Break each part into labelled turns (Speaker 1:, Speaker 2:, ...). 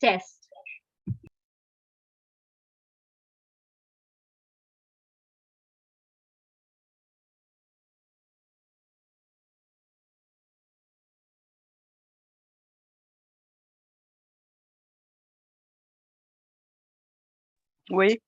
Speaker 1: chest.
Speaker 2: Oui.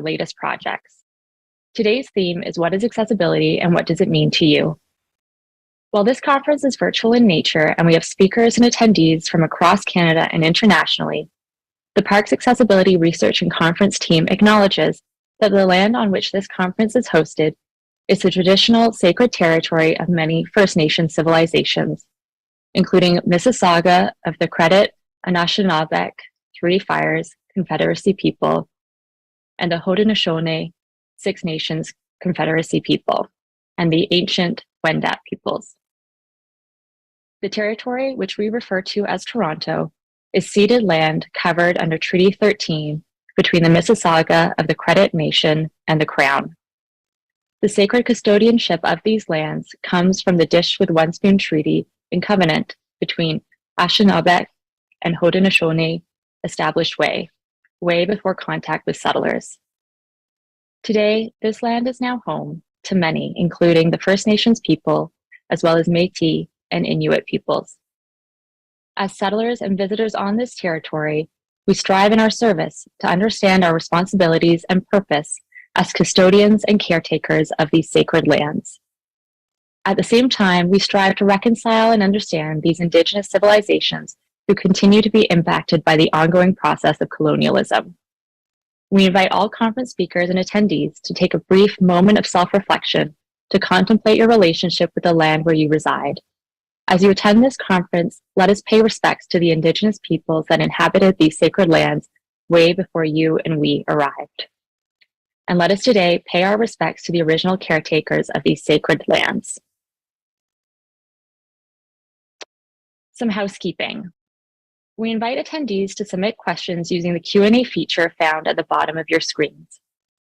Speaker 1: our latest projects. Today's theme is what is accessibility and what does it mean to you? While this conference is virtual in nature and we have speakers and attendees from across Canada and internationally, the Parks Accessibility Research and Conference team acknowledges that the land on which this conference is hosted is the traditional sacred territory of many First Nation civilizations, including Mississauga of the Credit, Anishinaabeg, Three Fires Confederacy people, and the Haudenosaunee Six Nations Confederacy people, and the ancient Wendat peoples. The territory, which we refer to as Toronto, is ceded land covered under Treaty 13 between the Mississauga of the Credit Nation and the Crown. The sacred custodianship of these lands comes from the Dish with One Spoon Treaty and Covenant between Anishinaabe and Haudenosaunee established way before contact with settlers. Today, this land is now home to many, including the First Nations people, as well as Métis and Inuit peoples. As settlers and visitors on this territory, we strive in our service to understand our responsibilities and purpose as custodians and caretakers of these sacred lands. At the same time, we strive to reconcile and understand these Indigenous civilizations who continue to be impacted by the ongoing process of colonialism. We invite all conference speakers and attendees to take a brief moment of self-reflection to contemplate your relationship with the land where you reside. As you attend this conference, let us pay respects to the Indigenous peoples that inhabited these sacred lands way before you and we arrived. And let us today pay our respects to the original caretakers of these sacred lands. Some housekeeping. We invite attendees to submit questions using the Q&A feature found at the bottom of your screens.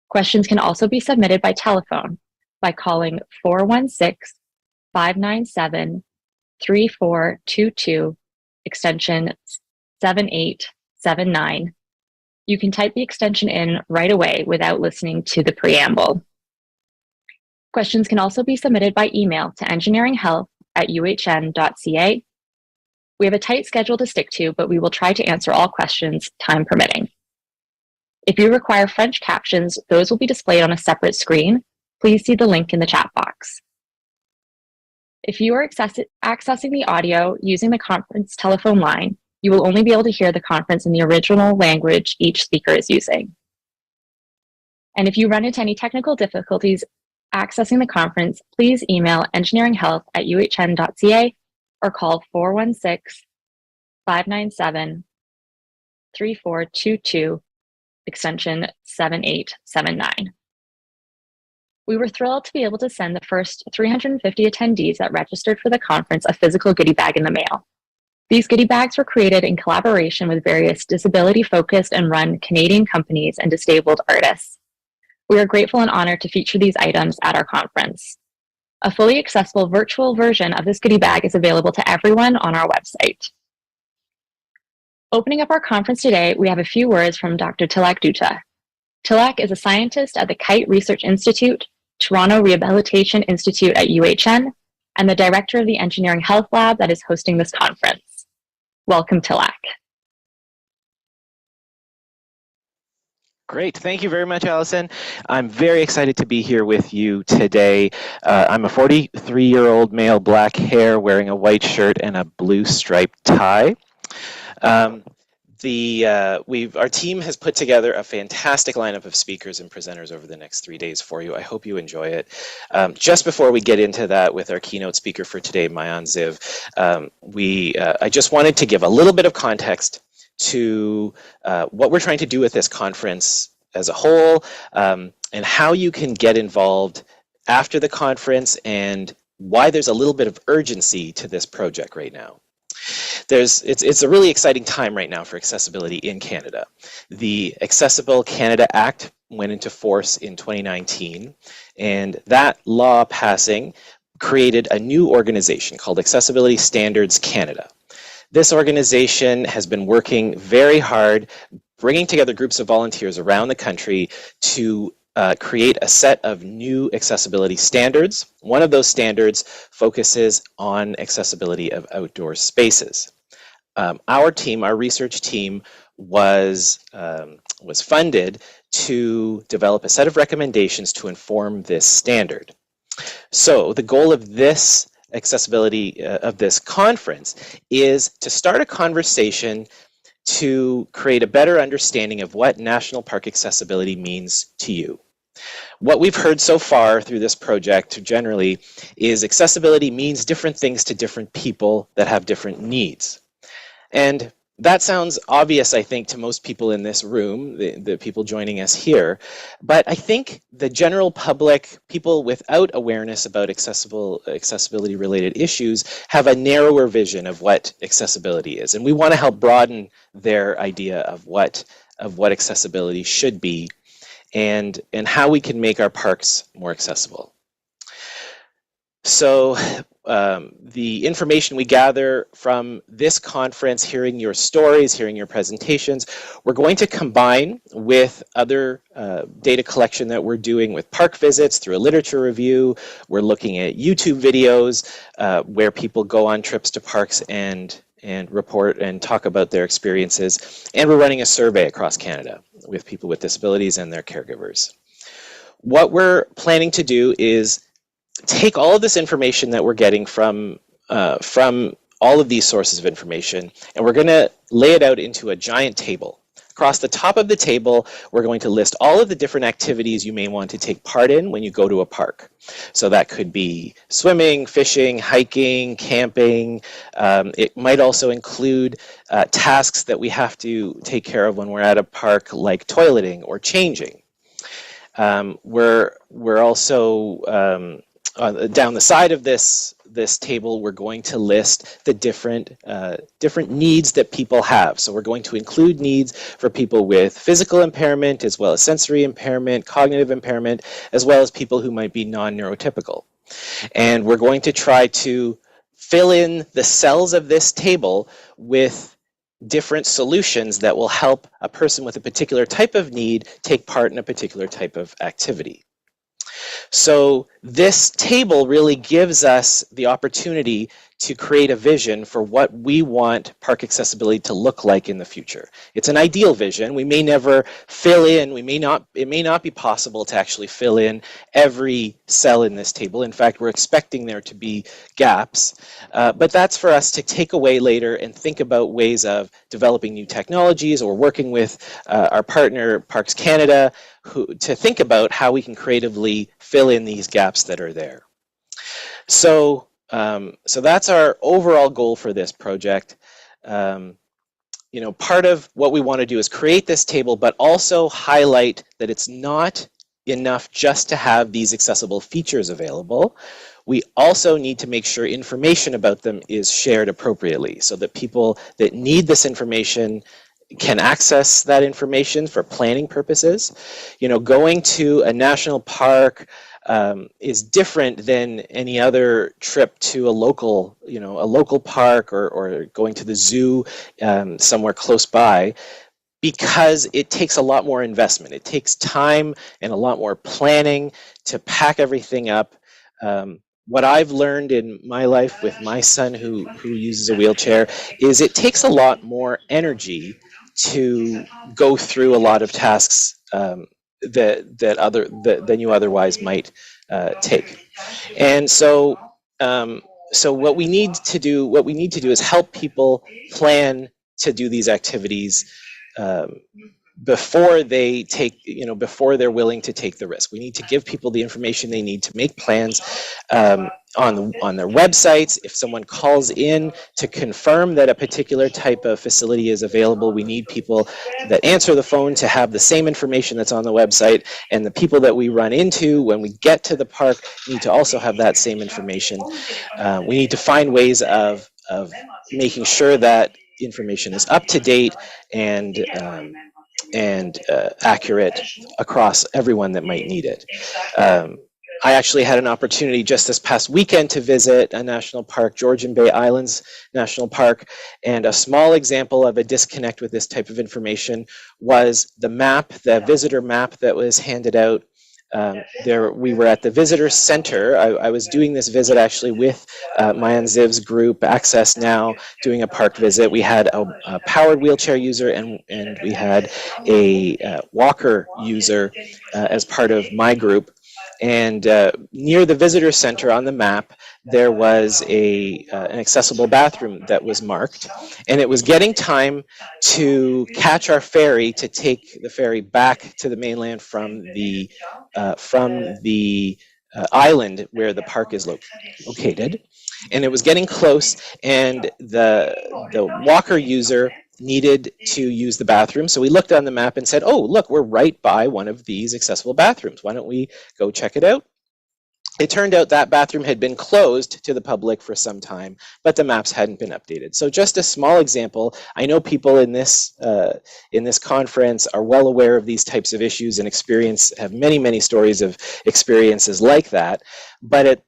Speaker 1: Questions can also be submitted by telephone by calling 416-597-3422, extension 7879. You can type the extension in right away without listening to the preamble. Questions can also be submitted by email to engineeringhealth@uhn.ca. We have a tight schedule to stick to, but we will try to answer all questions, time permitting. If you require French captions, those will be displayed on a separate screen. Please see the link in the chat box. If you are accessing the audio using the conference telephone line, you will only be able to hear the conference in the original language each speaker is using. And if you run into any technical difficulties accessing the conference, please email engineeringhealth@uhn.ca or call 416-597-3422, extension 7879. We were thrilled to be able to send the first 350 attendees that registered for the conference a physical goodie bag in the mail. These goodie bags were created in collaboration with various disability-focused and run Canadian companies and disabled artists. We are grateful and honored to feature these items at our conference. A fully accessible virtual version of this goodie bag is available to everyone on our website. Opening up our conference today, we have a few words from Dr. Tilak Dutta. Tilak is a scientist at the Kite Research Institute, Toronto Rehabilitation Institute at UHN, and the director of the Engineering Health Lab that is hosting this conference. Welcome, Tilak.
Speaker 3: Great. Thank you very much, Allison. I'm very excited to be here with you today. I'm a 43-year-old male, black hair, wearing a white shirt and a blue striped tie. Our team has put together a fantastic lineup of speakers and presenters over the next 3 days for you. I hope you enjoy it. Just before we get into that with our keynote speaker for today, Maayan Ziv, I just wanted to give a little bit of context to what we're trying to do with this conference as a whole, and how you can get involved after the conference, and why there's a little bit of urgency to this project right now. It's a really exciting time right now for accessibility in Canada. The Accessible Canada Act went into force in 2019, and that law passing created a new organization called Accessibility Standards Canada. This organization has been working very hard, bringing together groups of volunteers around the country to create a set of new accessibility standards. One of those standards focuses on accessibility of outdoor spaces. Our research team, was funded to develop a set of recommendations to inform this standard. So the goal of this accessibility of this conference is to start a conversation to create a better understanding of what national park accessibility means to you. What we've heard so far through this project generally is accessibility means different things to different people that have different needs. And that sounds obvious, I think, to most people in this room, the people joining us here. But I think the general public, people without awareness about accessibility-related issues, have a narrower vision of what accessibility is. And we want to help broaden their idea of what accessibility should be and how we can make our parks more accessible. So the information we gather from this conference, hearing your stories, hearing your presentations, we're going to combine with other data collection that we're doing with park visits through a literature review. We're looking at YouTube videos where people go on trips to parks and report and talk about their experiences. And we're running a survey across Canada with people with disabilities and their caregivers. What we're planning to do is take all of this information that we're getting from all of these sources of information, and we're going to lay it out into a giant table. Across the top of the table, we're going to list all of the different activities you may want to take part in when you go to a park. So that could be swimming, fishing, hiking, camping. It might also include tasks that we have to take care of when we're at a park, like toileting or changing. We're also down the side of this table, we're going to list the different needs that people have. So we're going to include needs for people with physical impairment, as well as sensory impairment, cognitive impairment, as well as people who might be non-neurotypical. And we're going to try to fill in the cells of this table with different solutions that will help a person with a particular type of need take part in a particular type of activity. So this table really gives us the opportunity to create a vision for what we want park accessibility to look like in the future. It's an ideal vision. We may never fill in, it may not be possible to actually fill in every cell in this table. In fact, we're expecting there to be gaps, but that's for us to take away later and think about ways of developing new technologies or working with our partner Parks Canada to think about how we can creatively fill in these gaps that are there. So that's our overall goal for this project. Part of what we want to do is create this table, but also highlight that it's not enough just to have these accessible features available. We also need to make sure information about them is shared appropriately so that people that need this information can access that information for planning purposes. Going to a national park is different than any other trip to a local park or going to the zoo somewhere close by, because it takes a lot more investment. It takes time and a lot more planning to pack everything up. What I've learned in my life with my son who uses a wheelchair is it takes a lot more energy to go through a lot of tasks than you otherwise might take. And so what we need to do is help people plan to do these activities before they're willing to take the risk. We need to give people the information they need to make plans on their websites. If someone calls in to confirm that a particular type of facility is available, we need people that answer the phone to have the same information that's on the website, and the people that we run into when we get to the park need to also have that same information. We need to find ways of making sure that information is up to date and accurate across everyone that might need it. I actually had an opportunity just this past weekend to visit a national park, Georgian Bay Islands National Park, and a small example of a disconnect with this type of information was the visitor map that was handed out we were at the visitor center. I was doing this visit actually with Maayan Ziv's group, Access Now, doing a park visit. We had a powered wheelchair user and we had a walker user as part of my group. And near the visitor center on the map, there was an accessible bathroom that was marked. And it was getting time to catch our ferry to take the ferry back to the mainland from the island where the park is located. And it was getting close, and the walker user needed to use the bathroom. So we looked on the map and said, oh, look, we're right by one of these accessible bathrooms. Why don't we go check it out? It turned out that bathroom had been closed to the public for some time, but the maps hadn't been updated. So just a small example. I know people in this conference are well aware of these types of issues and have many stories of experiences like that. But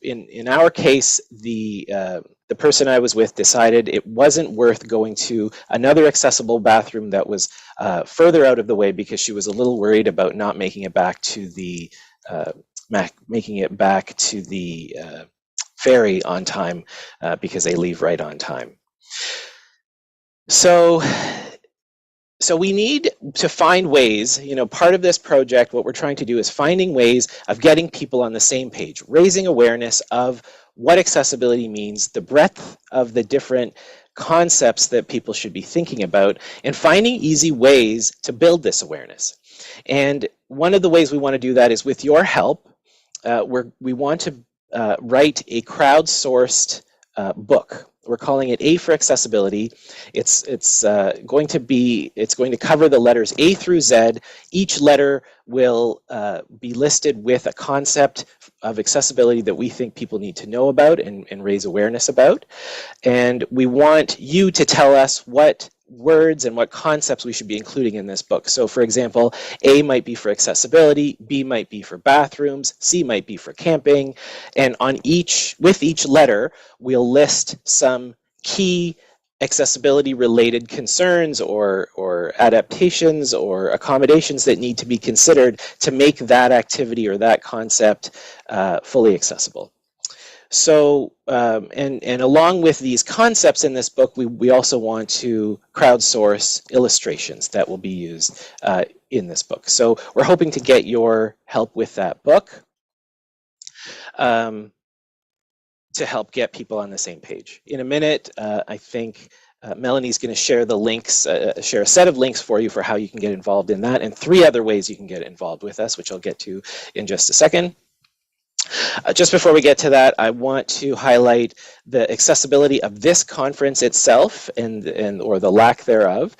Speaker 3: in our case, the person I was with decided it wasn't worth going to another accessible bathroom that was further out of the way because she was a little worried about not making it back to the ferry on time because they leave right on time. So we need to find ways, part of this project, what we're trying to do is finding ways of getting people on the same page, raising awareness of what accessibility means, the breadth of the different concepts that people should be thinking about, and finding easy ways to build this awareness. And one of the ways we want to do that is with your help. We want to write a crowdsourced book. We're calling it A for Accessibility. It's going to cover the letters A through Z. Each letter will be listed with a concept of accessibility that we think people need to know about and raise awareness about. And we want you to tell us what words and what concepts we should be including in this book. So for example, A might be for accessibility, B might be for bathrooms, C might be for camping, and with each letter, we'll list some key accessibility related concerns or adaptations or accommodations that need to be considered to make that activity or that concept fully accessible. So, and along with these concepts in this book, we also want to crowdsource illustrations that will be used in this book. So we're hoping to get your help with that book to help get people on the same page. In a minute, I think Melanie's going to share the links, share a set of links for you for how you can get involved in that, and 3 other ways you can get involved with us, which I'll get to in just a second. Just before we get to that, I want to highlight the accessibility of this conference itself or the lack thereof.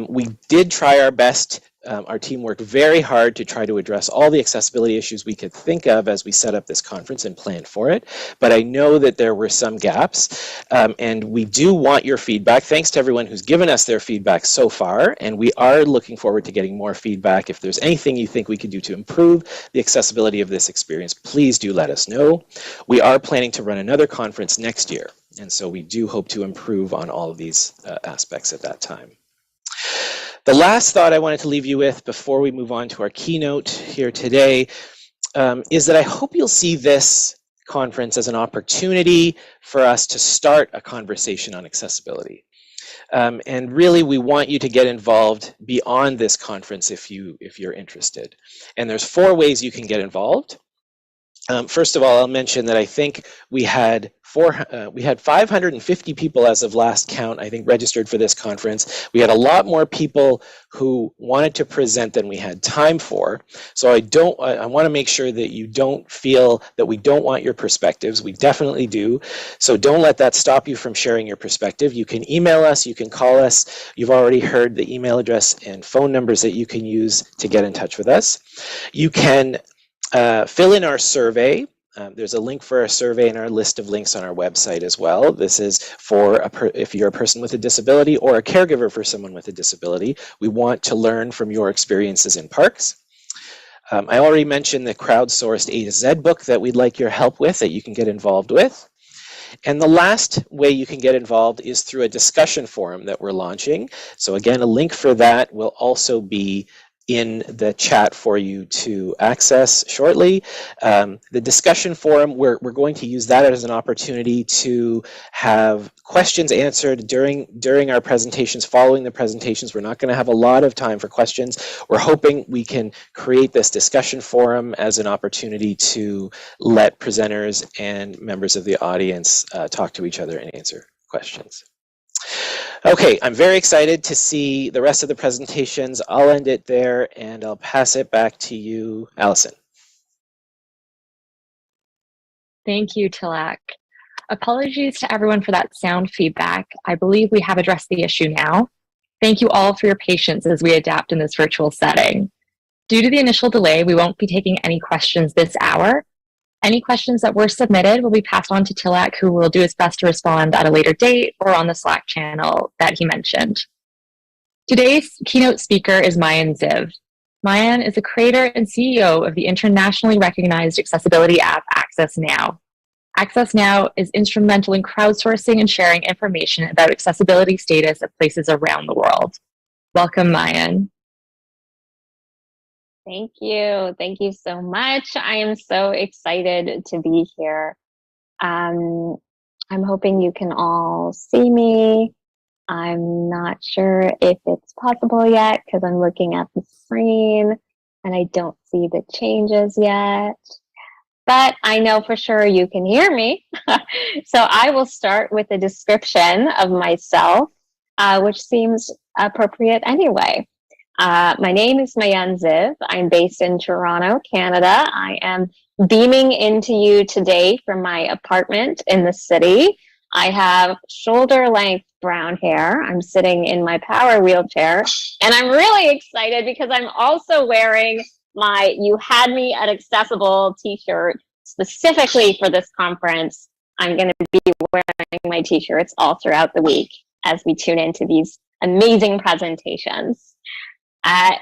Speaker 3: We did try our best. Our team worked very hard to try to address all the accessibility issues we could think of as we set up this conference and planned for it. But I know that there were some gaps, and we do want your feedback. Thanks to everyone who's given us their feedback so far, and we are looking forward to getting more feedback. If there's anything you think we could do to improve the accessibility of this experience, please do let us know. We are planning to run another conference next year, and so we do hope to improve on all of these aspects at that time. The last thought I wanted to leave you with before we move on to our keynote here today is that I hope you'll see this conference as an opportunity for us to start a conversation on accessibility. And really, we want you to get involved beyond this conference if you're interested. And there's 4 ways you can get involved. First of all, I'll mention that I think we had 550 people as of last count, I think, registered for this conference. We had a lot more people who wanted to present than we had time for. So I want to make sure that you don't feel that we don't want your perspectives. We definitely do. So don't let that stop you from sharing your perspective. You can email us, you can call us. You've already heard the email address and phone numbers that you can use to get in touch with us. You can fill in our survey. There's a link for our survey and our list of links on our website as well. This is for if you're a person with a disability or a caregiver for someone with a disability. We want to learn from your experiences in parks. I already mentioned the crowdsourced A to Z book that we'd like your help with, that you can get involved with. And the last way you can get involved is through a discussion forum that we're launching. So again, a link for that will also be in the chat for you to access shortly. The discussion forum, we're going to use that as an opportunity to have questions answered during our presentations, following the presentations. We're not going to have a lot of time for questions. We're hoping we can create this discussion forum as an opportunity to let presenters and members of the audience talk to each other and answer questions. Okay, I'm very excited to see the rest of the presentations. I'll end it there and I'll pass it back to you, Allison.
Speaker 1: Thank you, Tilak. Apologies to everyone for that sound feedback. I believe we have addressed the issue now. Thank you all for your patience as we adapt in this virtual setting. Due to the initial delay, we won't be taking any questions this hour. Any questions that were submitted will be passed on to Tilak, who will do his best to respond at a later date or on the Slack channel that he mentioned. Today's keynote speaker is Maayan Ziv. Maayan is the creator and CEO of the internationally recognized accessibility app Access Now. Access Now is instrumental in crowdsourcing and sharing information about accessibility status at places around the world. Welcome, Maayan.
Speaker 4: Thank you. Thank you so much. I am so excited to be here. I'm hoping you can all see me. I'm not sure if it's possible yet because I'm looking at the screen and I don't see the changes yet. But I know for sure you can hear me. So I will start with a description of myself, which seems appropriate anyway. My name is Maayan Ziv. I'm based in Toronto, Canada. I am beaming into you today from my apartment in the city. I have shoulder-length brown hair. I'm sitting in my power wheelchair, and I'm really excited because I'm also wearing my You Had Me at Accessible t-shirt specifically for this conference. I'm going to be wearing my t-shirts all throughout the week as we tune into these amazing presentations.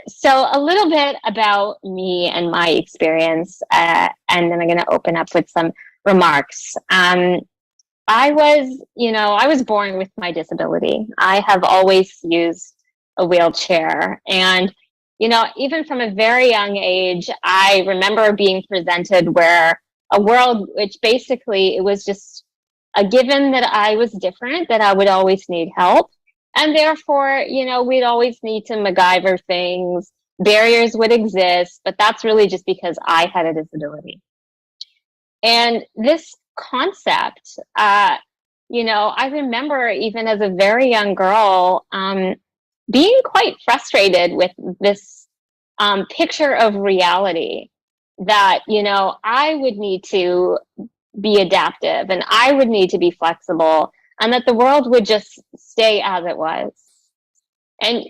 Speaker 4: So a little bit about me and my experience, and then I'm going to open up with some remarks. I was born with my disability. I have always used a wheelchair. And, even from a very young age, I remember being presented where a world which basically it was just a given that I was different, that I would always need help. And therefore, we'd always need to MacGyver things. Barriers would exist, but that's really just because I had a disability. And this concept, I remember even as a very young girl, being quite frustrated with this picture of reality that, I would need to be adaptive and I would need to be flexible, and that the world would just stay as it was. And,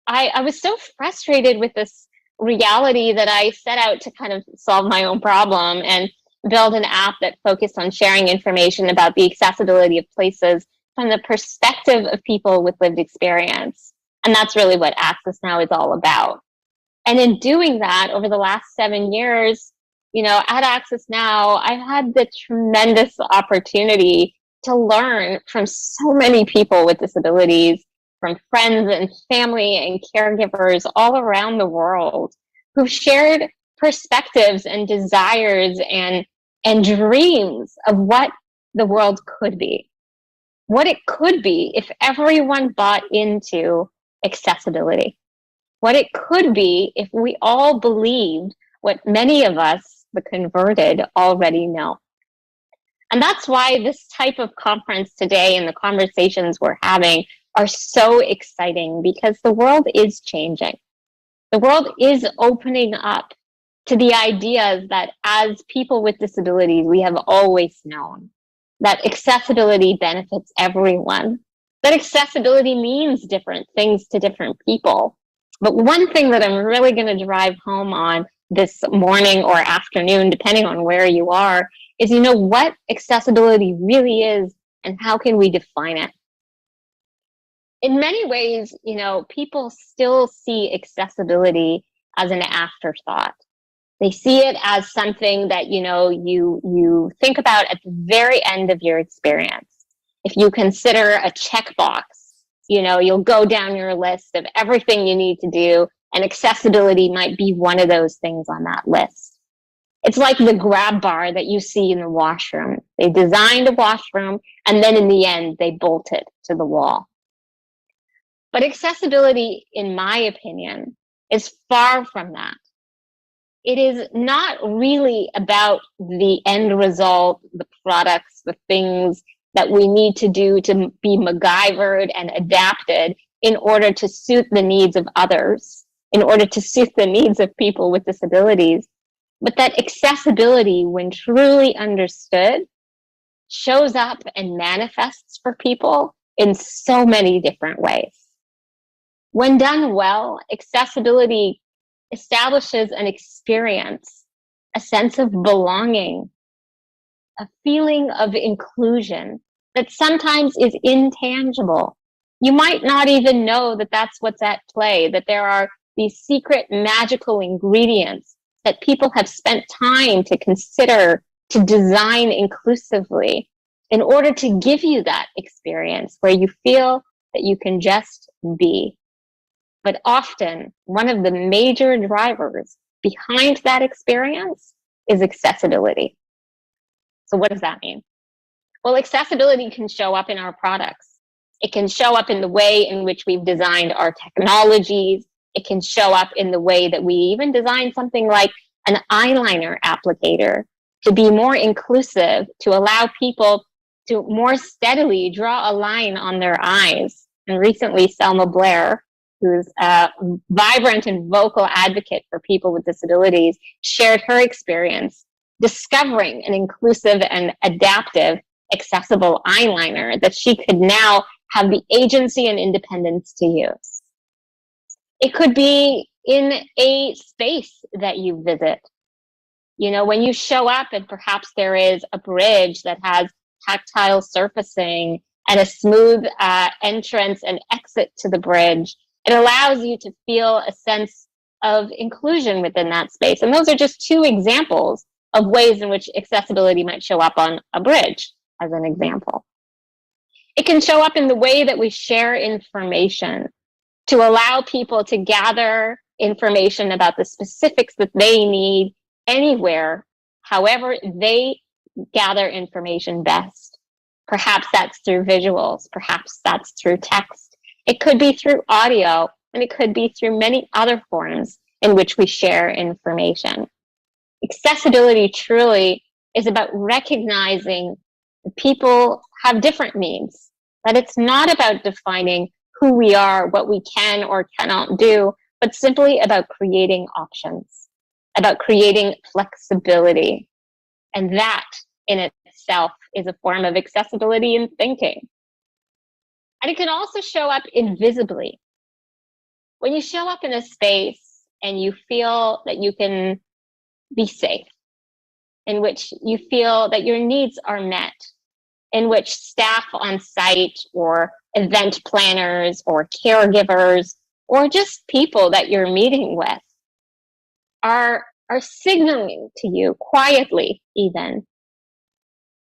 Speaker 4: I was so frustrated with this reality that I set out to kind of solve my own problem and build an app that focused on sharing information about the accessibility of places from the perspective of people with lived experience. And that's really what Access Now is all about. And in doing that, over the last 7 years, at Access Now, I've had the tremendous opportunity to learn from so many people with disabilities, from friends and family and caregivers all around the world who've shared perspectives and desires and dreams of what the world could be. What it could be if everyone bought into accessibility. What it could be if we all believed what many of us, the converted, already know. And that's why this type of conference today and the conversations we're having are so exciting, because the world is changing. The world is opening up to the ideas that as people with disabilities, we have always known that accessibility benefits everyone, that accessibility means different things to different people. But one thing that I'm really going to drive home on this morning or afternoon, depending on where you are, is what accessibility really is and how can we define it. In many ways, people still see accessibility as an afterthought. They see it as something that, you think about at the very end of your experience. If you consider a checkbox, you'll go down your list of everything you need to do And accessibility might be one of those things on that list. It's like the grab bar that you see in the washroom. They designed a washroom, and then in the end, they bolt it to the wall. But accessibility, in my opinion, is far from that. It is not really about the end result, the products, the things that we need to do to be MacGyvered and adapted in order to suit the needs of others, in order to suit the needs of people with disabilities. But that accessibility, when truly understood, shows up and manifests for people in so many different ways. When done well, accessibility establishes an experience, a sense of belonging, a feeling of inclusion that sometimes is intangible. You might not even know that that's what's at play, that there are these secret magical ingredients that people have spent time to consider, to design inclusively in order to give you that experience where you feel that you can just be. But often, one of the major drivers behind that experience is accessibility. So what does that mean? Well, accessibility can show up in our products. It can show up in the way in which we've designed our technologies. It can show up in the way that we even design something like an eyeliner applicator to be more inclusive, to allow people to more steadily draw a line on their eyes. And recently, Selma Blair, who's a vibrant and vocal advocate for people with disabilities, shared her experience discovering an inclusive and adaptive, accessible eyeliner that she could now have the agency and independence to use. It could be in a space that you visit. You know, when you show up and perhaps there is a bridge that has tactile surfacing and a smooth entrance and exit to the bridge, it allows you to feel a sense of inclusion within that space. And those are just two examples of ways in which accessibility might show up on a bridge, as an example. It can show up in the way that we share information to allow people to gather information about the specifics that they need anywhere, however they gather information best. Perhaps that's through visuals, perhaps that's through text. It could be through audio, and it could be through many other forms in which we share information. Accessibility truly is about recognizing that people have different needs, that it's not about defining who we are, what we can or cannot do, but simply about creating options, about creating flexibility. And that in itself is a form of accessibility in thinking. And it can also show up invisibly. When you show up in a space and you feel that you can be safe, in which you feel that your needs are met, in which staff on site or event planners or caregivers or just people that you're meeting with are signaling to you quietly even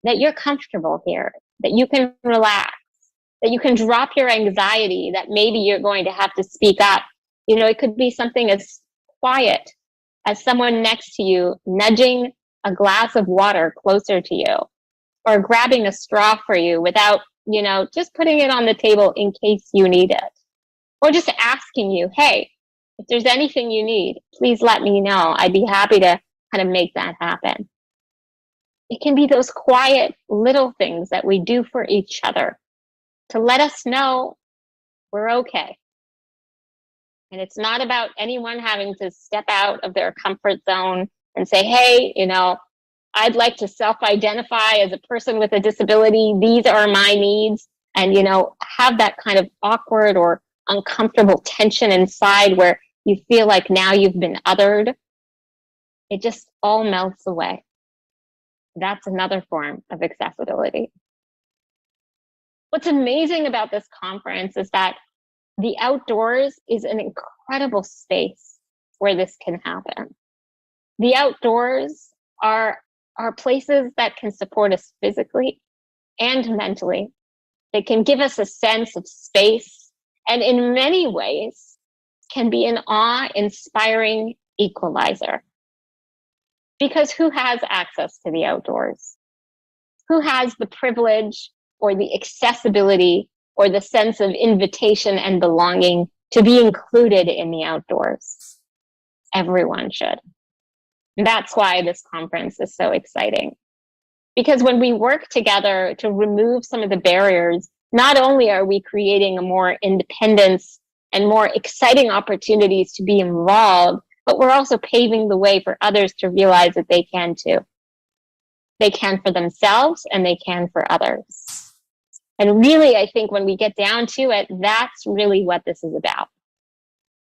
Speaker 4: that you're comfortable here, that you can relax, that you can drop your anxiety, that maybe you're going to have to speak up. You know, it could be something as quiet as someone next to you nudging a glass of water closer to you, or grabbing a straw for you without, you know, just putting it on the table in case you need it. Or just asking you, hey, if there's anything you need, please let me know. I'd be happy to kind of make that happen. It can be those quiet little things that we do for each other to let us know we're okay. And it's not about anyone having to step out of their comfort zone and say, hey, you know, I'd like to self-identify as a person with a disability. These are my needs. And, you know, have that kind of awkward or uncomfortable tension inside where you feel like now you've been othered. It just all melts away. That's another form of accessibility. What's amazing about this conference is that the outdoors is an incredible space where this can happen. The outdoors are places that can support us physically and mentally. They can give us a sense of space, and in many ways can be an awe-inspiring equalizer. Because who has access to the outdoors? Who has the privilege or the accessibility or the sense of invitation and belonging to be included in the outdoors? Everyone should. And that's why this conference is so exciting. Because when we work together to remove some of the barriers, not only are we creating a more independence and more exciting opportunities to be involved, but we're also paving the way for others to realize that they can too. They can for themselves and they can for others. And really, I think when we get down to it, that's really what this is about.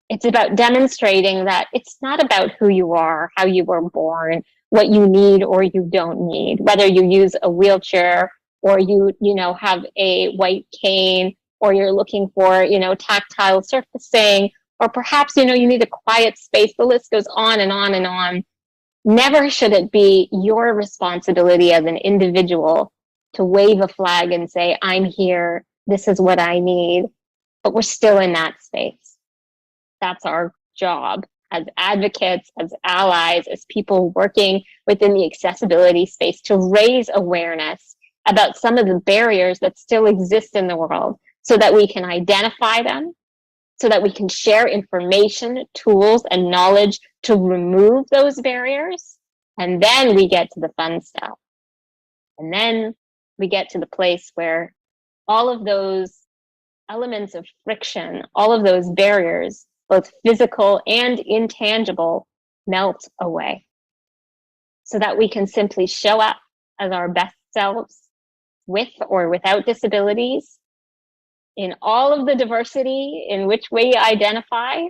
Speaker 4: It's about demonstrating that it's not about who you are, how you were born, what you need or you don't need, whether you use a wheelchair or you have a white cane, or you're looking for, tactile surfacing, or perhaps, you need a quiet space. The list goes on and on and on. Never should it be your responsibility as an individual to wave a flag and say, I'm here, this is what I need, but we're still in that space. That's our job as advocates, as allies, as people working within the accessibility space to raise awareness about some of the barriers that still exist in the world so that we can identify them, so that we can share information, tools, and knowledge to remove those barriers. And then we get to the fun stuff. And then we get to the place where all of those elements of friction, all of those barriers, both physical and intangible, melt away so that we can simply show up as our best selves with or without disabilities in all of the diversity in which we identify,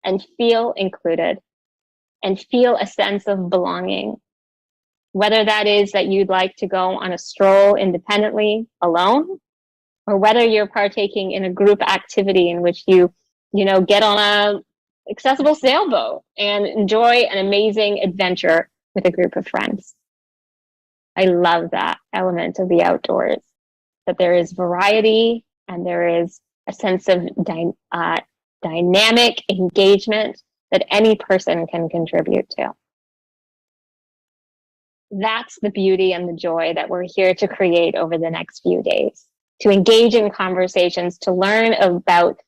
Speaker 4: and feel included and feel a sense of belonging. Whether that is that you'd like to go on a stroll independently alone, or whether you're partaking in a group activity in which you get on a accessible sailboat and enjoy an amazing adventure with a group of friends. I love that element of the outdoors, that there is variety and there is a sense of dynamic engagement that any person can contribute to. That's the beauty and the joy that we're here to create over the next few days, to engage in conversations, to learn about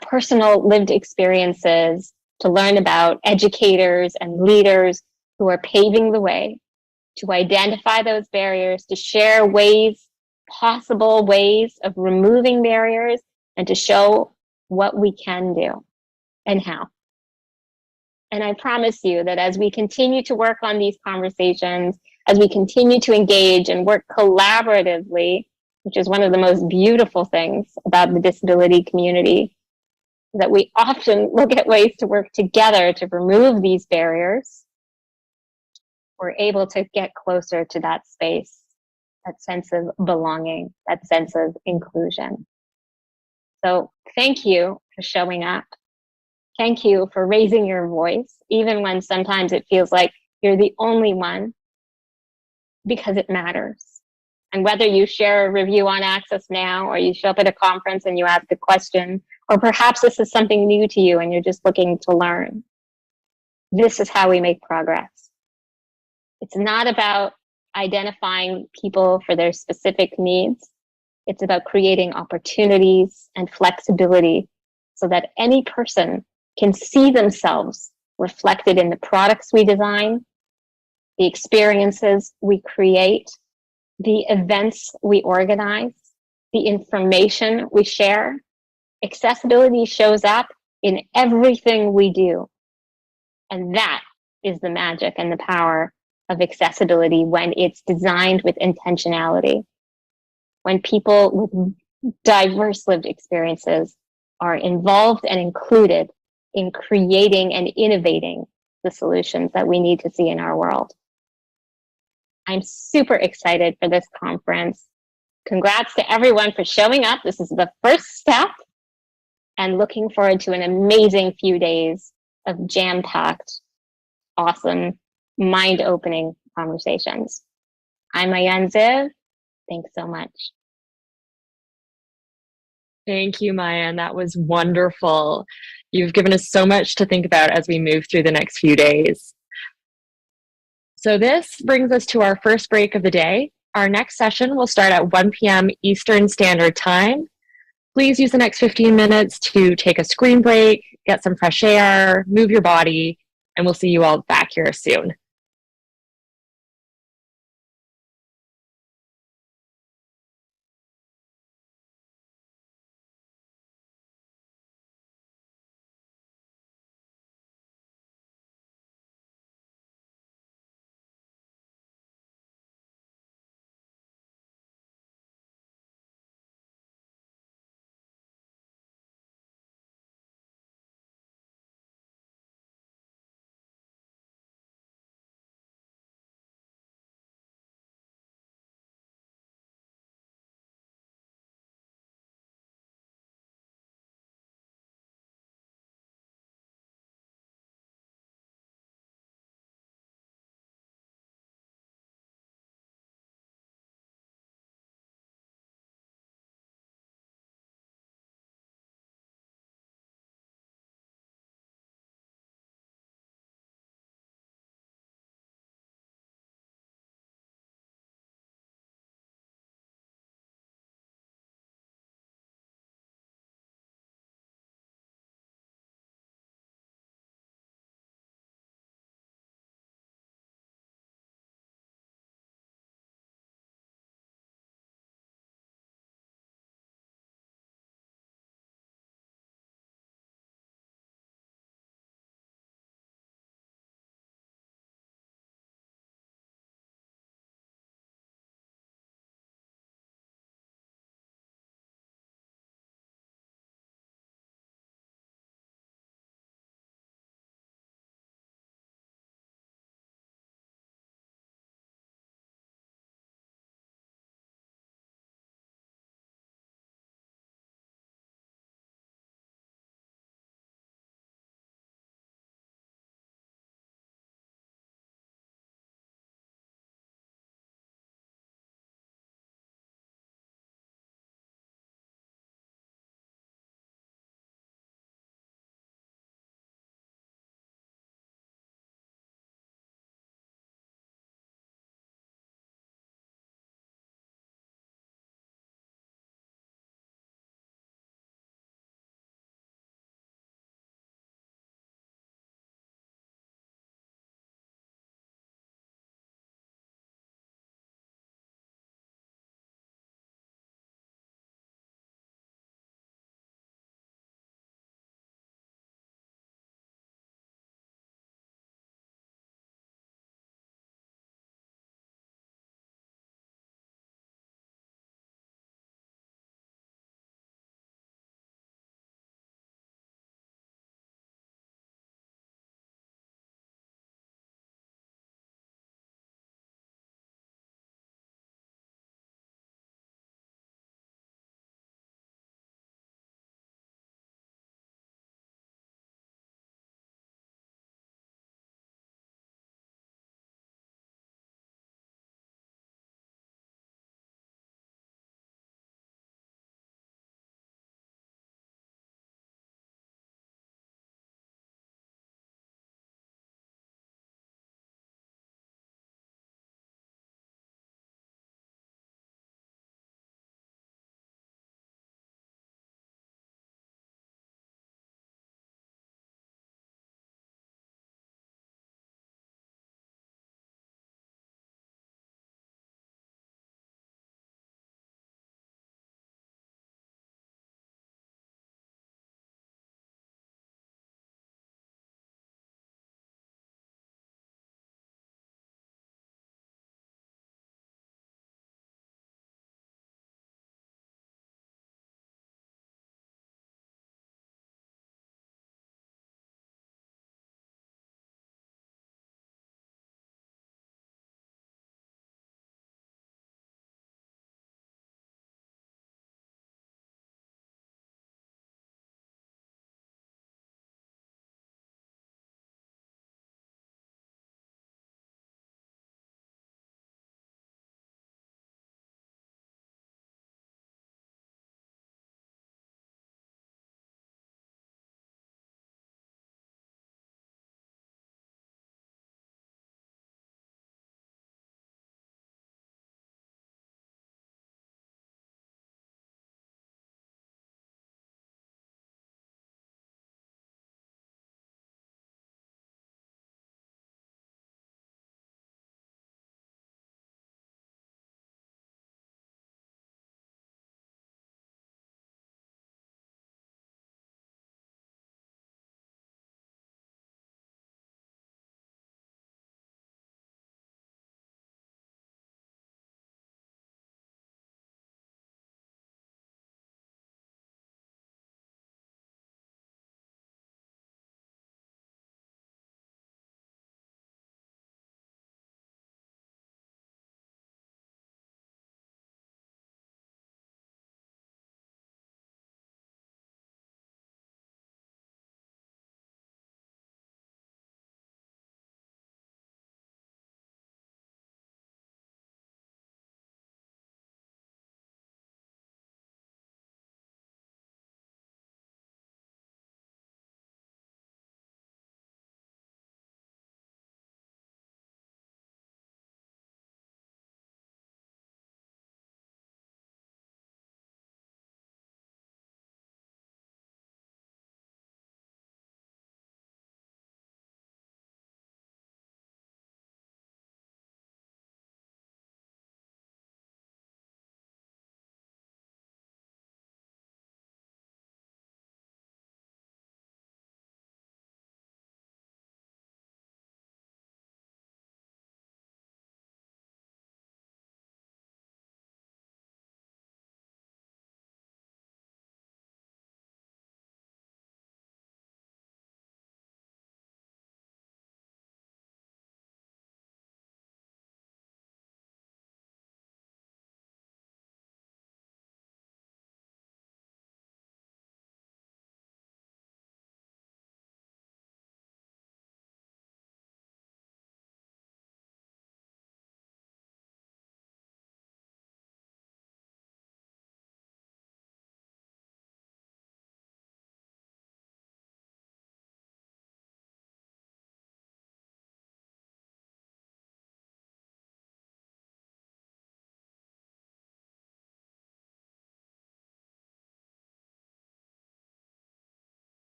Speaker 4: personal lived experiences, to learn about educators and leaders who are paving the way, to identify those barriers, to share possible ways of removing barriers, and to show what we can do and how. And I promise you that as we continue to work on these conversations, as we continue to engage and work collaboratively, which is one of the most beautiful things about the disability community, that we often look at ways to work together to remove these barriers, we're able to get closer to that space, that sense of belonging, that sense of inclusion. So thank you for showing up. Thank you for raising your voice, even when sometimes it feels like you're the only one, because it matters. And whether you share a review on Access Now, or you show up at a conference and you ask a question, or perhaps this is something new to you and you're just looking to learn, this is how we make progress. It's not about identifying people for their specific needs. It's about creating opportunities and flexibility so that any person can see themselves reflected in the products we design, the experiences we create, the events we organize, the information we share. Accessibility shows up in everything we do. And that is the magic and the power of accessibility when it's designed with intentionality. When people with diverse lived experiences are involved and included in creating and innovating the solutions that we need to see in our world. I'm super excited for this conference. Congrats to everyone for showing up. This is the first step, and looking forward to an amazing few days of jam-packed, awesome, mind-opening conversations. I'm Maayan Ziv. Thanks so much.
Speaker 1: Thank you, Maya. And that was wonderful. You've given us so much to think about as we move through the next few days. So this brings us to our first break of the day. Our next session will start at 1 p.m. Eastern Standard Time. Please use the next 15 minutes to take a screen break, get some fresh air, move your body, and we'll see you all back here soon.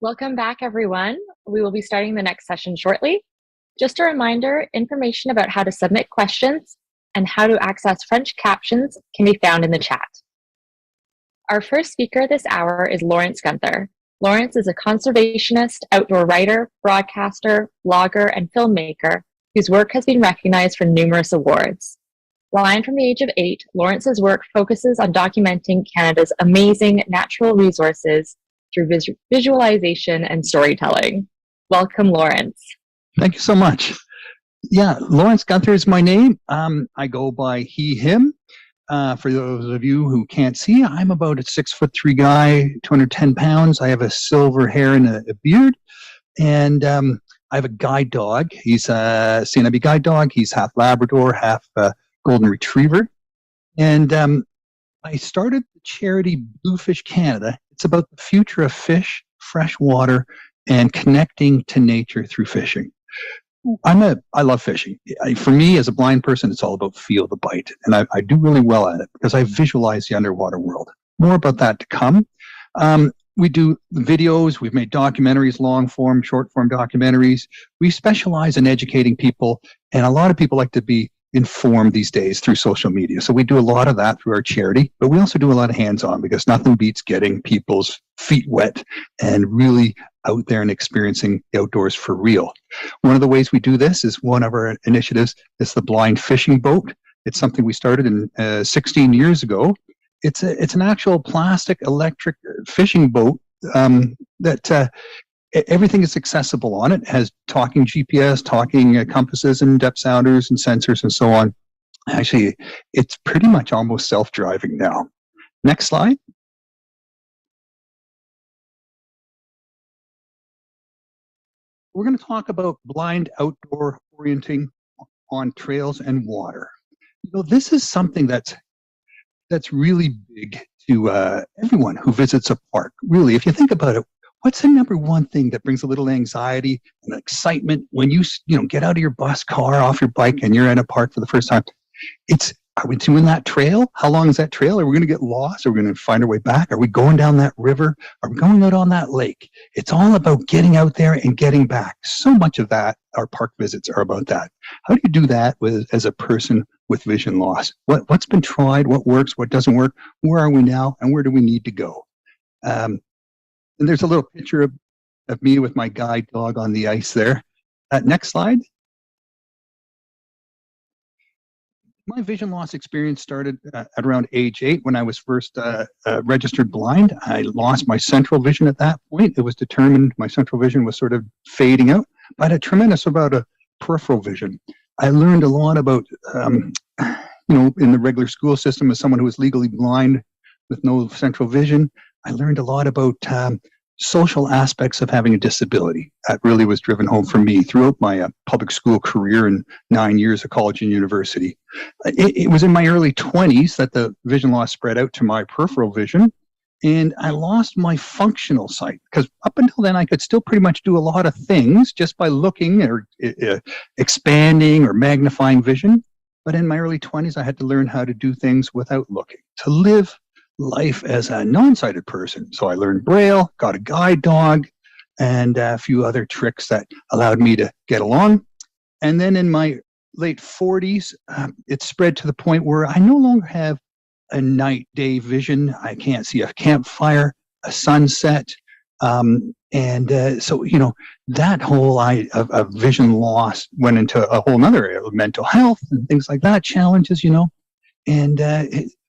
Speaker 1: Welcome back, everyone. We will be starting the next session shortly. Just a reminder, information about how to submit questions and how to access French captions can be found in the chat. Our first speaker this hour is Lawrence Gunther. Lawrence is a conservationist, outdoor writer, broadcaster, blogger, and filmmaker whose work has been recognized for numerous awards. Blind from the age of 8, Lawrence's work focuses on documenting Canada's amazing natural resources through visualization and storytelling. Welcome, Lawrence.
Speaker 5: Thank you so much. Yeah, Lawrence Gunther is my name. I go by he, him. For those of you who can't see, I'm about a 6'3" guy, 210 pounds. I have a silver hair and a beard. And I have a guide dog. He's a CNIB guide dog. He's half Labrador, half Golden Retriever. And I started the charity Bluefish Canada. It's about the future of fish, fresh water, and connecting to nature through fishing. I love fishing. For me, as a blind person, it's all about feel the bite. And I do really well at it because I visualize the underwater world. More about that to come. We do videos. We've made documentaries, long form, short form documentaries. We specialize in educating people. And a lot of people like to be informed these days through social media. So we do a lot of that through our charity, but we also do a lot of hands-on because nothing beats getting people's feet wet and really out there and experiencing the outdoors for real. One of the ways we do this is one of our initiatives is the Blind Fishing Boat. It's something we started in 16 years ago. It's an actual plastic electric fishing boat that everything is accessible on it. It has talking GPS, talking compasses and depth sounders and sensors and so on. Actually, it's pretty much almost self-driving now. Next slide. We're going to talk about blind outdoor orienting on trails and water. You know, this is something that's really big to everyone who visits a park. Really, if you think about it, what's the number one thing that brings a little anxiety and excitement when you get out of your bus, car, off your bike, and you're in a park for the first time? Are we doing that trail? How long is that trail? Are we going to get lost? Are we going to find our way back? Are we going down that river? Are we going out on that lake? It's all about getting out there and getting back. So much of that, our park visits are about that. How do you do that as a person with vision loss? What's been tried? What works? What doesn't work? Where are we now? And where do we need to go? And there's a little picture of me with my guide dog on the ice there. Next slide. My vision loss experience started at around age 8 when I was first registered blind. I lost my central vision at that point. It was determined my central vision was sort of fading out, but I had a tremendous amount of peripheral vision. I learned a lot about, in the regular school system as someone who was legally blind with no central vision. I learned a lot about social aspects of having a disability. That really was driven home for me throughout my public school career and 9 years of college and university. It was in my early 20s that the vision loss spread out to my peripheral vision, and I lost my functional sight because up until then I could still pretty much do a lot of things just by looking or expanding or magnifying vision. But in my early 20s, I had to learn how to do things without looking, to live life as a non-sighted person. So I learned Braille, got a guide dog, and a few other tricks that allowed me to get along. And then in my late 40s, it spread to the point where I no longer have a night-day vision. I can't see a campfire, a sunset. So, that whole of vision loss went into a whole other area of mental health and things like that, challenges, And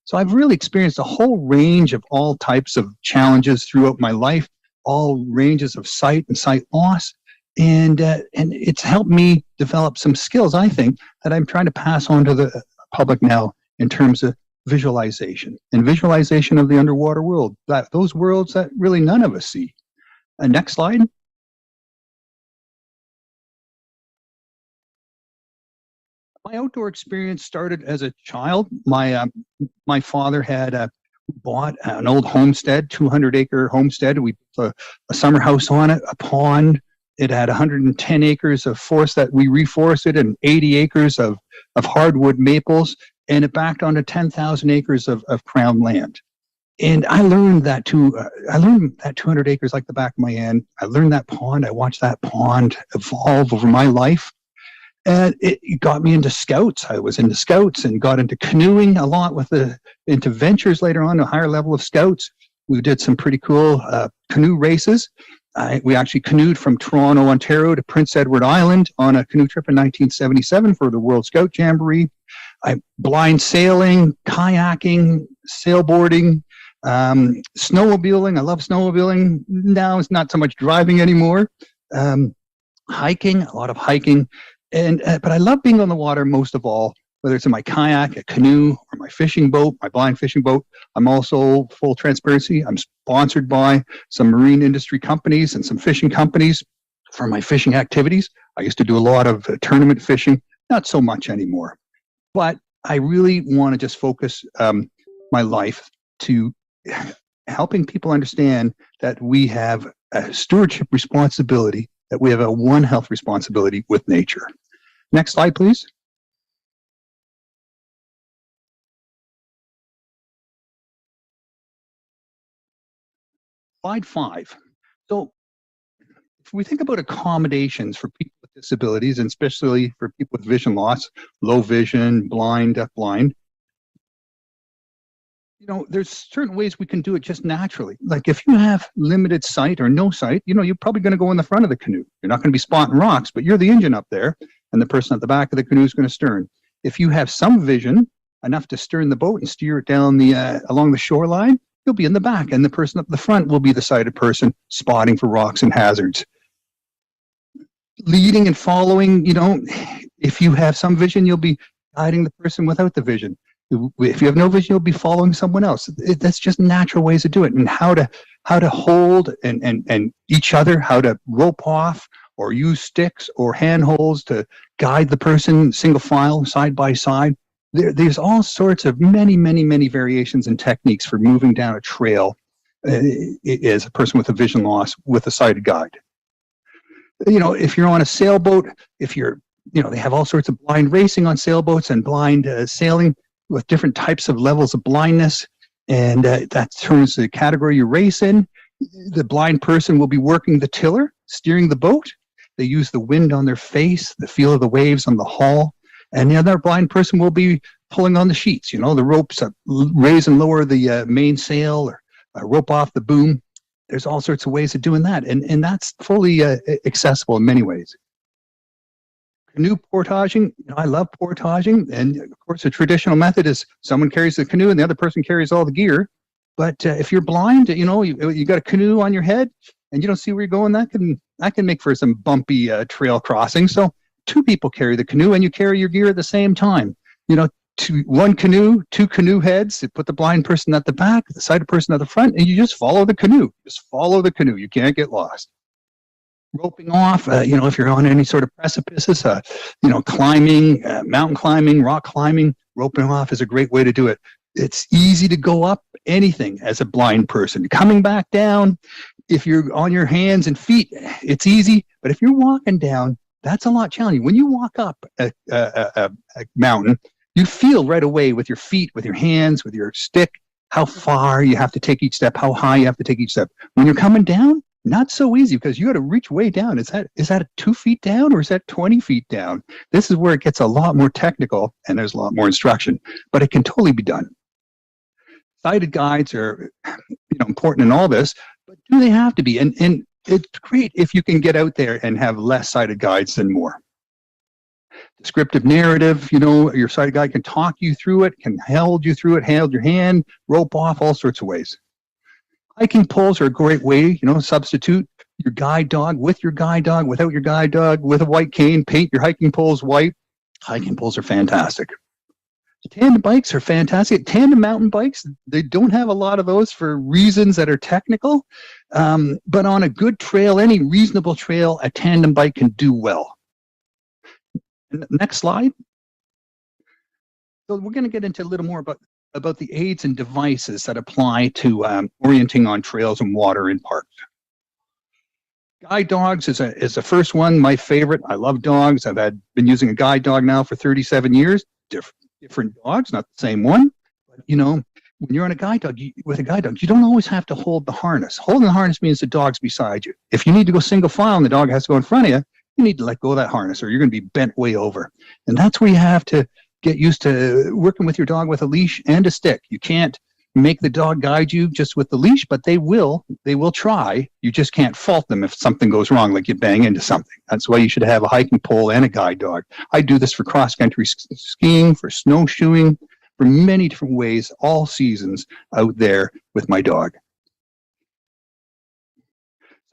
Speaker 5: so I've really experienced a whole range of all types of challenges throughout my life, all ranges of sight and sight loss. And it's helped me develop some skills, I think, that I'm trying to pass on to the public now in terms of visualization and visualization of the underwater world, those worlds that really none of us see. Next slide. My outdoor experience started as a child. My father had bought an old homestead, 200-acre homestead. We built a summer house on it, a pond. It had 110 acres of forest that we reforested and 80 acres of hardwood maples, and it backed onto 10,000 acres of crown land. And I learned that I learned that 200 acres like the back of my hand. I learned that pond. I watched that pond evolve over my life. And it got me into scouts. I was into scouts and got into canoeing a lot into ventures later on, a higher level of scouts. We did some pretty cool canoe races. We actually canoed from Toronto, Ontario to Prince Edward Island on a canoe trip in 1977 for the World Scout Jamboree. Blind sailing, kayaking, sailboarding, snowmobiling. I love snowmobiling. Now it's not so much driving anymore. Hiking, a lot of hiking. But I love being on the water most of all, whether it's in my kayak, a canoe, or my fishing boat, my blind fishing boat. I'm also, full transparency, I'm sponsored by some marine industry companies and some fishing companies for my fishing activities. I used to do a lot of tournament fishing, not so much anymore. But I really want to just focus my life to helping people understand that we have a stewardship responsibility, that we have a One Health responsibility with nature. Next slide, please. Slide 5. So if we think about accommodations for people with disabilities, and especially for people with vision loss, low vision, blind, deafblind, there's certain ways we can do it just naturally. Like if you have limited sight or no sight, you're probably going to go in the front of the canoe. You're not going to be spotting rocks, but you're the engine up there, and the person at the back of the canoe is going to stern. If you have some vision, enough to stern the boat and steer it down along the shoreline, you'll be in the back, and the person up the front will be the sighted person spotting for rocks and hazards. Leading and following, if you have some vision, you'll be guiding the person without the vision. If you have no vision, you'll be following someone else. That's just natural ways to do it, and how to hold and each other, how to rope off or use sticks or handholds to guide the person single file, side by side. There's all sorts of many variations and techniques for moving down a trail as a person with a vision loss with a sighted guide. If you're on a sailboat, they have all sorts of blind racing on sailboats and blind sailing with different types of levels of blindness, and that turns the category you race in. The blind person will be working the tiller, steering the boat. They use the wind on their face, the feel of the waves on the hull, and the other blind person will be pulling on the sheets. The ropes raise and lower the mainsail or rope off the boom. There's all sorts of ways of doing that, and that's fully accessible in many ways. Canoe portaging, I love portaging, and of course the traditional method is someone carries the canoe and the other person carries all the gear. But if you're blind, you got a canoe on your head and you don't see where you're going, that can make for some bumpy trail crossing. So 2 people carry the canoe and you carry your gear at the same time. One canoe, 2 canoe heads. You put the blind person at the back, the sighted person at the front, and you just follow the canoe. Just follow the canoe. You can't get lost. Roping off, if you're on any sort of precipices, climbing, mountain climbing, rock climbing, roping off is a great way to do it. It's easy to go up anything as a blind person. Coming back down, if you're on your hands and feet, it's easy. But if you're walking down, that's a lot challenging. When you walk up a mountain, you feel right away with your feet, with your hands, with your stick, how far you have to take each step, how high you have to take each step. When you're coming down, not so easy, because you got to reach way down. Is that 2 feet down or is that 20 feet down? This is where it gets a lot more technical and there's a lot more instruction, but it can totally be done. Sighted guides are important in all this, but do they have to be? And it's great if you can get out there and have less sighted guides than more. Descriptive narrative, your sighted guide can talk you through it, can hold you through it, hold your hand, rope off, all sorts of ways. Hiking poles are a great way, substitute your guide dog with your guide dog, without your guide dog, with a white cane, paint your hiking poles white. Hiking poles are fantastic. Tandem bikes are fantastic. Tandem mountain bikes, they don't have a lot of those for reasons that are technical, but on a good trail, any reasonable trail, a tandem bike can do well. Next slide. So we're going to get into a little more about the aids and devices that apply to orienting on trails and water in parks. Guide dogs is the first one, my favorite. I love dogs. I've been using a guide dog now for 37 years. Different dogs, not the same one. But, when you're on a guide dog, with a guide dog, you don't always have to hold the harness. Holding the harness means the dog's beside you. If you need to go single file and the dog has to go in front of you, you need to let go of that harness or you're going to be bent way over. And that's where you have to get used to working with your dog with a leash and a stick. You can't make the dog guide you just with the leash, but they will try. You just can't fault them if something goes wrong, like you bang into something. That's why you should have a hiking pole and a guide dog. I do this for cross-country skiing, for snowshoeing, for many different ways, all seasons out there with my dog.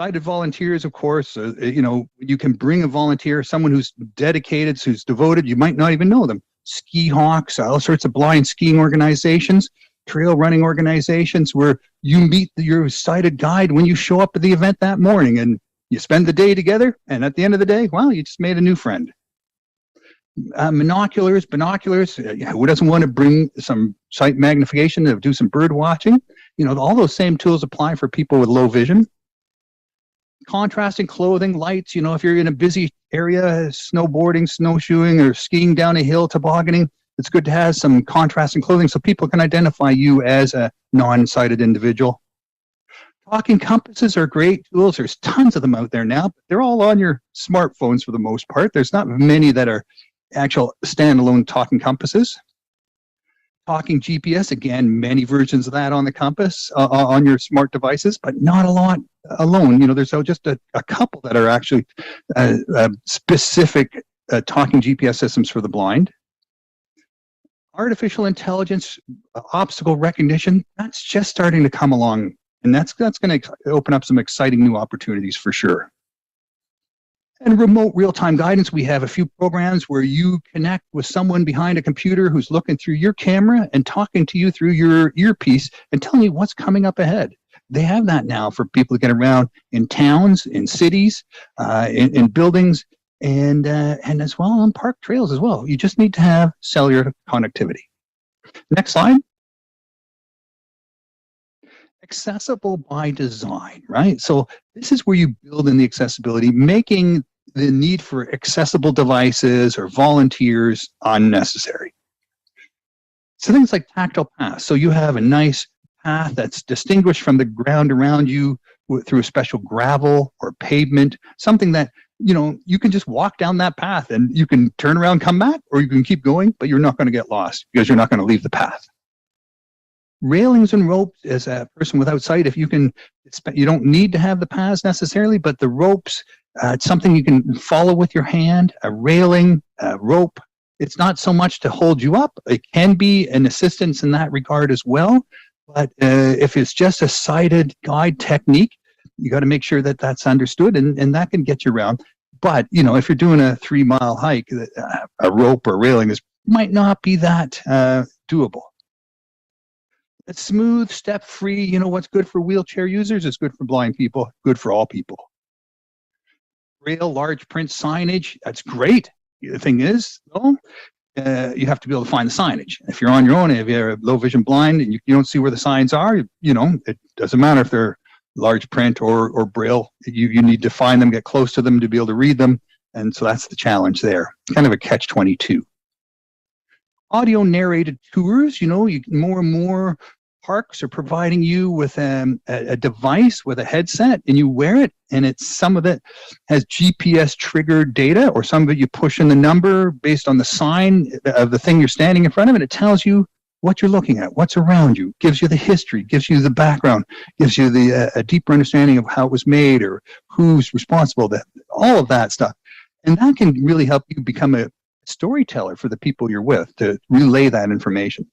Speaker 5: Sighted volunteers, of course, you can bring a volunteer, someone who's dedicated, who's devoted. You might not even know them. Ski hawks, all sorts of blind skiing organizations, trail running organizations where you meet your sighted guide when you show up at the event that morning and you spend the day together. And at the end of the day, well, you just made a new friend. Binoculars. Who doesn't want to bring some sight magnification to do some bird watching? All those same tools apply for people with low vision. Contrasting clothing, lights, if you're in a busy area, snowboarding, snowshoeing, or skiing down a hill, tobogganing, it's good to have some contrasting clothing so people can identify you as a non-sighted individual. Talking compasses are great tools. There's tons of them out there now, but they're all on your smartphones for the most part. There's not many that are actual standalone talking compasses. Talking GPS, again, many versions of that on the compass, on your smart devices, but not a lot alone. There's just a couple that are actually specific talking GPS systems for the blind. Artificial intelligence, obstacle recognition, that's just starting to come along, and that's going to open up some exciting new opportunities for sure. And remote real-time guidance, we have a few programs where you connect with someone behind a computer who's looking through your camera and talking to you through your earpiece and telling you what's coming up ahead. They have that now for people to get around in towns, in cities, in buildings, and as well on park trails as well. You just need to have cellular connectivity. Next slide. Accessible by design, right? So this is where you build in the accessibility, making the need for accessible devices or volunteers unnecessary. So things like tactile paths. So you have a nice path that's distinguished from the ground around you through a special gravel or pavement, something that you can just walk down that path and you can turn around, come back, or you can keep going, but you're not going to get lost because you're not going to leave the path. Railings and ropes, as a person without sight, you don't need to have the paths necessarily, but the ropes, it's something you can follow with your hand. A railing, a rope, it's not so much to hold you up. It can be an assistance in that regard as well. But if it's just a sighted guide technique, you got to make sure that that's understood, and that can get you around. But, if you're doing a 3-mile hike, a rope or railing might not be that doable. It's smooth, step-free. What's good for wheelchair users is good for blind people, good for all people. Braille, large print signage, that's great. The thing is, though, you have to be able to find the signage. If you're on your own, if you're low vision blind and you don't see where the signs are, it doesn't matter if they're large print or Braille. You need to find them, get close to them to be able to read them. And so that's the challenge there. Kind of a catch-22. Audio narrated tours, more and more parks are providing you with a device with a headset, and you wear it, and some of it has GPS triggered data, or some of it you push in the number based on the sign of the thing you're standing in front of, and it tells you what you're looking at, what's around you, gives you the history, gives you the background, gives you a deeper understanding of how it was made or who's responsible, all of that stuff. And that can really help you become a storyteller for the people you're with to relay that information.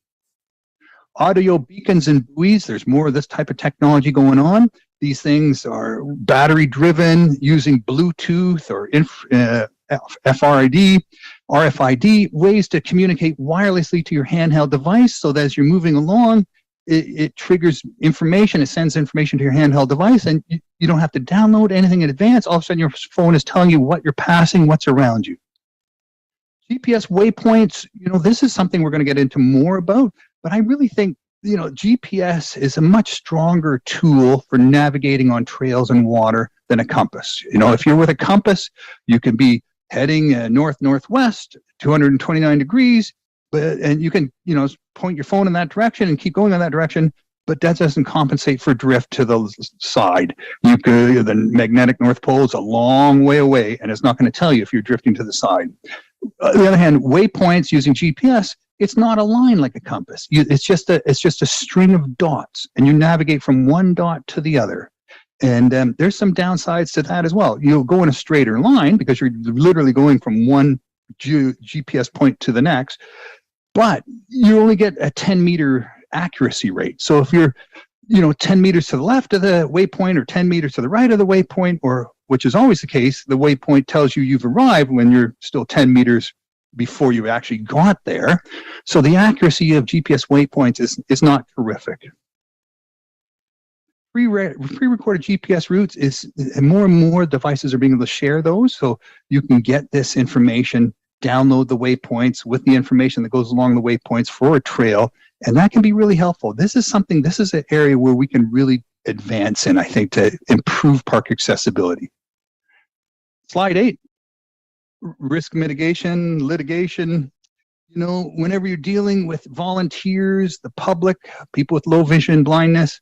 Speaker 5: Audio beacons and buoys, there's more of this type of technology going on. These things are battery driven, using Bluetooth or RFID, ways to communicate wirelessly to your handheld device so that as you're moving along, it triggers information, it sends information to your handheld device, and you don't have to download anything in advance. All of a sudden your phone is telling you what you're passing, what's around you. GPS waypoints, this is something we're going to get into more about, but I really think, GPS is a much stronger tool for navigating on trails and water than a compass. If you're with a compass, you can be heading north-northwest, 229 degrees, and you can, point your phone in that direction and keep going in that direction, but that doesn't compensate for drift to the side. The magnetic North Pole is a long way away, and it's not going to tell you if you're drifting to the side. On the other hand, waypoints using GPS, it's not a line like a compass. It's just a string of dots, and you navigate from one dot to the other. And there's some downsides to that as well. You'll go in a straighter line because you're literally going from one GPS point to the next, but you only get a 10-meter accuracy rate. So if you're 10 meters to the left of the waypoint or 10 meters to the right of the waypoint, or which is always the case, the waypoint tells you you've arrived when you're still 10 meters before you actually got there. So the accuracy of GPS waypoints is not terrific. Pre-recorded GPS routes and more devices are being able to share those, so you can get this information, download the waypoints with the information that goes along the waypoints for a trail, and that can be really helpful. This is an area where we can really advance in, I think, to improve park accessibility. Slide 8, risk mitigation, litigation. Whenever you're dealing with volunteers, the public, people with low vision blindness,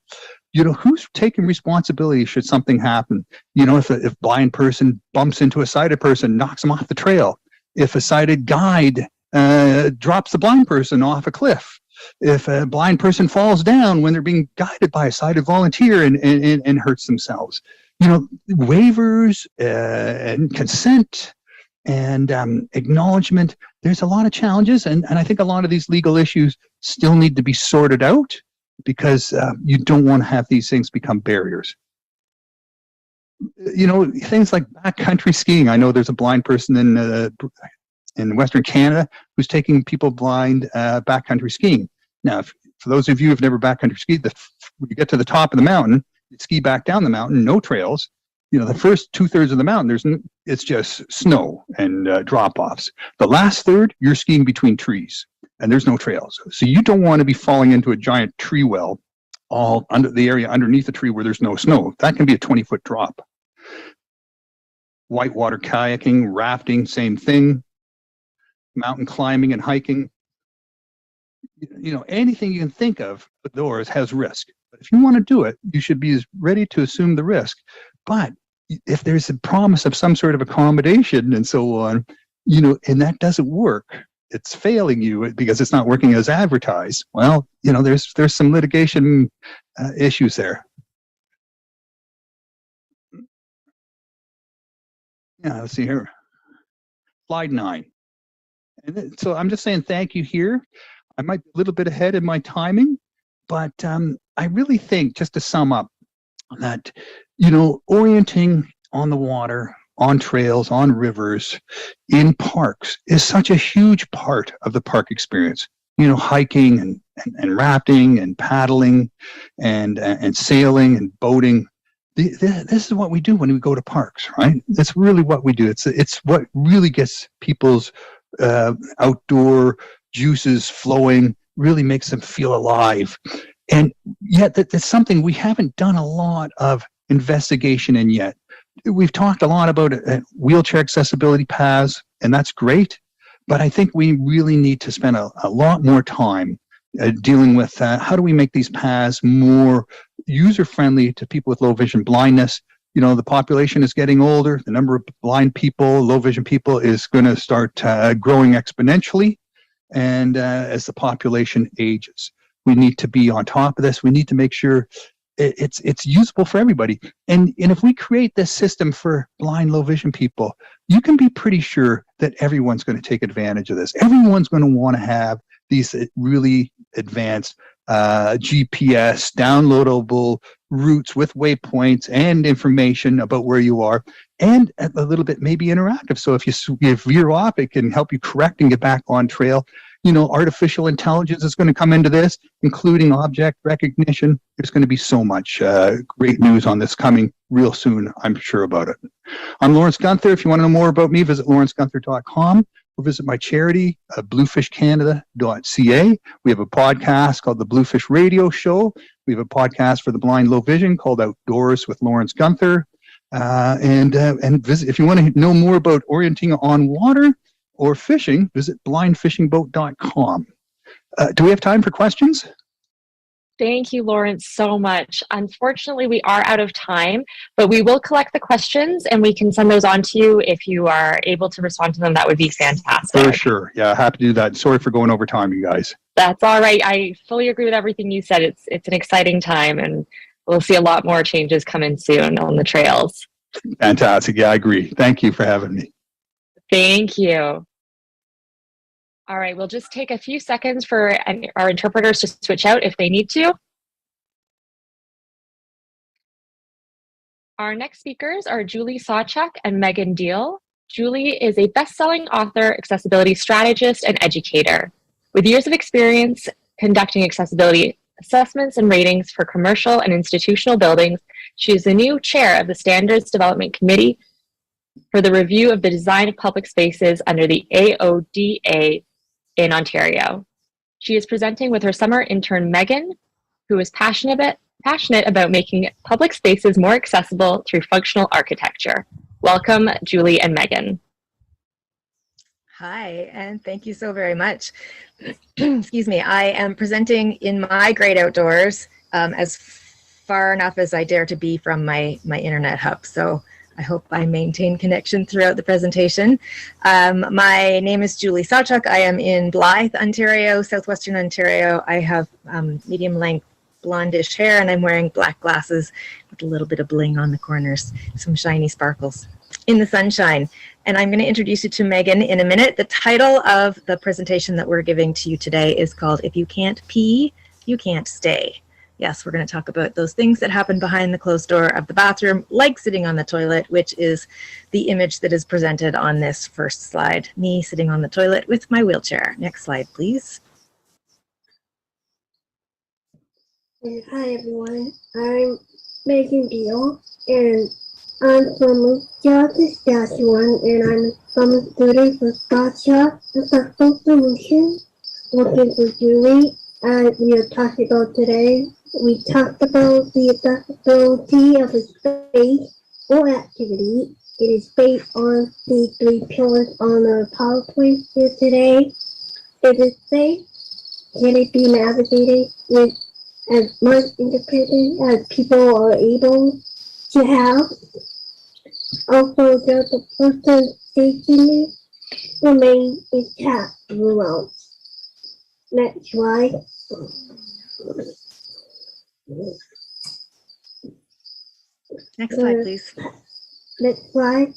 Speaker 5: who's taking responsibility should something happen? If a blind person bumps into a sighted person, knocks them off the trail. If a sighted guide drops the blind person off a cliff. If a blind person falls down when they're being guided by a sighted volunteer and hurts themselves. Waivers and consent and acknowledgement. There's a lot of challenges, and I think a lot of these legal issues still need to be sorted out, because you don't want to have these things become barriers. Things like backcountry skiing. I know there's a blind person in Western Canada who's taking people blind backcountry skiing. Now, for those of you who've never backcountry skied, when you get to the top of the mountain, you ski back down the mountain, no trails. The first 2/3 of the mountain, it's just snow and drop-offs. The last third, you're skiing between trees, and there's no trails. So you don't want to be falling into a giant tree well all under the area underneath the tree where there's no snow. That can be a 20-foot drop. Whitewater kayaking, rafting, same thing. Mountain climbing and hiking. Anything you can think of outdoors has risk. But if you want to do it, you should be ready to assume the risk. But if there's a promise of some sort of accommodation and so on, and that doesn't work, it's failing you because it's not working as advertised. Well, there's some litigation issues there. Yeah, let's see here. Slide 9. And so I'm just saying thank you here. I might be a little bit ahead in my timing, but I really think, just to sum up, that orienting on the water, on trails, on rivers, in parks is such a huge part of the park experience. Hiking and rafting and paddling and sailing and boating. This is what we do when we go to parks, right? That's really what we do. It's what really gets people's outdoor juices flowing, really makes them feel alive. And yet that's something we haven't done a lot of investigation in yet. We've talked a lot about wheelchair accessibility paths, and that's great, but I think we really need to spend a lot more time dealing with how do we make these paths more user-friendly to people with low vision blindness. The population is getting older. The number of blind people, low vision people, is going to start growing exponentially. And as the population ages, we need to be on top of this. We need to make sure it's usable for everybody. And if we create this system for blind, low vision people, you can be pretty sure that everyone's going to take advantage of this. Everyone's going to want to have these really advanced GPS downloadable routes with waypoints and information about where you are, and a little bit maybe interactive. So if you veer off, it can help you correct and get back on trail. Artificial intelligence is going to come into this, including object recognition. There's going to be so much great news on this coming real soon. I'm sure about it. I'm Lawrence Gunther. If you want to know more about me, visit lawrencegunther.com or visit my charity, bluefishcanada.ca. We have a podcast called the Bluefish Radio Show. We have a podcast for the blind, low vision called Outdoors with Lawrence Gunther. And visit if you want to know more about orienting on water. or fishing, visit blindfishingboat.com. Do we have time for questions?
Speaker 1: Thank you, Lawrence, so much. Unfortunately, we are out of time, but we will collect the questions and we can send those on to you. If you are able to respond to them, that would be fantastic.
Speaker 5: For sure. Yeah, happy to do that. Sorry for going over time, you guys.
Speaker 1: That's all right. I fully agree with everything you said. It's an exciting time, and we'll see a lot more changes coming soon on the trails.
Speaker 5: Fantastic. Yeah, I agree. Thank you for having me.
Speaker 1: Thank you. All right, we'll just take a few seconds for our interpreters to switch out if they need to. Our next speakers are Julie Sawchuk and Megan Deal. Julie is a best-selling author, accessibility strategist, and educator. With years of experience conducting accessibility assessments and ratings for commercial and institutional buildings, she is the new chair of the Standards Development Committee for the review of the design of public spaces under the AODA in Ontario. She is presenting with her summer intern, Megan, who is passionate about making public spaces more accessible through functional architecture. Welcome, Julie and Megan.
Speaker 6: Hi, and thank you so very much. Excuse me, I am presenting in my great outdoors as far enough as I dare to be from my internet hub. So I hope I maintain connection throughout the presentation. My name is Julie Sawchuk. I am in Blythe, Ontario, southwestern Ontario. I have medium length blondish hair and I'm wearing black glasses with a little bit of bling on the corners, some shiny sparkles in the sunshine. And I'm going to introduce you to Megan in a minute. The title of the presentation that we're giving to you today is called If You Can't Pee, You Can't Stay. Yes, we're going to talk about those things that happen behind the closed door of the bathroom, like sitting on the toilet, which is the image that is presented on this first slide. Me sitting on the toilet with my wheelchair. Next slide, please.
Speaker 7: Hi everyone, I'm Megan Deal, and I'm from Saskatchewan, and I'm from a student for Scotia Accessible Solutions, working for Julie, and we are talking about today. We talked about the accessibility of a space or activity. It is based on the 3 pillars on our PowerPoint here today. Is it safe? Can it be navigated with as much independence as people are able to have? Also, does the person's safety remain intact throughout? Next slide.
Speaker 6: Next slide, please.
Speaker 7: Next slide.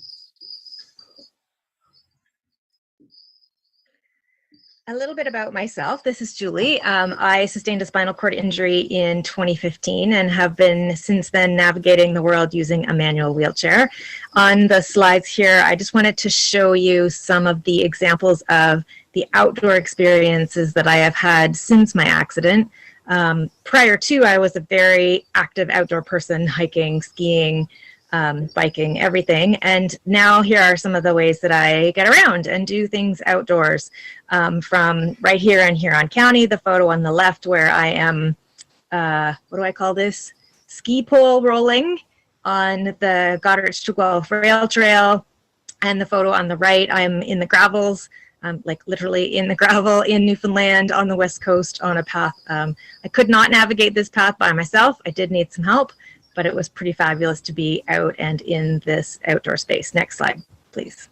Speaker 6: A little bit about myself. This is Julie. I sustained a spinal cord injury in 2015 and have been since then navigating the world using a manual wheelchair. On the slides here, I just wanted to show you some of the examples of the outdoor experiences that I have had since my accident. Prior to, I was a very active outdoor person, hiking, skiing, biking, everything. And now here are some of the ways that I get around and do things outdoors. From right here in Huron County, the photo on the left where I am, what do I call this? Ski pole rolling on the Goderich-Tukwel Rail Trail. And the photo on the right, I'm in the gravels, like literally in the gravel in Newfoundland on the west coast on a path. I could not navigate this path by myself. I did need some help, but it was pretty fabulous to be out and in this outdoor space. Next slide, please.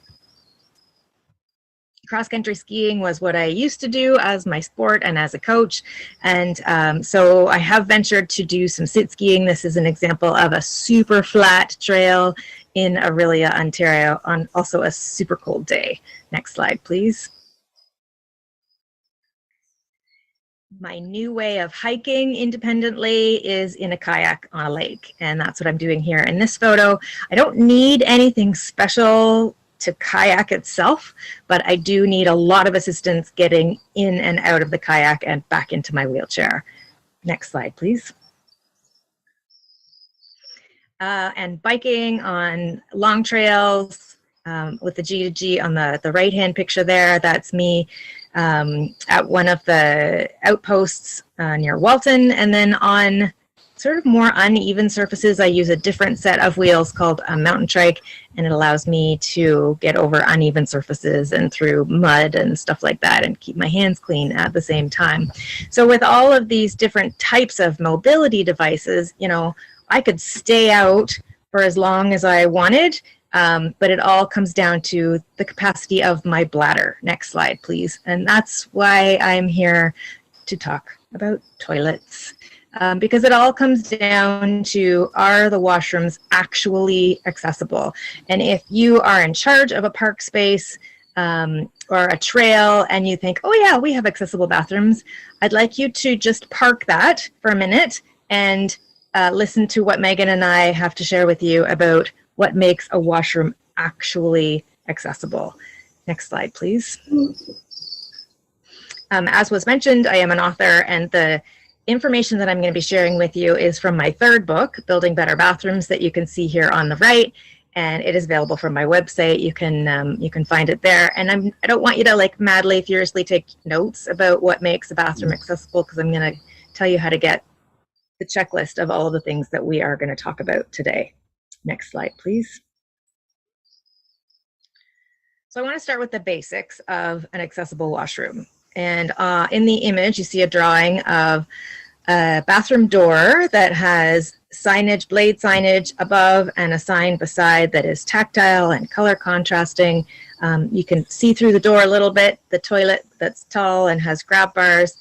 Speaker 6: Cross-country skiing was what I used to do as my sport and as a coach. And so I have ventured to do some sit skiing. This is an example of a super flat trail in Orillia, Ontario on also a super cold day. Next slide, please. My new way of hiking independently is in a kayak on a lake, and that's what I'm doing here in this photo. I don't need anything special to kayak itself, but I do need a lot of assistance getting in and out of the kayak and back into my wheelchair. Next slide, please. And biking on long trails with the G2G on the right-hand picture there. That's me at one of the outposts near Walton, and then on sort of more uneven surfaces, I use a different set of wheels called a mountain trike, and it allows me to get over uneven surfaces and through mud and stuff like that and keep my hands clean at the same time. So with all of these different types of mobility devices, you know, I could stay out for as long as I wanted, but it all comes down to the capacity of my bladder. Next slide, please. And that's why I'm here to talk about toilets. Because it all comes down to, are the washrooms actually accessible? And if you are in charge of a park space or a trail and you think, oh yeah, we have accessible bathrooms, I'd like you to just park that for a minute and listen to what Megan and I have to share with you about what makes a washroom actually accessible. Next slide, please. As was mentioned, I am an author, and the information that I'm going to be sharing with you is from my third book, Building Better Bathrooms, that you can see here on the right, and it is available from my website. You can find it there. And I don't want you to like madly, furiously take notes about what makes a bathroom accessible, because I'm going to tell you how to get the checklist of all of the things that we are going to talk about today. Next slide, please. So I want to start with the basics of an accessible washroom. And in the image, you see a drawing of a bathroom door that has signage, blade signage above, and a sign beside that is tactile and color contrasting. You can see through the door a little bit, the toilet that's tall and has grab bars.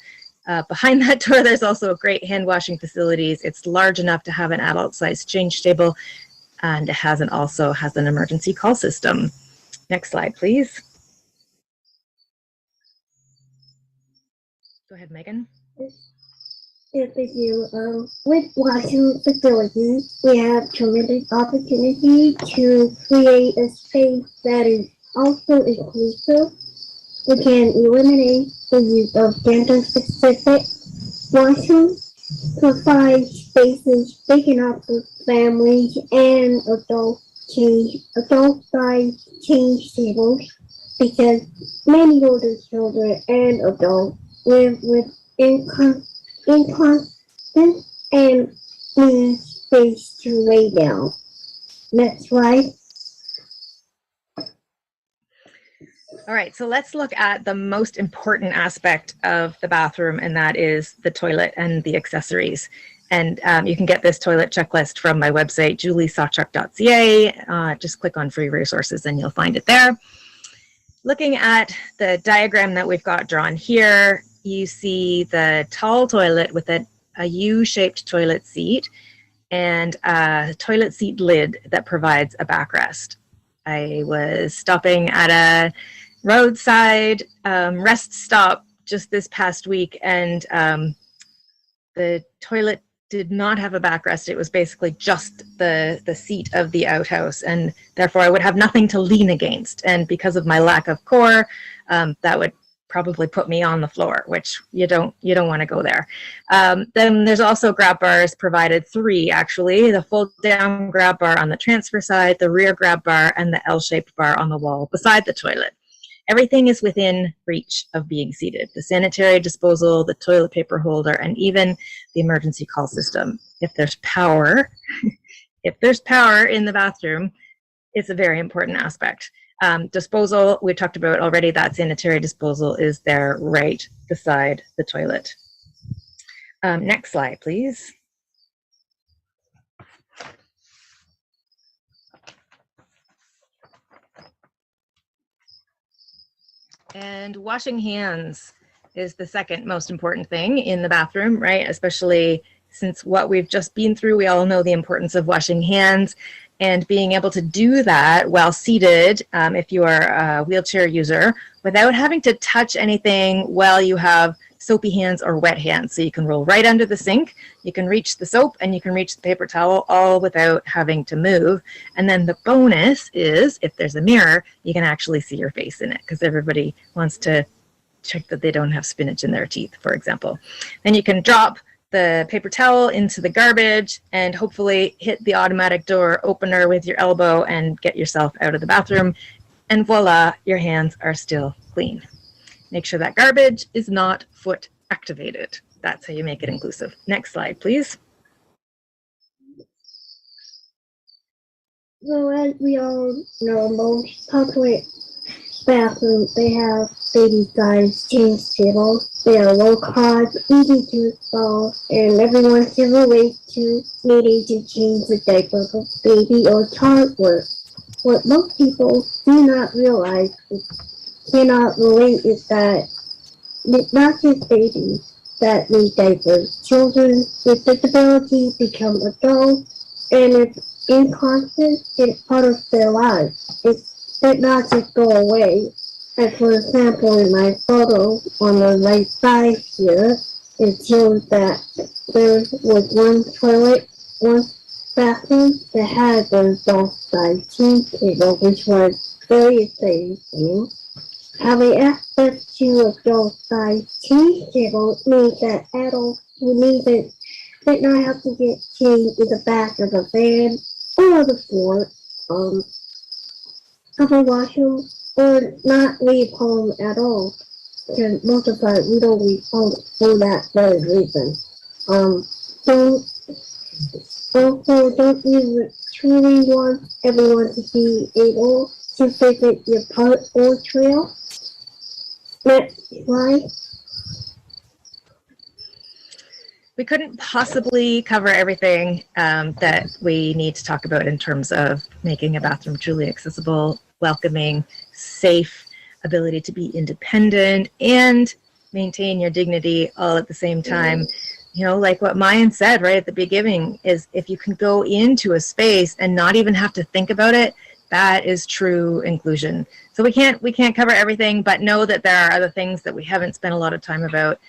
Speaker 6: Behind that door, there's also a great hand washing facilities. It's large enough to have an adult-sized change table, and it also has an emergency call system. Next slide, please. Go ahead, Megan.
Speaker 7: Yes, thank you. With washroom facilities, we have tremendous opportunity to create a space that is also inclusive. We can eliminate the use of gender-specific washrooms, provide spaces big enough for families and adult-sized change tables, because many older children and adults live with incontinence and need space to lay down. Next slide.
Speaker 6: All right, so let's look at the most important aspect of the bathroom, and that is the toilet and the accessories. And you can get this toilet checklist from my website, juliesawchuck.ca. Just click on free resources and you'll find it there. Looking at the diagram that we've got drawn here, you see the tall toilet with a U-shaped toilet seat and a toilet seat lid that provides a backrest. I was stopping at a roadside rest stop just this past week, and the toilet did not have a backrest. It was basically just the seat of the outhouse, and therefore I would have nothing to lean against. And because of my lack of core, that would probably put me on the floor, which you don't want to go there. Then there's also grab bars provided, 3 actually: the fold down grab bar on the transfer side, the rear grab bar, and the L-shaped bar on the wall beside the toilet. Everything is within reach of being seated: the sanitary disposal, the toilet paper holder, and even the emergency call system. If there's power, in the bathroom, it's a very important aspect. Disposal, we talked about already. That sanitary disposal is there right beside the toilet. Next slide, please. And washing hands is the second most important thing in the bathroom, right? Especially since what we've just been through, we all know the importance of washing hands, and being able to do that while seated, if you are a wheelchair user, without having to touch anything while you have soapy hands or wet hands. So you can roll right under the sink, you can reach the soap, and you can reach the paper towel, all without having to move. And then the bonus is, if there's a mirror, you can actually see your face in it, because everybody wants to check that they don't have spinach in their teeth, for example. Then you can drop the paper towel into the garbage and hopefully hit the automatic door opener with your elbow and get yourself out of the bathroom. And voila, your hands are still clean. Make sure that garbage is not foot activated. That's how you make it inclusive. Next slide, please.
Speaker 7: So as we all know, most public bathrooms, they have baby size change tables. They are low cost, easy to install, and everyone can relate to needing to change the diaper of baby or toddler. What most people do not realize cannot relate is that it's not just babies that need diapers. Children with disabilities become adults, and it's inconstant. It's part of their lives. It did not just go away. As for example, in my photo on the right side here, it shows that there was one toilet, one bathroom that had the adult-sized change table, which was very exciting. Having access to adult-sized change table means that adults who need it did not have to get changed in the back of the van or the floor of a washroom or not leave home at all. Because most of us, we don't leave home for that very reason. So also, don't you truly want everyone to be able to visit your park or trail? Next slide.
Speaker 6: We couldn't possibly cover everything that we need to talk about in terms of making a bathroom truly accessible, welcoming, safe, ability to be independent, and maintain your dignity all at the same time. You know, like what Mayan said right at the beginning, is if you can go into a space and not even have to think about it, that is true inclusion. So we can't cover everything, but know that there are other things that we haven't spent a lot of time about.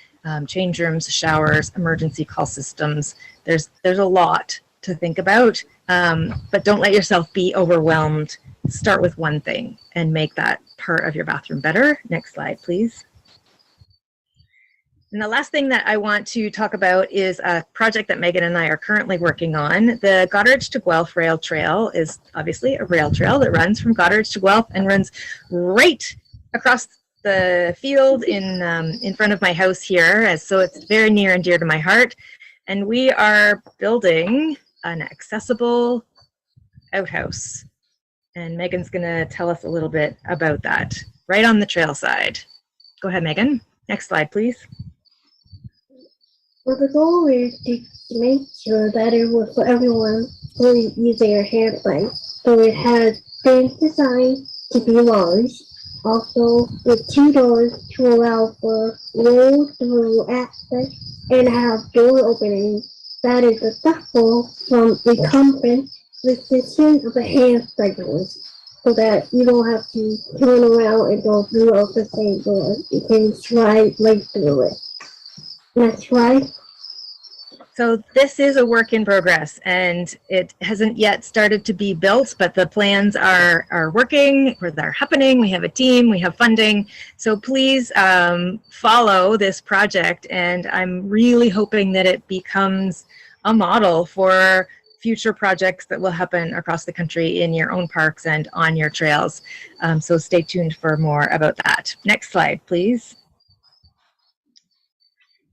Speaker 6: Change rooms, showers, emergency call systems. There's a lot to think about, but don't let yourself be overwhelmed. Start with one thing and make that part of your bathroom better. Next slide, please. And the last thing that I want to talk about is a project that Megan and I are currently working on. The Goderich to Guelph Rail Trail is obviously a rail trail that runs from Goderich to Guelph and runs right across the field in front of my house here. So it's very near and dear to my heart. And we are building an accessible outhouse. And Megan's gonna tell us a little bit about that right on the trail side. Go ahead, Megan. Next slide, please.
Speaker 7: Well, the goal is to make sure that it was for everyone who is using a hand plane. So it has been designed to be large, also with 2 doors to allow for roll-through access and have door openings that is accessible from incumbent position of the hand cyclist, so that you don't have to turn around and go through the same door. You can slide right through it. Next slide.
Speaker 6: So this is a work in progress, and it hasn't yet started to be built, but the plans are working, or they're happening. We have a team, we have funding. So please follow this project, and I'm really hoping that it becomes a model for future projects that will happen across the country in your own parks and on your trails. So stay tuned for more about that. Next slide, please.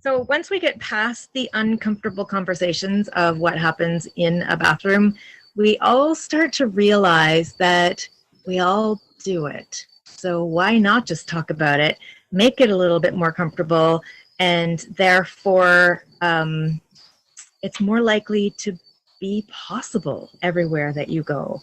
Speaker 6: So once we get past the uncomfortable conversations of what happens in a bathroom, we all start to realize that we all do it. So why not just talk about it, make it a little bit more comfortable, and therefore it's more likely to be possible everywhere that you go.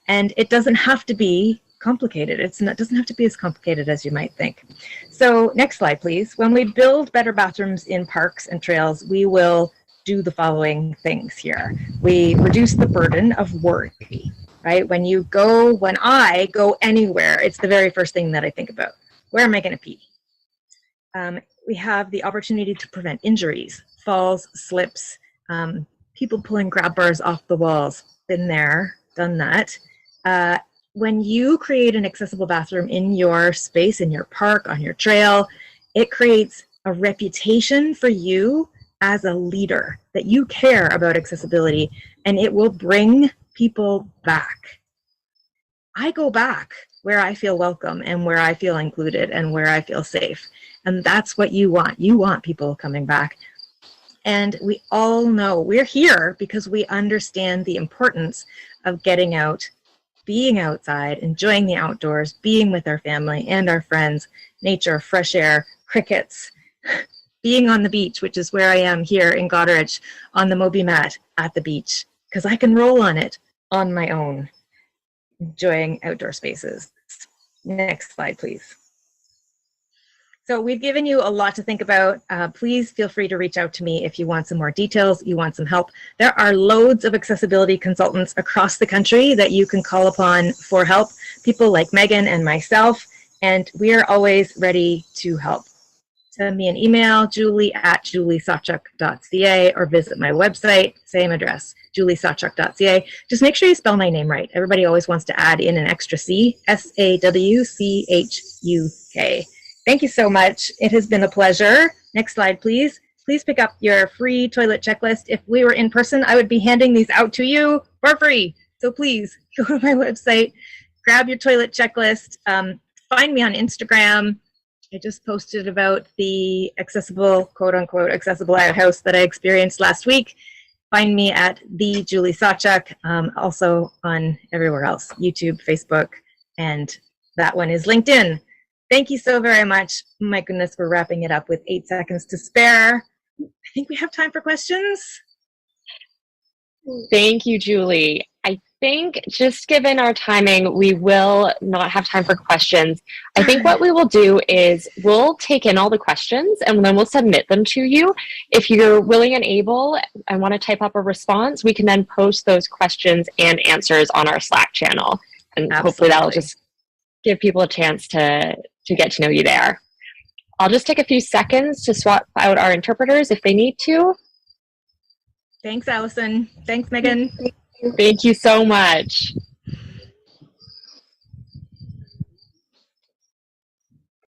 Speaker 6: And it doesn't have to be complicated. It doesn't have to be as complicated as you might think. So next slide, please. When we build better bathrooms in parks and trails, we will do the following things here. We reduce the burden of worry, right? When I go anywhere, it's the very first thing that I think about. Where am I going to pee? We have the opportunity to prevent injuries, falls, slips, people pulling grab bars off the walls. Been there, done that. When you create an accessible bathroom in your space, in your park, on your trail, it creates a reputation for you as a leader, that you care about accessibility, and it will bring people back. I go back where I feel welcome and where I feel included and where I feel safe. And that's what you want. You want people coming back. And we all know we're here because we understand the importance of getting out being outside, enjoying the outdoors, being with our family and our friends, nature, fresh air, crickets, being on the beach, which is where I am here in Goderich, on the Moby mat at the beach, because I can roll on it on my own, enjoying outdoor spaces. Next slide, please. So we've given you a lot to think about. Please feel free to reach out to me if you want some more details, you want some help. There are loads of accessibility consultants across the country that you can call upon for help, people like Megan and myself, and we are always ready to help. Send me an email, julie@juliesawchuk.ca, or visit my website, same address, juliesawchuk.ca. Just make sure you spell my name right. Everybody always wants to add in an extra C, SAWCHUK. Thank you so much. It has been a pleasure. Next slide, please. Please pick up your free toilet checklist. If we were in person, I would be handing these out to you for free. So please go to my website, grab your toilet checklist, find me on Instagram. I just posted about the accessible, quote unquote, accessible outhouse that I experienced last week. Find me at the Julie Sawchuk, also on everywhere else, YouTube, Facebook, and that one is LinkedIn. Thank you so very much. My goodness, we're wrapping it up with 8 seconds to spare. I think we have time for questions.
Speaker 1: Thank you, Julie. I think just given our timing, we will not have time for questions. I think what we will do is we'll take in all the questions and then we'll submit them to you. If you're willing and able and want to type up a response, we can then post those questions and answers on our Slack channel. And hopefully that'll just give people a chance to get to know you there. I'll just take a few seconds to swap out our interpreters if they need to.
Speaker 6: Thanks, Allison. Thanks, Megan.
Speaker 1: Thank you so much.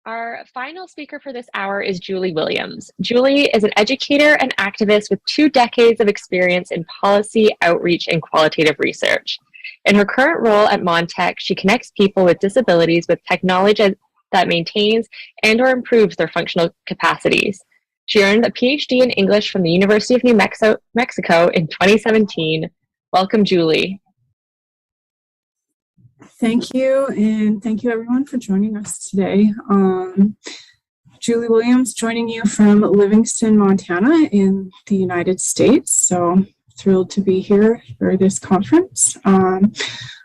Speaker 1: Our final speaker for this hour is Julie Williams. Julie is an educator and activist with 2 decades of experience in policy, outreach, and qualitative research. In her current role at Montech, she connects people with disabilities with technology that maintains and or improves their functional capacities. She earned a PhD in English from the University of New Mexico in 2017. Welcome, Julie.
Speaker 8: Thank you, and thank you everyone for joining us today. Julie Williams joining you from Livingston, Montana in the United States. So thrilled to be here for this conference.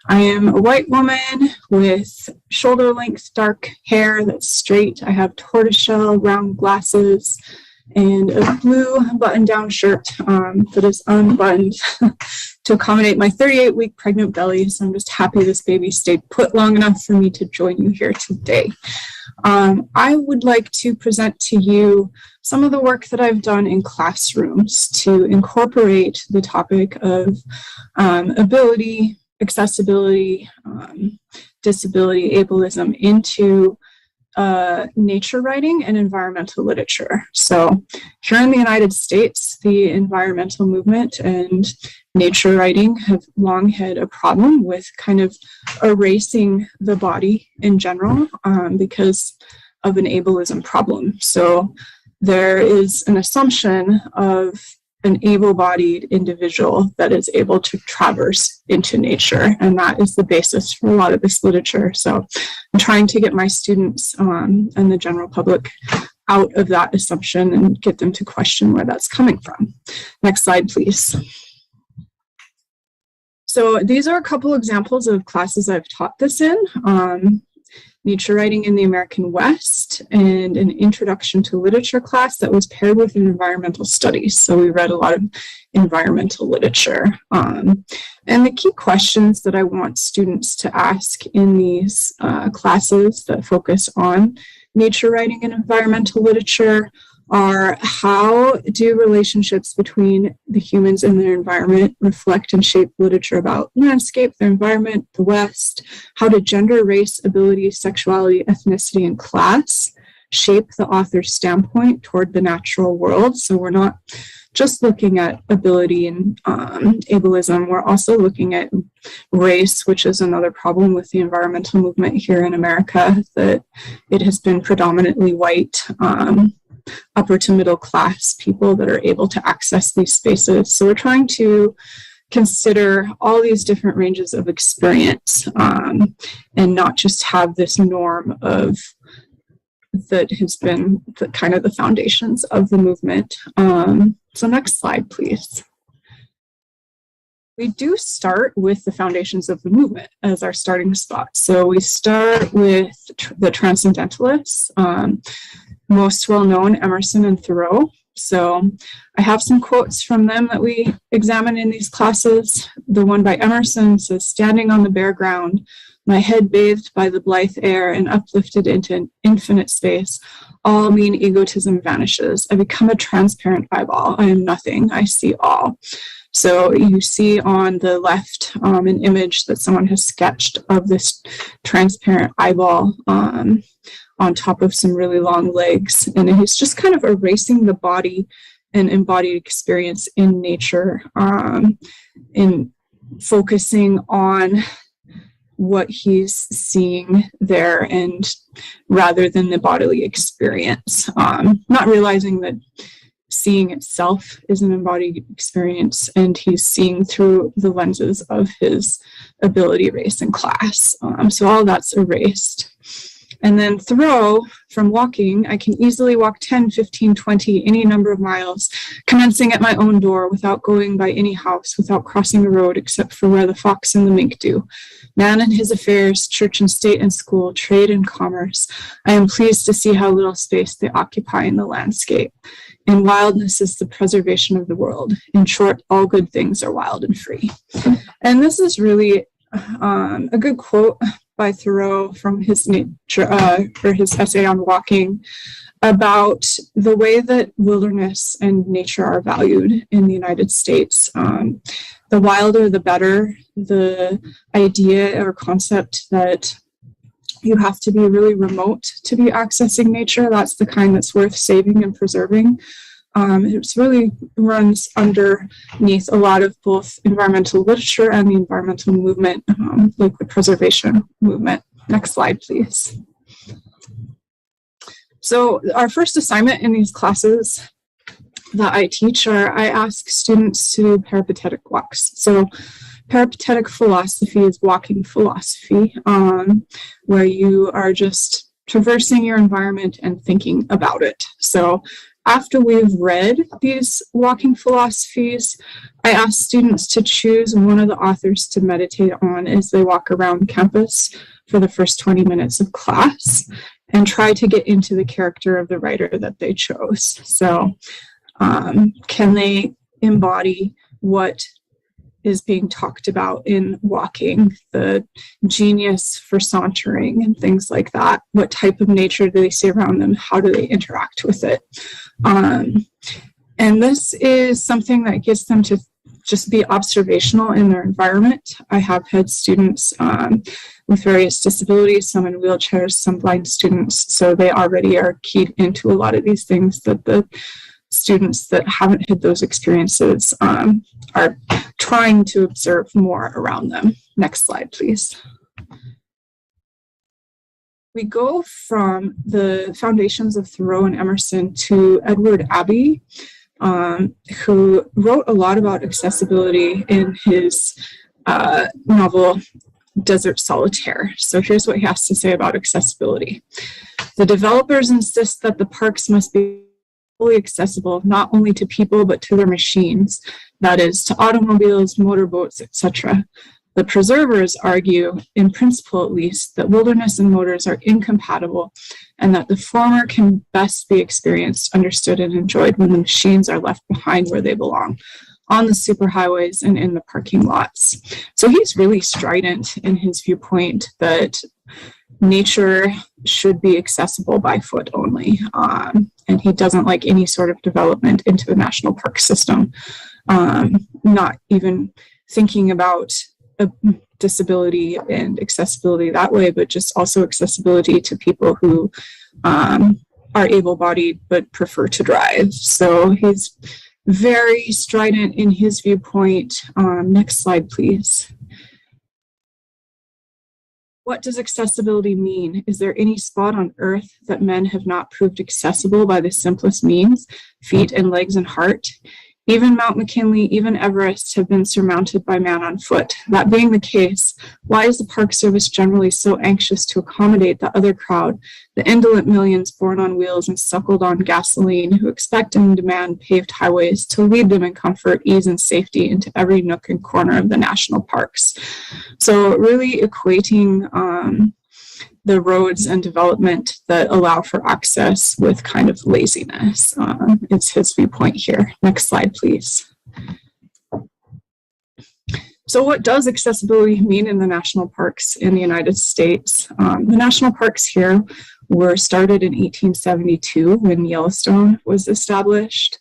Speaker 8: I am a white woman with shoulder-length dark hair that's straight. I have tortoiseshell round glasses and a blue button-down shirt that is unbuttoned to accommodate my 38-week pregnant belly. So I'm just happy this baby stayed put long enough for me to join you here today. I would like to present to you some of the work that I've done in classrooms to incorporate the topic of ability, accessibility, disability, ableism into nature writing and environmental literature. So here in the United States, the environmental movement and nature writing have long had a problem with kind of erasing the body in general because of an ableism problem. So there is an assumption of an able-bodied individual that is able to traverse into nature, and that is the basis for a lot of this literature. So I'm trying to get my students and the general public out of that assumption and get them to question where that's coming from. Next slide, please. So these are a couple examples of classes I've taught this in. Nature Writing in the American West, and an Introduction to Literature class that was paired with an environmental studies. So we read a lot of environmental literature. And the key questions that I want students to ask in these classes that focus on nature writing and environmental literature are: how do relationships between the humans and their environment reflect and shape literature about landscape, the environment, the West? How do gender, race, ability, sexuality, ethnicity, and class shape the author's standpoint toward the natural world? So we're not just looking at ability and ableism, we're also looking at race, which is another problem with the environmental movement here in America, that it has been predominantly white, upper to middle class people that are able to access these spaces. So we're trying to consider all these different ranges of experience, and not just have this norm of that has been kind of the foundations of the movement. So next slide, please. We do start with the foundations of the movement as our starting spot. So we start with the Transcendentalists, most well-known, Emerson and Thoreau. So I have some quotes from them that we examine in these classes. The one by Emerson says, "Standing on the bare ground, my head bathed by the blithe air and uplifted into infinite space, all mean egotism vanishes. I become a transparent eyeball. I am nothing. I see all." So you see on the left an image that someone has sketched of this transparent eyeball on top of some really long legs. And he's just kind of erasing the body and embodied experience in nature, in focusing on what he's seeing there, and rather than the bodily experience, not realizing that seeing itself is an embodied experience, and he's seeing through the lenses of his ability, race, and class. So all that's erased. And then Thoreau, from walking, I can easily walk 10, 15, 20, any number of miles, commencing at my own door, without going by any house, without crossing a road, except for where the fox and the mink do. Man and his affairs, church and state and school, trade and commerce, I am pleased to see how little space they occupy in the landscape. In wildness is the preservation of the world. In short, all good things are wild and free. And this is really a good quote by Thoreau from his nature, or his essay on walking, about the way that wilderness and nature are valued in the United States. The wilder, the better. The idea or concept that you have to be really remote to be accessing nature, that's the kind that's worth saving and preserving. It really runs underneath a lot of both environmental literature and the environmental movement, like the preservation movement. Next slide, please. So our first assignment in these classes that I teach I ask students to do peripatetic walks. So peripatetic philosophy is walking philosophy, where you are just traversing your environment and thinking about it. So after we've read these walking philosophies, I ask students to choose one of the authors to meditate on as they walk around campus for the first 20 minutes of class, and try to get into the character of the writer that they chose. So can they embody what is being talked about in walking, the genius for sauntering and things like that? What type of nature do they see around them? How do they interact with it? And this is something that gets them to just be observational in their environment. I have had students with various disabilities, some in wheelchairs, some blind students, so they already are keyed into a lot of these things that the students that haven't had those experiences are trying to observe more around them. Next slide, please. We go from the foundations of Thoreau and Emerson to Edward Abbey, who wrote a lot about accessibility in his novel Desert Solitaire. So here's what he has to say about accessibility. The developers insist that the parks must be fully accessible, not only to people, but to their machines, that is, to automobiles, motorboats, etc. The preservers argue, in principle at least, that wilderness and motors are incompatible, and that the former can best be experienced, understood, and enjoyed when the machines are left behind where they belong, on the superhighways and in the parking lots. So he's really strident in his viewpoint that nature should be accessible by foot only. And he doesn't like any sort of development into the national park system, not even thinking about disability and accessibility that way, but just also accessibility to people who are able-bodied but prefer to drive. So he's very strident in his viewpoint. Next slide, please. What does accessibility mean? Is there any spot on earth that men have not proved accessible by the simplest means, feet and legs and heart? Even Mount McKinley, even Everest have been surmounted by man on foot. That being the case, why is the Park Service generally so anxious to accommodate the other crowd, the indolent millions born on wheels and suckled on gasoline who expect and demand paved highways to lead them in comfort, ease, and safety into every nook and corner of the national parks? So really equating the roads and development that allow for access with kind of laziness. It's his viewpoint here. Next slide, please. So what does accessibility mean in the national parks in the United States? The national parks here were started in 1872 when Yellowstone was established.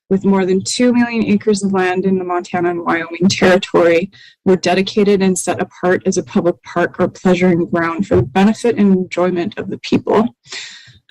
Speaker 8: With more than 2 million acres of land in the Montana and Wyoming territory, were dedicated and set apart as a public park or pleasuring ground for the benefit and enjoyment of the people.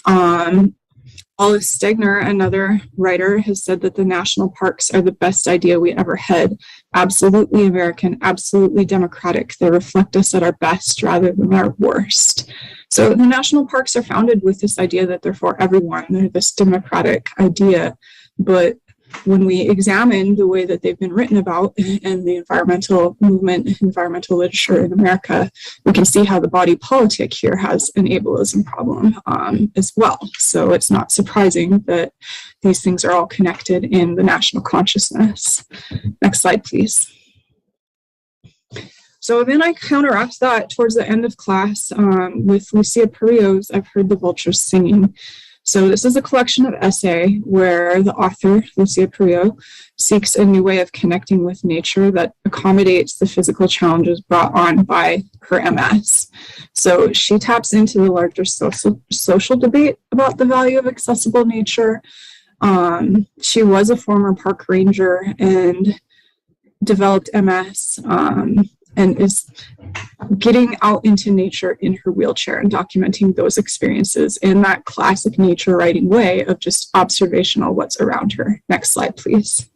Speaker 8: Olive Stegner, another writer, has said that the national parks are the best idea we ever had. Absolutely American, absolutely democratic. They reflect us at our best rather than our worst. So the national parks are founded with this idea that they're for everyone. They're this democratic idea. But when we examine the way that they've been written about and the environmental movement, environmental literature in America, we can see how the body politic here has an ableism problem as well. So it's not surprising that these things are all connected in the national consciousness. Next slide, please. So then I counteract that towards the end of class with Lucia Perillo's I've Heard the Vultures Singing. So this is a collection of essay where the author, Lucia Perillo, seeks a new way of connecting with nature that accommodates the physical challenges brought on by her MS. So she taps into the larger social debate about the value of accessible nature. She was a former park ranger and developed MS and is getting out into nature in her wheelchair and documenting those experiences in that classic nature writing way of just observational what's around her. Next slide, please.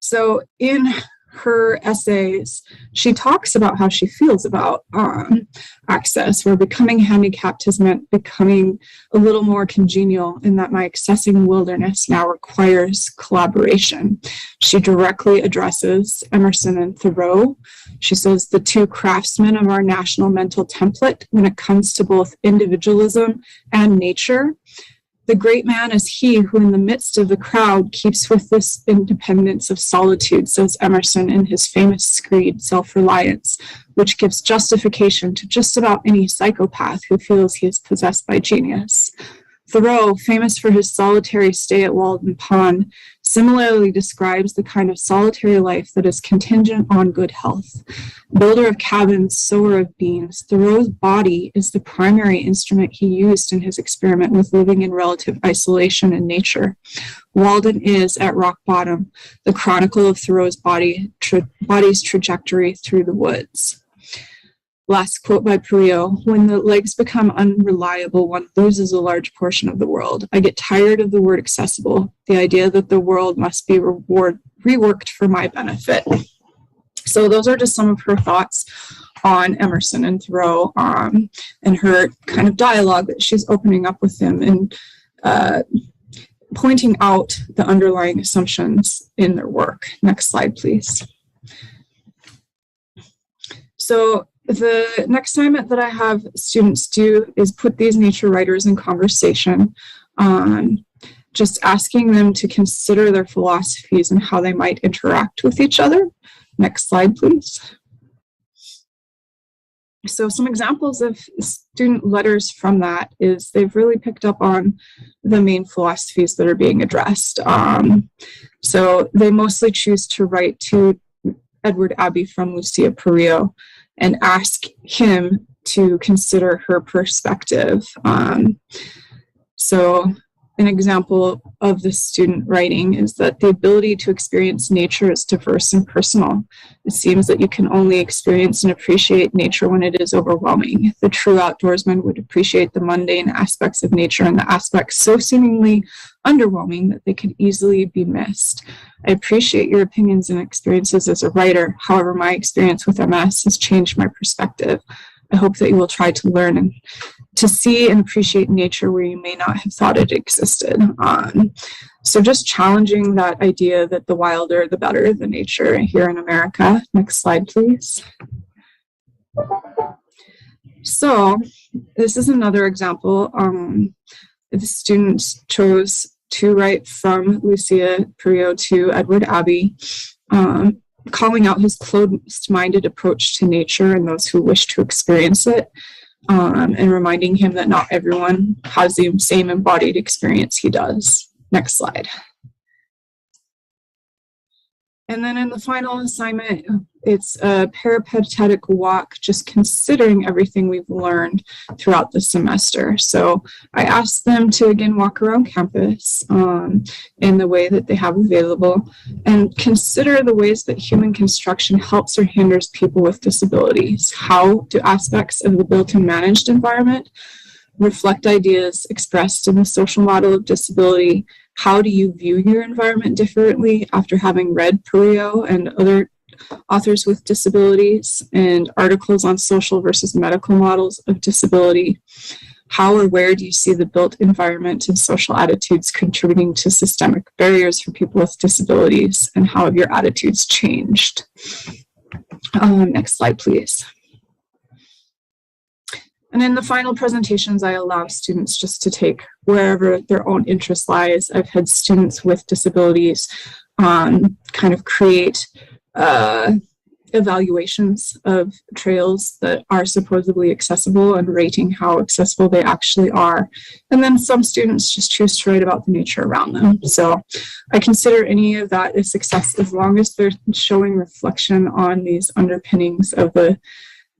Speaker 8: So in her essays, she talks about how she feels about access, where becoming handicapped has meant becoming a little more congenial in that my accessing wilderness now requires collaboration. She directly addresses Emerson and Thoreau. She says the two craftsmen of our national mental template when it comes to both individualism and nature. The great man is he who in the midst of the crowd keeps with this independence of solitude, says Emerson in his famous screed, Self-Reliance, which gives justification to just about any psychopath who feels he is possessed by genius. Thoreau, famous for his solitary stay at Walden Pond, similarly describes the kind of solitary life that is contingent on good health. Builder of cabins, sower of beans, Thoreau's body is the primary instrument he used in his experiment with living in relative isolation in nature. Walden is, at rock bottom, the chronicle of Thoreau's body's trajectory through the woods. Last quote by Perillo, when the legs become unreliable, one loses a large portion of the world. I get tired of the word accessible, the idea that the world must be reworked for my benefit. So those are just some of her thoughts on Emerson and Thoreau and her kind of dialogue that she's opening up with them and pointing out the underlying assumptions in their work. Next slide, please. So the next assignment that I have students do is put these nature writers in conversation, just asking them to consider their philosophies and how they might interact with each other. Next slide, please. So some examples of student letters from that is they've really picked up on the main philosophies that are being addressed. So they mostly choose to write to Edward Abbey from Lucia Perillo and ask him to consider her perspective. So an example of the student writing is that the ability to experience nature is diverse and personal. It seems that you can only experience and appreciate nature when it is overwhelming. The true outdoorsman would appreciate the mundane aspects of nature and the aspects so seemingly underwhelming that they could easily be missed. I appreciate your opinions and experiences as a writer. However, my experience with MS has changed my perspective. I hope that you will try to learn and to see and appreciate nature where you may not have thought it existed. So just challenging that idea that the wilder, the better, the nature here in America. Next slide, please. So this is another example. The students chose to write from Lucia Perio to Edward Abbey, calling out his closed-minded approach to nature and those who wish to experience it, and reminding him that not everyone has the same embodied experience he does. Next slide. And then in the final assignment, it's a peripatetic walk, just considering everything we've learned throughout the semester. So I asked them to again walk around campus in the way that they have available and consider the ways that human construction helps or hinders people with disabilities. How do aspects of the built and managed environment reflect ideas expressed in the social model of disability? How do you view your environment differently after having read Perio and other authors with disabilities and articles on social versus medical models of disability? How or where do you see the built environment and social attitudes contributing to systemic barriers for people with disabilities, and how have your attitudes changed? Next slide, please. And in the final presentations, I allow students just to take wherever their own interest lies. I've had students with disabilities kind of create evaluations of trails that are supposedly accessible and rating how accessible they actually are. And then some students just choose to write about the nature around them. So I consider any of that a success as long as they're showing reflection on these underpinnings of the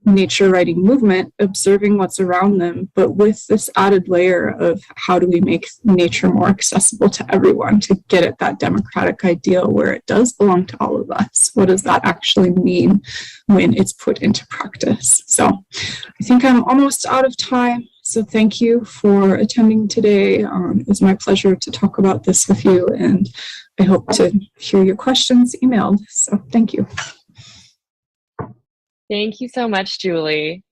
Speaker 8: nature writing movement, observing what's around them, but with this added layer of how do we make nature more accessible to everyone to get at that democratic ideal where it does belong to all of us. What does that actually mean when it's put into practice? So I think I'm almost out of time. So thank you for attending today. It was my pleasure to talk about this with you, and I hope to hear your questions emailed. So thank you.
Speaker 1: Thank you so much, Julie.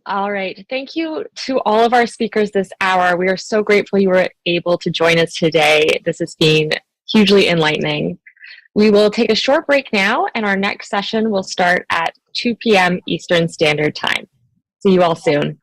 Speaker 1: All right. Thank you to all of our speakers this hour. We are so grateful you were able to join us today. This has been hugely enlightening. We will take a short break now, and our next session will start at 2 p.m. Eastern Standard Time. See you all soon.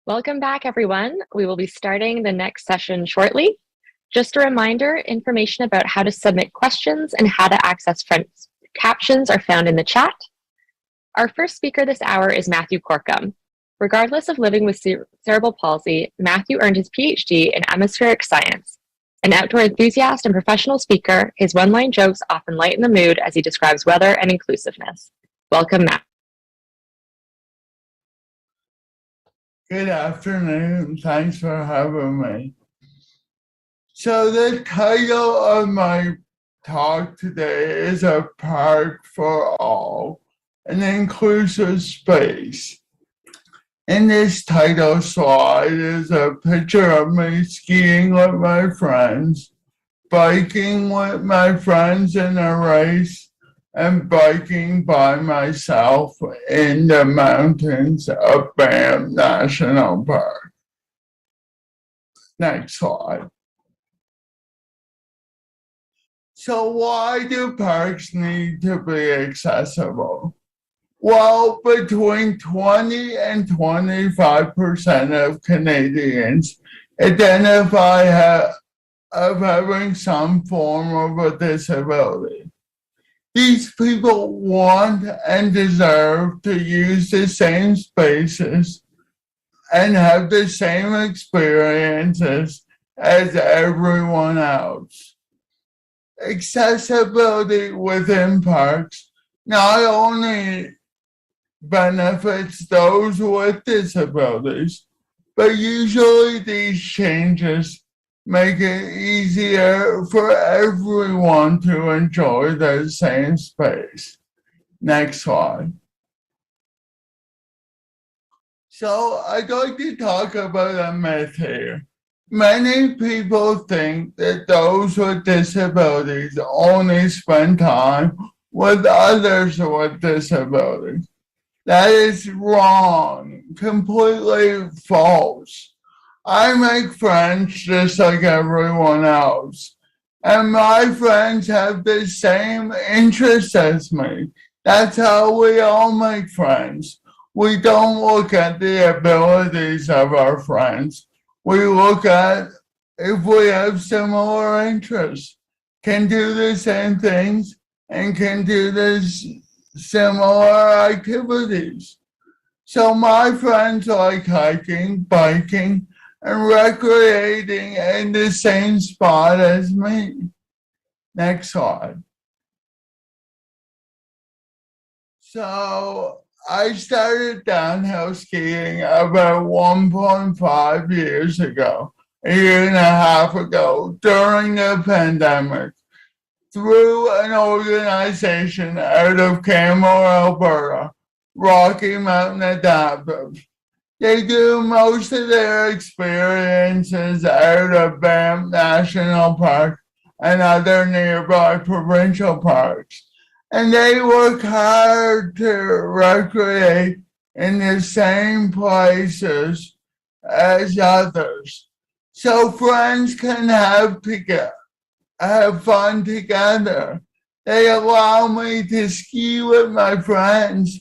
Speaker 1: Welcome back, everyone. We will be starting the next session shortly. Just a reminder, information about how to submit questions and how to access French captions are found in the chat. Our first speaker this hour is Matthew Corkum. Regardless of living with cerebral palsy, Matthew earned his PhD in atmospheric science. An outdoor enthusiast and professional speaker, his one-line jokes often lighten the mood as he describes weather and inclusiveness. Welcome, Matt.
Speaker 9: Good afternoon. Thanks for having me. So the title of my talk today is A Park for All, an inclusive space. In this title slide is a picture of me skiing with my friends, biking with my friends in a race, and biking by myself in the mountains of Banff National Park. Next slide. So why do parks need to be accessible? Well, between 20 and 25% of Canadians identify of having some form of a disability. These people want and deserve to use the same spaces and have the same experiences as everyone else. Accessibility within parks not only benefits those with disabilities, but usually these changes make it easier for everyone to enjoy the same space. Next slide. So I'd like to talk about a myth here. Many people think that those with disabilities only spend time with others with disabilities. That is wrong, completely false. I make friends just like everyone else, and my friends have the same interests as me. That's how we all make friends. We don't look at the abilities of our friends. We look at if we have similar interests, can do the same things, and can do this similar activities. So my friends like hiking, biking, and recreating in the same spot as me. Next slide. So I started downhill skiing about 1.5 years ago, a year and a half ago, during the pandemic, through an organization out of Canmore, Alberta, Rocky Mountain Adaptive. They do most of their experiences out of Banff National Park and other nearby provincial parks. And they work hard to recreate in the same places as others. So friends can have fun together. They allow me to ski with my friends,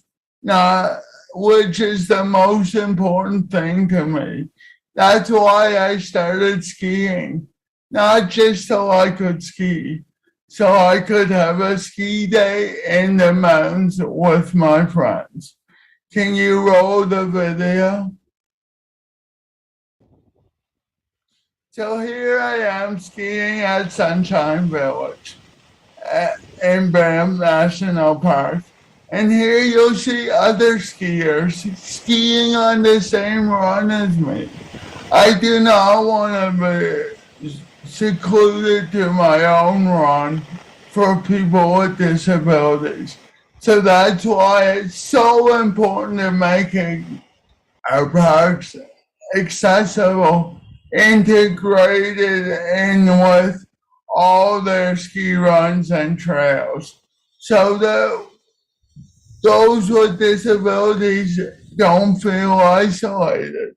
Speaker 9: which is the most important thing to me. That's why I started skiing, not just so I could ski, so I could have a ski day in the mountains with my friends. Can you roll the video? So here I am skiing at Sunshine Village in Banff National Park. And here you'll see other skiers skiing on the same run as me. I do not want to be secluded to my own run for people with disabilities. So that's why it's so important to making our parks accessible, integrated in with all their ski runs and trails, so that those with disabilities don't feel isolated.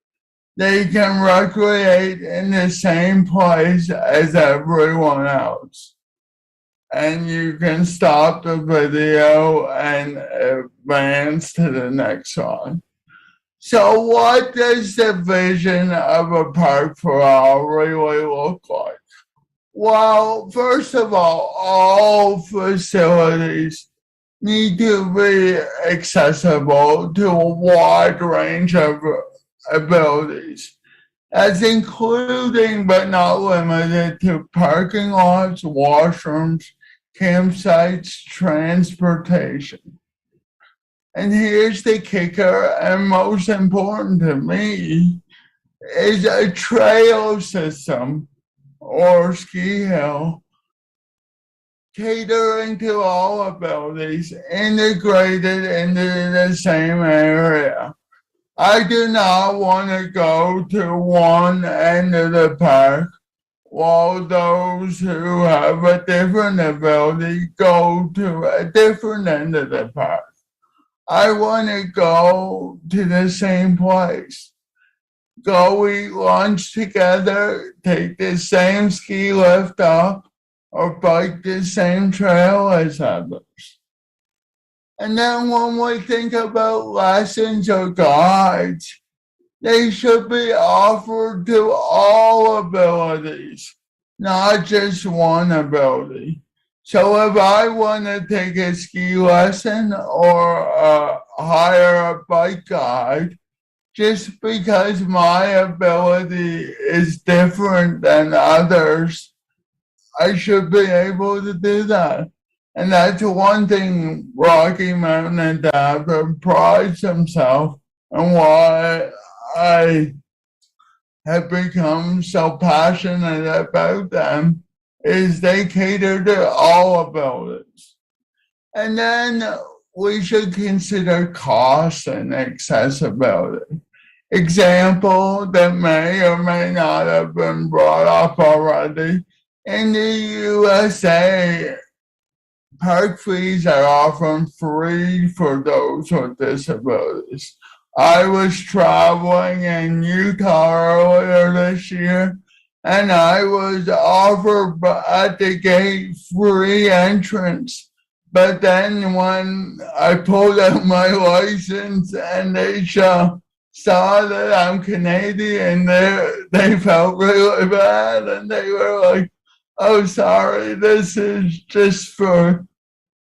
Speaker 9: They can recreate in the same place as everyone else. And you can stop the video and advance to the next one. So what does the vision of a park for all really look like? Well, first of all facilities need to be accessible to a wide range of abilities, as including but not limited to parking lots, washrooms, campsites, transportation. And here's the kicker, and most important to me, is a trail system or ski hill catering to all abilities integrated into the same area. I do not want to go to one end of the park while those who have a different ability go to a different end of the park. I want to go to the same place. Go eat lunch together, take the same ski lift up, or bike the same trail as others. And then when we think about lessons or guides, they should be offered to all abilities, not just one ability. So if I want to take a ski lesson or hire a bike guide, just because my ability is different than others, I should be able to do that. And that's one thing Rocky Mountain Adaptive prides himself and why I have become so passionate about them is they cater to all abilities. And then we should consider cost and accessibility. Example that may or may not have been brought up already. In the USA, park fees are often free for those with disabilities. I was traveling in Utah earlier this year, and I was offered at the gate free entrance. But then when I pulled out my license and they saw that I'm Canadian, they felt really bad, and they were like, "Oh, sorry, this is just for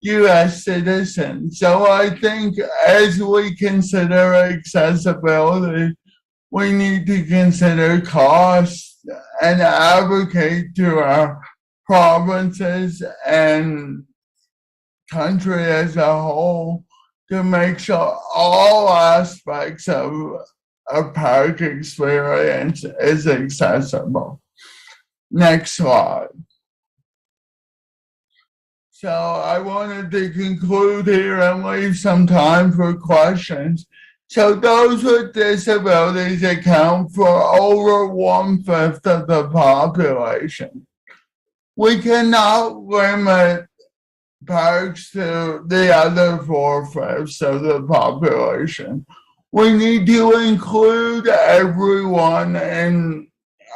Speaker 9: U.S. citizens." So I think as we consider accessibility, we need to consider cost and advocate to our provinces and country as a whole to make sure all aspects of a park experience is accessible. Next slide. So I wanted to conclude here and leave some time for questions. So those with disabilities account for over 1/5 of the population. We cannot limit parks to the other 4/5 of the population. We need to include everyone in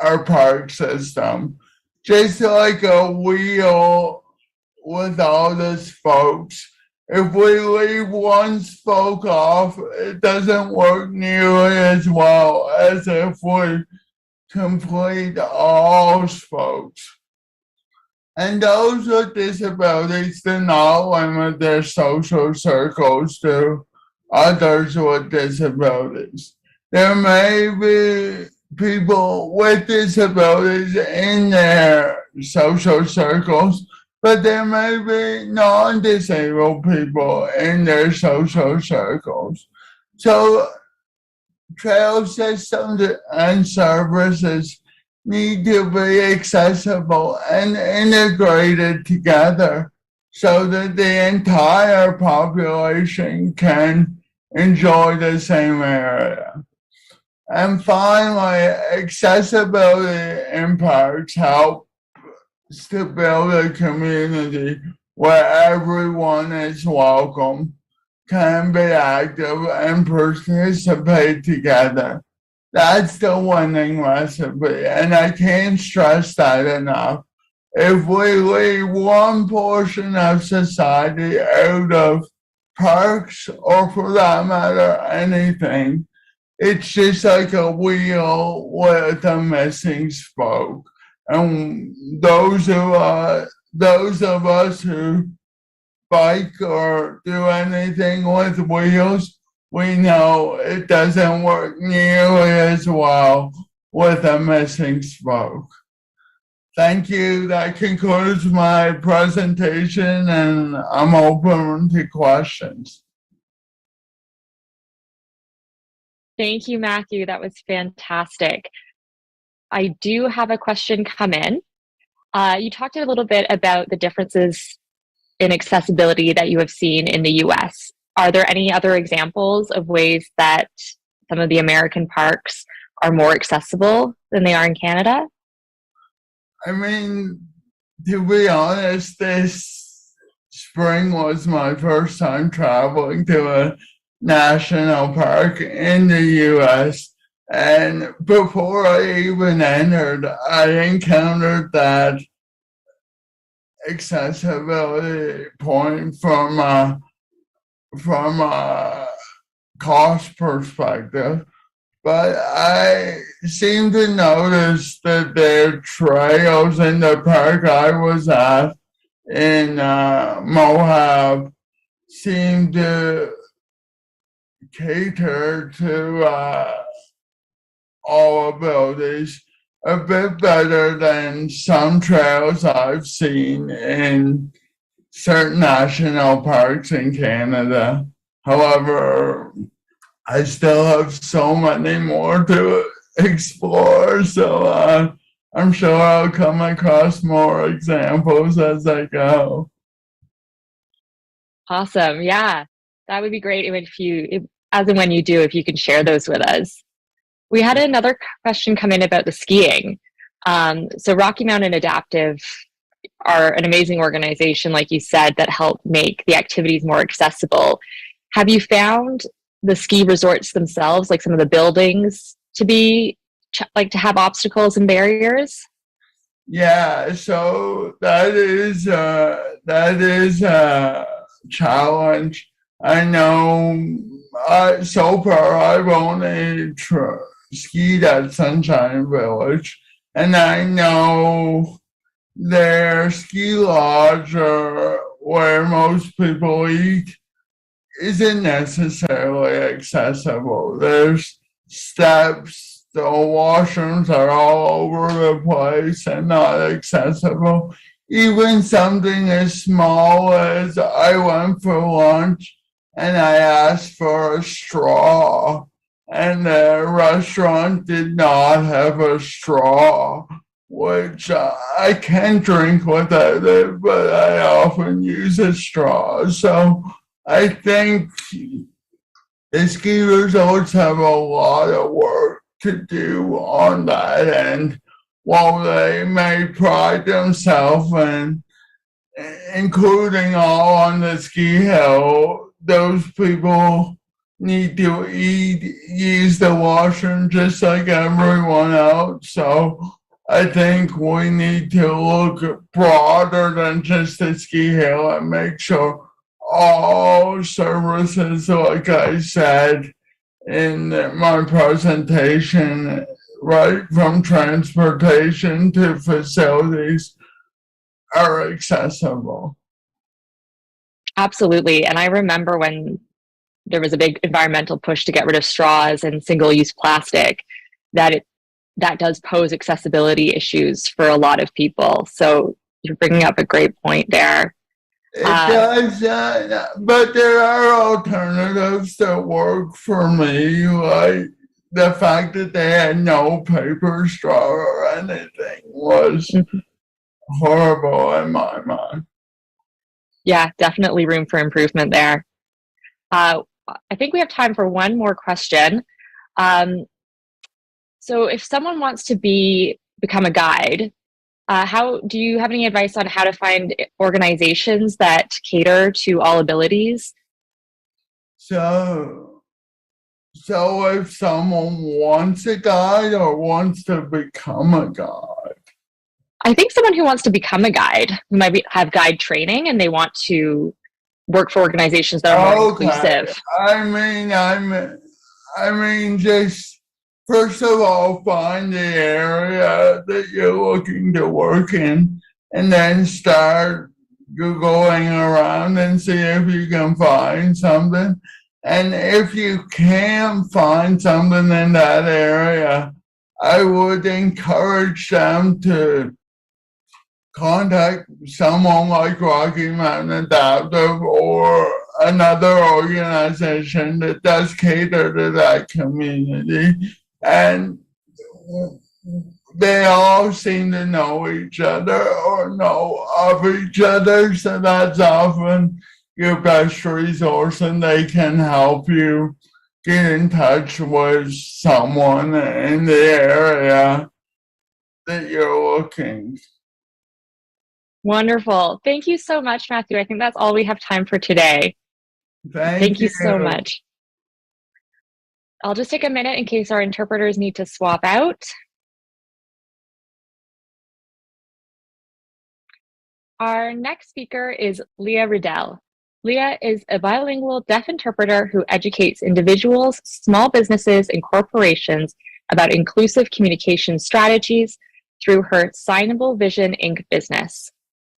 Speaker 9: our park system, just like a wheel with all the spokes. If we leave one spoke off, it doesn't work nearly as well as if we complete all spokes. And those with disabilities do not limit their social circles to others with disabilities. There may be people with disabilities in their social circles, but there may be non-disabled people in their social circles. So trail systems and services need to be accessible and integrated together so that the entire population can enjoy the same area. And finally, accessibility in parks helps to build a community where everyone is welcome, can be active, and participate together. That's the winning recipe, and I can't stress that enough. If we leave one portion of society out of parks, or for that matter, anything, it's just like a wheel with a missing spoke. And those of us who bike or do anything with wheels, we know it doesn't work nearly as well with a missing spoke. Thank you. That concludes my presentation, and I'm open to questions.
Speaker 1: Thank you, Matthew. That was fantastic. I do have a question come in. You talked a little bit about the differences in accessibility that you have seen in the US. Are there any other examples of ways that some of the American parks are more accessible than they are in Canada?
Speaker 9: I mean, to be honest, this spring was my first time traveling to a national park in the US. And before I even entered, I encountered that accessibility point from a cost perspective. But I seem to notice that their trails in the park I was at in Moab seem to cater to all abilities a bit better than some trails I've seen in certain national parks in Canada. However, I still have so many more to explore, so I'm sure I'll come across more examples as I go.
Speaker 1: Awesome. Yeah, that would be great as and when you do, if you can share those with us. We had another question come in about the skiing. So Rocky Mountain Adaptive are an amazing organization, like you said, that help make the activities more accessible. Have you found the ski resorts themselves, like some of the buildings, to be to have obstacles and barriers?
Speaker 9: Yeah, so that is a challenge. I know. So far, I've only skied at Sunshine Village, and I know their ski lodge, where most people eat, isn't necessarily accessible. There's steps, the washrooms are all over the place and not accessible. Even something as small as I went for lunch and I asked for a straw, and the restaurant did not have a straw, which I can drink without it, but I often use a straw. So I think the ski resorts have a lot of work to do on that end. While they may pride themselves in including all on the ski hill, those people need to use the washroom just like everyone else. So I think we need to look broader than just the ski hill and make sure all services, like I said in my presentation, right from transportation to facilities, are accessible.
Speaker 1: Absolutely. And I remember when there was a big environmental push to get rid of straws and single-use plastic, that does pose accessibility issues for a lot of people. So you're bringing up a great point there.
Speaker 9: It does, but there are alternatives that work for me, like the fact that they had no paper straw or anything was horrible in my mind.
Speaker 1: Yeah, definitely room for improvement there. I think we have time for one more question. So if someone wants to become a guide, how do you have any advice on how to find organizations that cater to all abilities?
Speaker 9: So if someone wants a guide or wants to become a guide?
Speaker 1: I think someone who wants to become a guide, who might have guide training and they want to work for organizations that are more inclusive.
Speaker 9: I mean, I mean, just first of all, find the area that you're looking to work in, and then start Googling around and see if you can find something. And if you can find something in that area, I would encourage them to contact someone like Rocky Mountain Adaptive or another organization that does cater to that community. And they all seem to know each other or know of each other, so that's often your best resource, and they can help you get in touch with someone in the area that you're looking.
Speaker 1: Wonderful. Thank you so much, Matthew. I think that's all we have time for today. Thank you so much. I'll just take a minute in case our interpreters need to swap out. Our next speaker is Leah Riddell. Leah is a bilingual deaf interpreter who educates individuals, small businesses, and corporations about inclusive communication strategies through her Signable Vision Inc. business.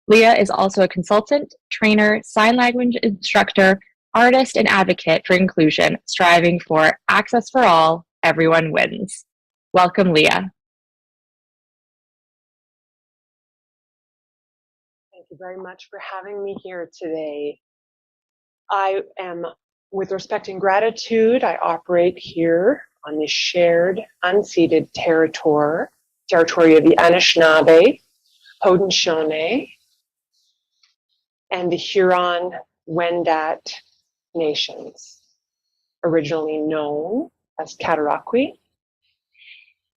Speaker 1: Leah is also a consultant, trainer, sign language instructor, artist, and advocate for inclusion, striving for access for all, everyone wins. Welcome, Leah.
Speaker 2: Thank you very much for having me here today. I am, with respect and gratitude, I operate here on the shared, unceded territory of the Anishinaabe, Haudenosaunee, and the Huron-Wendat nations, originally known as Cataraqui,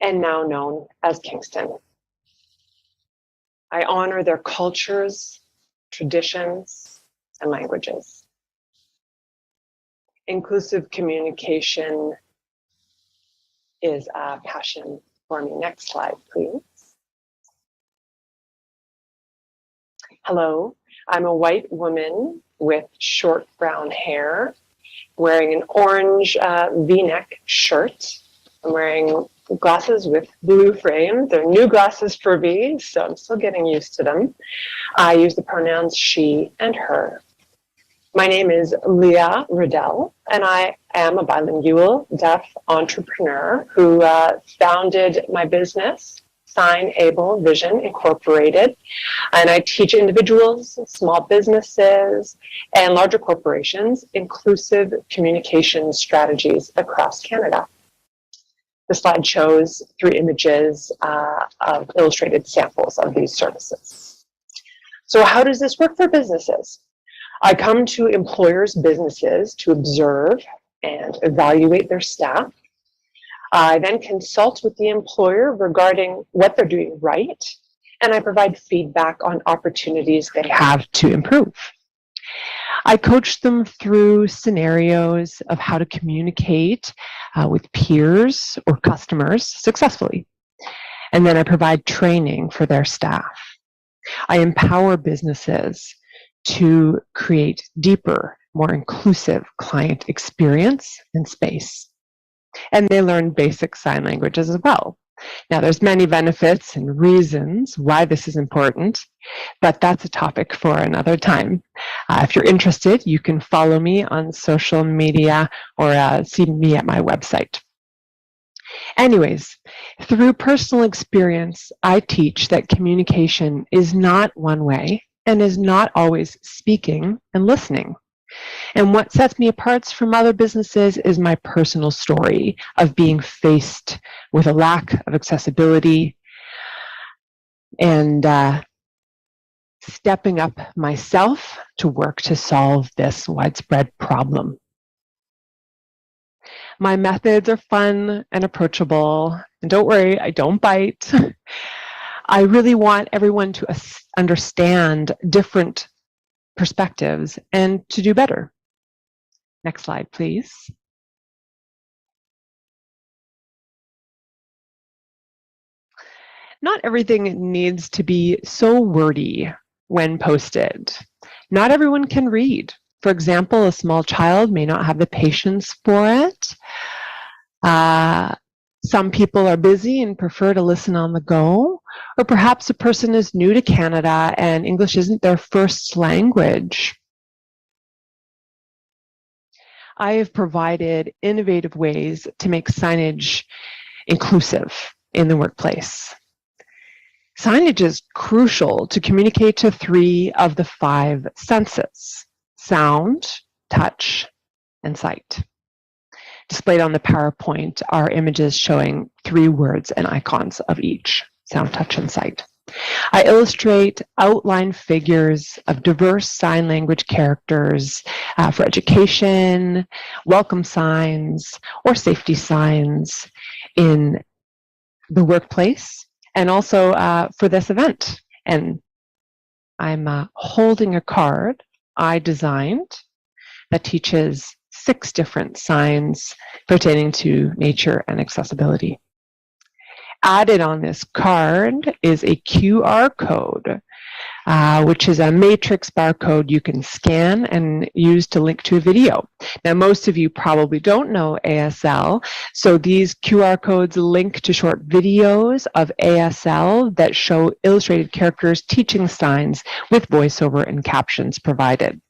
Speaker 2: and now known as Kingston. I honor their cultures, traditions, and languages. Inclusive communication is a passion for me. Next slide, please. Hello, I'm a white woman with short brown hair, wearing an orange V-neck shirt. I'm wearing glasses with blue frame. They're new glasses for me, so I'm still getting used to them. I use the pronouns she and her. My name is Leah Riddell, and I am a bilingual deaf entrepreneur who founded my business, Signable Vision Incorporated, and I teach individuals, small businesses, and larger corporations inclusive communication strategies across Canada. The slide shows 3 images of illustrated samples of these services. So how does this work for businesses? I come to employers' businesses to observe and evaluate their staff. I then consult with the employer regarding what they're doing right, and I provide feedback on opportunities they have to improve. I coach them through scenarios of how to communicate with peers or customers successfully. And then I provide training for their staff. I empower businesses to create deeper, more inclusive client experience and space. And they learn basic sign languages as well. Now, there's many benefits and reasons why this is important, but that's a topic for another time. If you're interested, you can follow me on social media or see me at my website. Anyways, through personal experience, I teach that communication is not one way and is not always speaking and listening. And what sets me apart from other businesses is my personal story of being faced with a lack of accessibility and stepping up myself to work to solve this widespread problem. My methods are fun and approachable, and don't worry, I don't bite. I really want everyone to understand different perspectives and to do better. Next slide, please. Not everything needs to be so wordy when posted. Not everyone can read. For example, a small child may not have the patience for it. Some people are busy and prefer to listen on the go, or perhaps a person is new to Canada and English isn't their first language. I have provided innovative ways to make signage inclusive in the workplace. Signage is crucial to communicate to 3 of the 5 senses: sound, touch, and sight. Displayed on the PowerPoint are images showing 3 words and icons of each: sound, touch, and sight. I illustrate outline figures of diverse sign language characters for education, welcome signs, or safety signs in the workplace, and also for this event. And I'm holding a card I designed that teaches 6 different signs pertaining to nature and accessibility. Added on this card is a QR code, which is a matrix barcode you can scan and use to link to a video. Now, most of you probably don't know ASL, so these QR codes link to short videos of ASL that show illustrated characters teaching signs with voiceover and captions provided.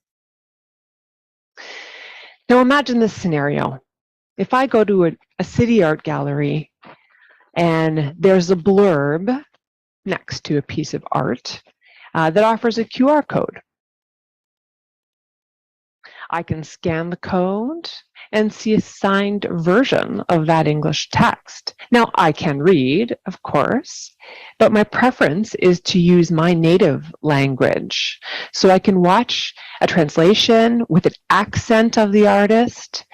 Speaker 2: Now, imagine this scenario. If I go to a city art gallery and there's a blurb next to a piece of art that offers a QR code. I can scan the code and see a signed version of that English text. Now, I can read, of course, but my preference is to use my native language. So I can watch a translation with an accent of the artist,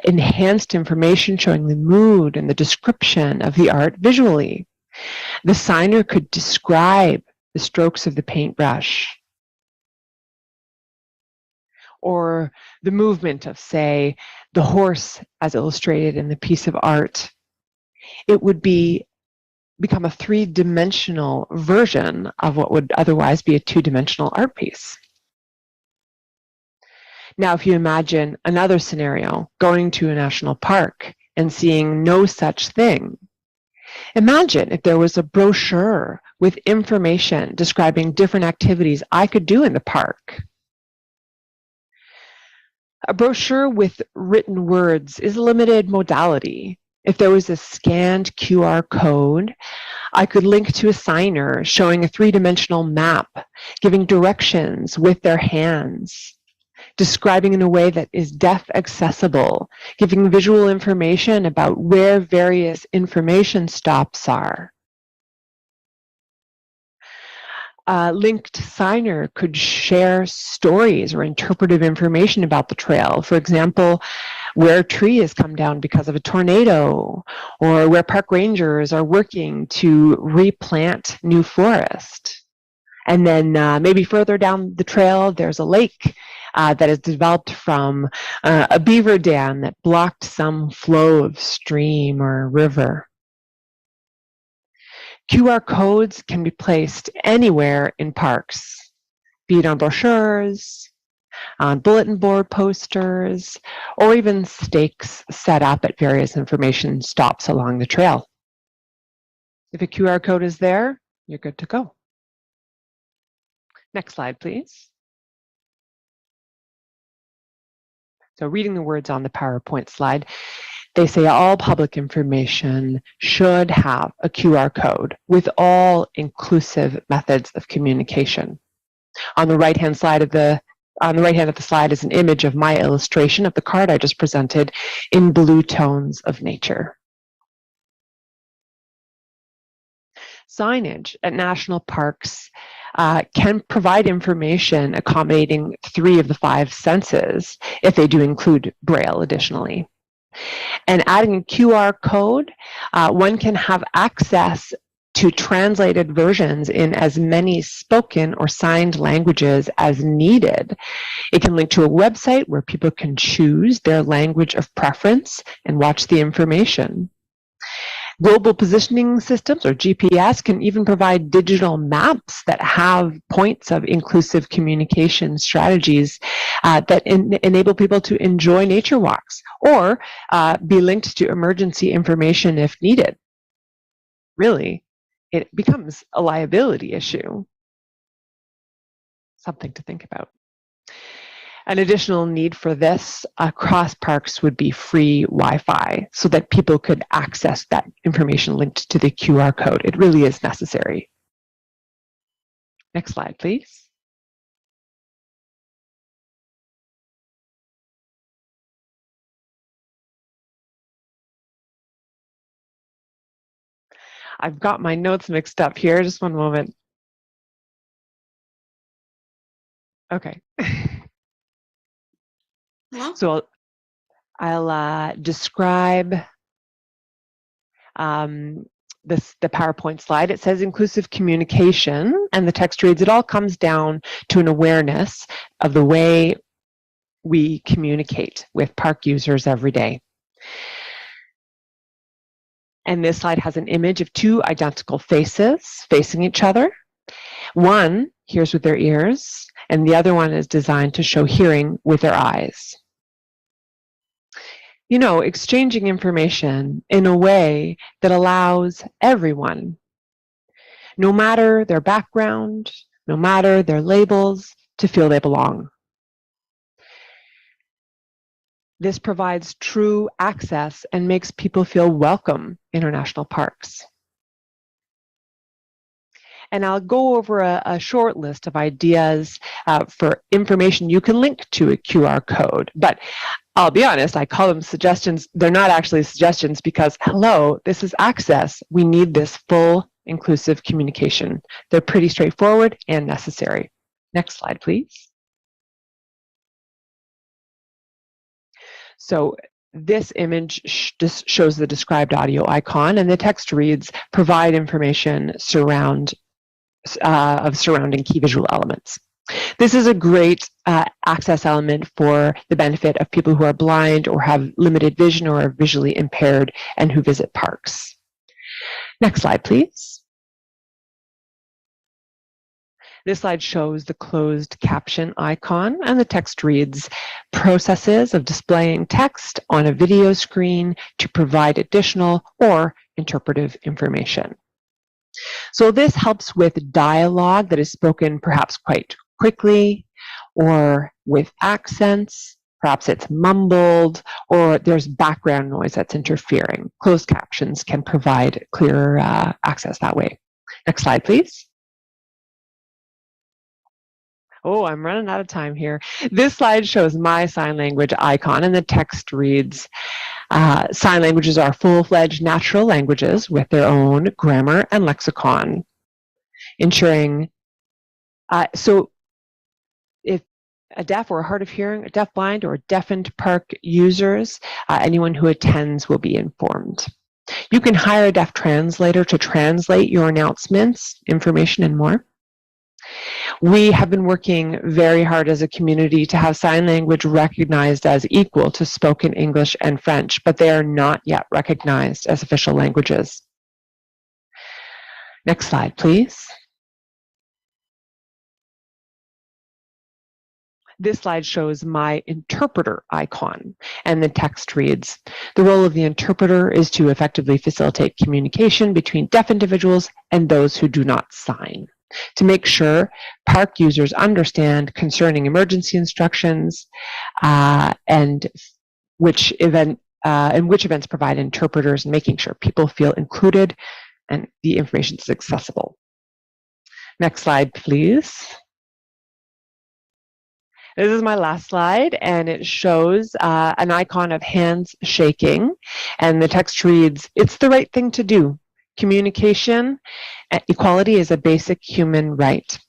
Speaker 2: enhanced information showing the mood and the description of the art visually. The signer could describe the strokes of the paintbrush, or the movement of, say, the horse as illustrated in the piece of art. It would become a 3-dimensional version of what would otherwise be a 2-dimensional art piece. Now, if you imagine another scenario, going to a national park and seeing no such thing. Imagine if there was a brochure with information describing different activities I could do in the park. A brochure with written words is a limited modality. If there was a scanned QR code, I could link to a signer showing a 3-dimensional map, giving directions with their hands, describing in a way that is deaf accessible, giving visual information about where various information stops are. A linked signer could share stories or interpretive information about the trail. For example, where a tree has come down because of a tornado, or where park rangers are working to replant new forest. And then maybe further down the trail, there's a lake that is developed from a beaver dam that blocked some flow of stream or river. QR codes can be placed anywhere in parks, be it on brochures, on bulletin board posters, or even stakes set up at various information stops along the trail. If a QR code is there, you're good to go. Next slide, please. So reading the words on the PowerPoint slide, they say all public information should have a QR code with all inclusive methods of communication. On the right-hand side of the slide is an image of my illustration of the card I just presented in blue tones of nature. Signage at national parks can provide information accommodating 3 of the 5 senses if they do include Braille additionally. And adding a QR code, one can have access to translated versions in as many spoken or signed languages as needed. It can link to a website where people can choose their language of preference and watch the information.
Speaker 10: Global positioning systems, or GPS, can even provide digital maps that have points of inclusive communication strategies that enable people to enjoy nature walks or be linked to emergency information if needed. Really, it becomes a liability issue. Something to think about. An additional need for this across parks would be free Wi-Fi so that people could access that information linked to the QR code. It really is necessary. Next slide, please. I've got my notes mixed up here. Just one moment. Okay. So I'll describe the PowerPoint slide. It says inclusive communication, and the text reads, it all comes down to an awareness of the way we communicate with park users every day. And this slide has an image of two identical faces facing each other. One hears with their ears, and the other one is designed to show hearing with their eyes. You know, exchanging information in a way that allows everyone, no matter their background, no matter their labels, to feel they belong. This provides true access and makes people feel welcome in our national parks. And I'll go over a short list of ideas for information you can link to a QR code. But I'll be honest, I call them suggestions. They're not actually suggestions because, hello, this is access. We need this full inclusive communication. They're pretty straightforward and necessary. Next slide, please. So this image just shows the described audio icon, and the text reads, provide information surrounding key visual elements. This is a great access element for the benefit of people who are blind or have limited vision or are visually impaired and who visit parks. Next slide, please. This slide shows the closed caption icon, and the text reads, processes of displaying text on a video screen to provide additional or interpretive information. So this helps with dialogue that is spoken perhaps quite quickly or with accents. Perhaps it's mumbled or there's background noise that's interfering. Closed captions can provide clearer access that way. Next slide, please. Oh, I'm running out of time here. This slide shows my sign language icon, and the text reads, sign languages are full-fledged natural languages with their own grammar and lexicon, ensuring, so if a deaf or hard of hearing, a deaf, blind, or deafened park users, anyone who attends will be informed. You can hire a deaf translator to translate your announcements, information, and more. We have been working very hard as a community to have sign language recognized as equal to spoken English and French, but they are not yet recognized as official languages. Next slide, please. This slide shows my interpreter icon, and the text reads, the role of the interpreter is to effectively facilitate communication between deaf individuals and those who do not sign, to make sure park users understand concerning emergency instructions and which events provide interpreters, and making sure people feel included and the information is accessible. Next slide, please. This is my last slide, and it shows an icon of hands shaking, and the text reads, it's the right thing to do. Communication equality is a basic human right.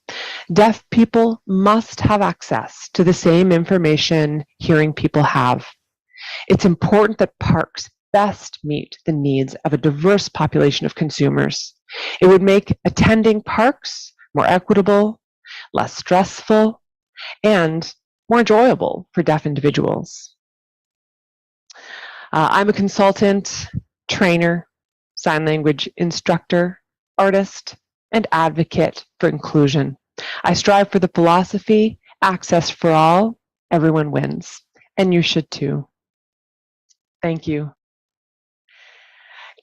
Speaker 10: Deaf people must have access to the same information hearing people have. It's important that parks best meet the needs of a diverse population of consumers. It would make attending parks more equitable, less stressful, and more enjoyable for deaf individuals. I'm a consultant, trainer, sign language instructor, artist, and advocate for inclusion. I strive for the philosophy, access for all, everyone wins. And you should too. Thank you.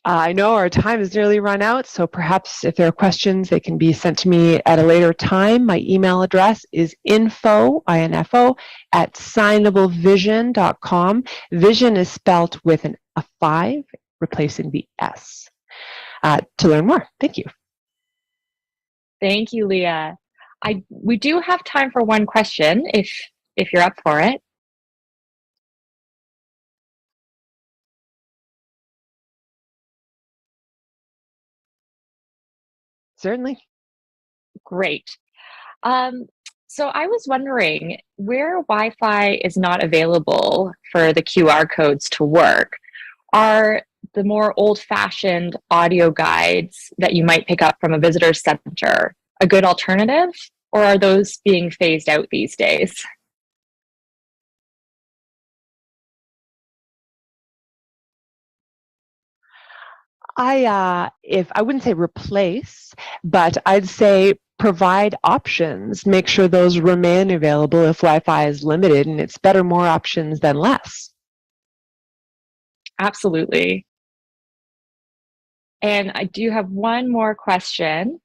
Speaker 10: I know our time has nearly run out, so perhaps if there are questions, they can be sent to me at a later time. My email address is info, I-N-F-O, at signablevision.com. Vision is spelled with a 5, replacing the S. To learn more. Thank you.
Speaker 1: Thank you, Leah. We do have time for one question if you're up for it.
Speaker 10: Certainly.
Speaker 1: Great. So I was wondering where Wi-Fi is not available for the QR codes to work. Are the more old-fashioned audio guides that you might pick up from a visitor center a good alternative, or are those being phased out these days?
Speaker 10: I wouldn't say replace, but I'd say provide options. Make sure those remain available if Wi-Fi is limited, and it's better more options than less.
Speaker 1: Absolutely. And I do have one more question.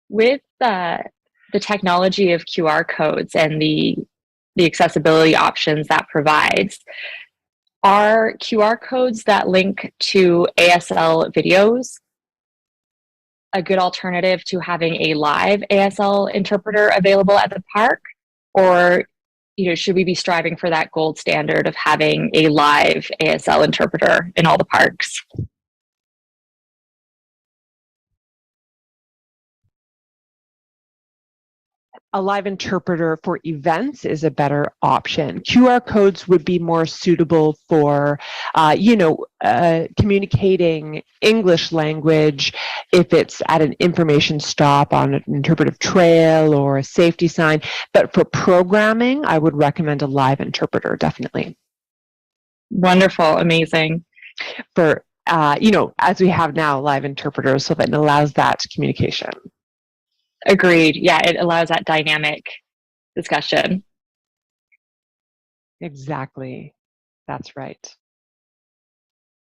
Speaker 1: With the technology of QR codes and the accessibility options that provides, are QR codes that link to ASL videos a good alternative to having a live ASL interpreter available at the park? Or, should we be striving for that gold standard of having a live ASL interpreter in all the parks?
Speaker 10: A live interpreter for events is a better option. QR codes would be more suitable for, communicating English language if it's at an information stop on an interpretive trail or a safety sign. But for programming, I would recommend a live interpreter, definitely.
Speaker 1: Wonderful, amazing.
Speaker 10: For, as we have now, live interpreters, so that it allows that communication.
Speaker 1: Agreed. Yeah, it allows that dynamic discussion.
Speaker 10: Exactly. That's right.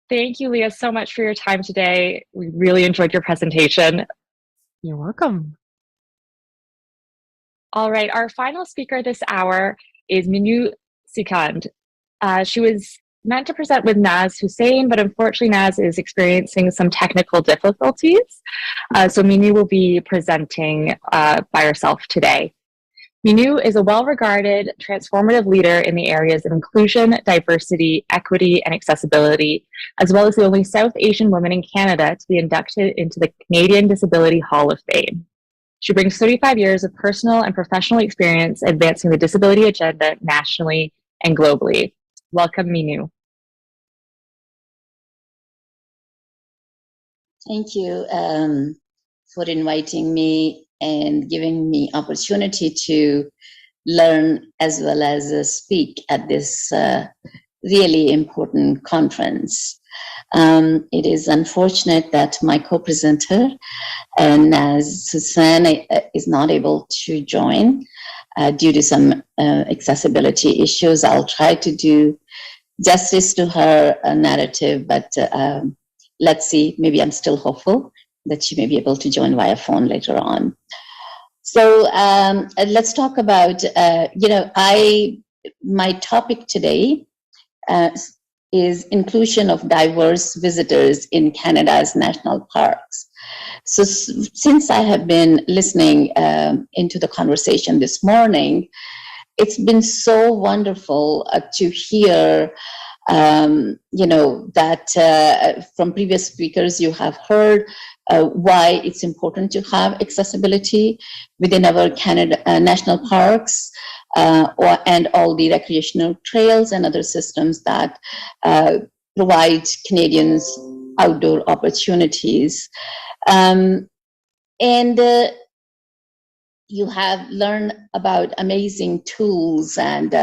Speaker 1: Thank you, Leah, so much for your time today. We really enjoyed your presentation.
Speaker 10: You're welcome.
Speaker 1: All right, our final speaker this hour is Minu Sikand. She was meant to present with Naz Hussain, but unfortunately Naz is experiencing some technical difficulties. So Minu will be presenting by herself today. Minu is a well-regarded, transformative leader in the areas of inclusion, diversity, equity, and accessibility, as well as the only South Asian woman in Canada to be inducted into the Canadian Disability Hall of Fame. She brings 35 years of personal and professional experience advancing the disability agenda nationally and globally. Welcome, Minu.
Speaker 11: Thank you for inviting me and giving me opportunity to learn as well as speak at this really important conference. It is unfortunate that my co-presenter, Naz Hussain, is not able to join due to some accessibility issues. I'll try to do justice to her narrative, but let's see, maybe I'm still hopeful that she may be able to join via phone later on. So let's talk about, my topic today is inclusion of diverse visitors in Canada's national parks. So since I have been listening into the conversation this morning, it's been so wonderful to hear, that from previous speakers you have heard why it's important to have accessibility within our Canada national parks and all the recreational trails and other systems that provide Canadians outdoor opportunities. you have learned about amazing tools and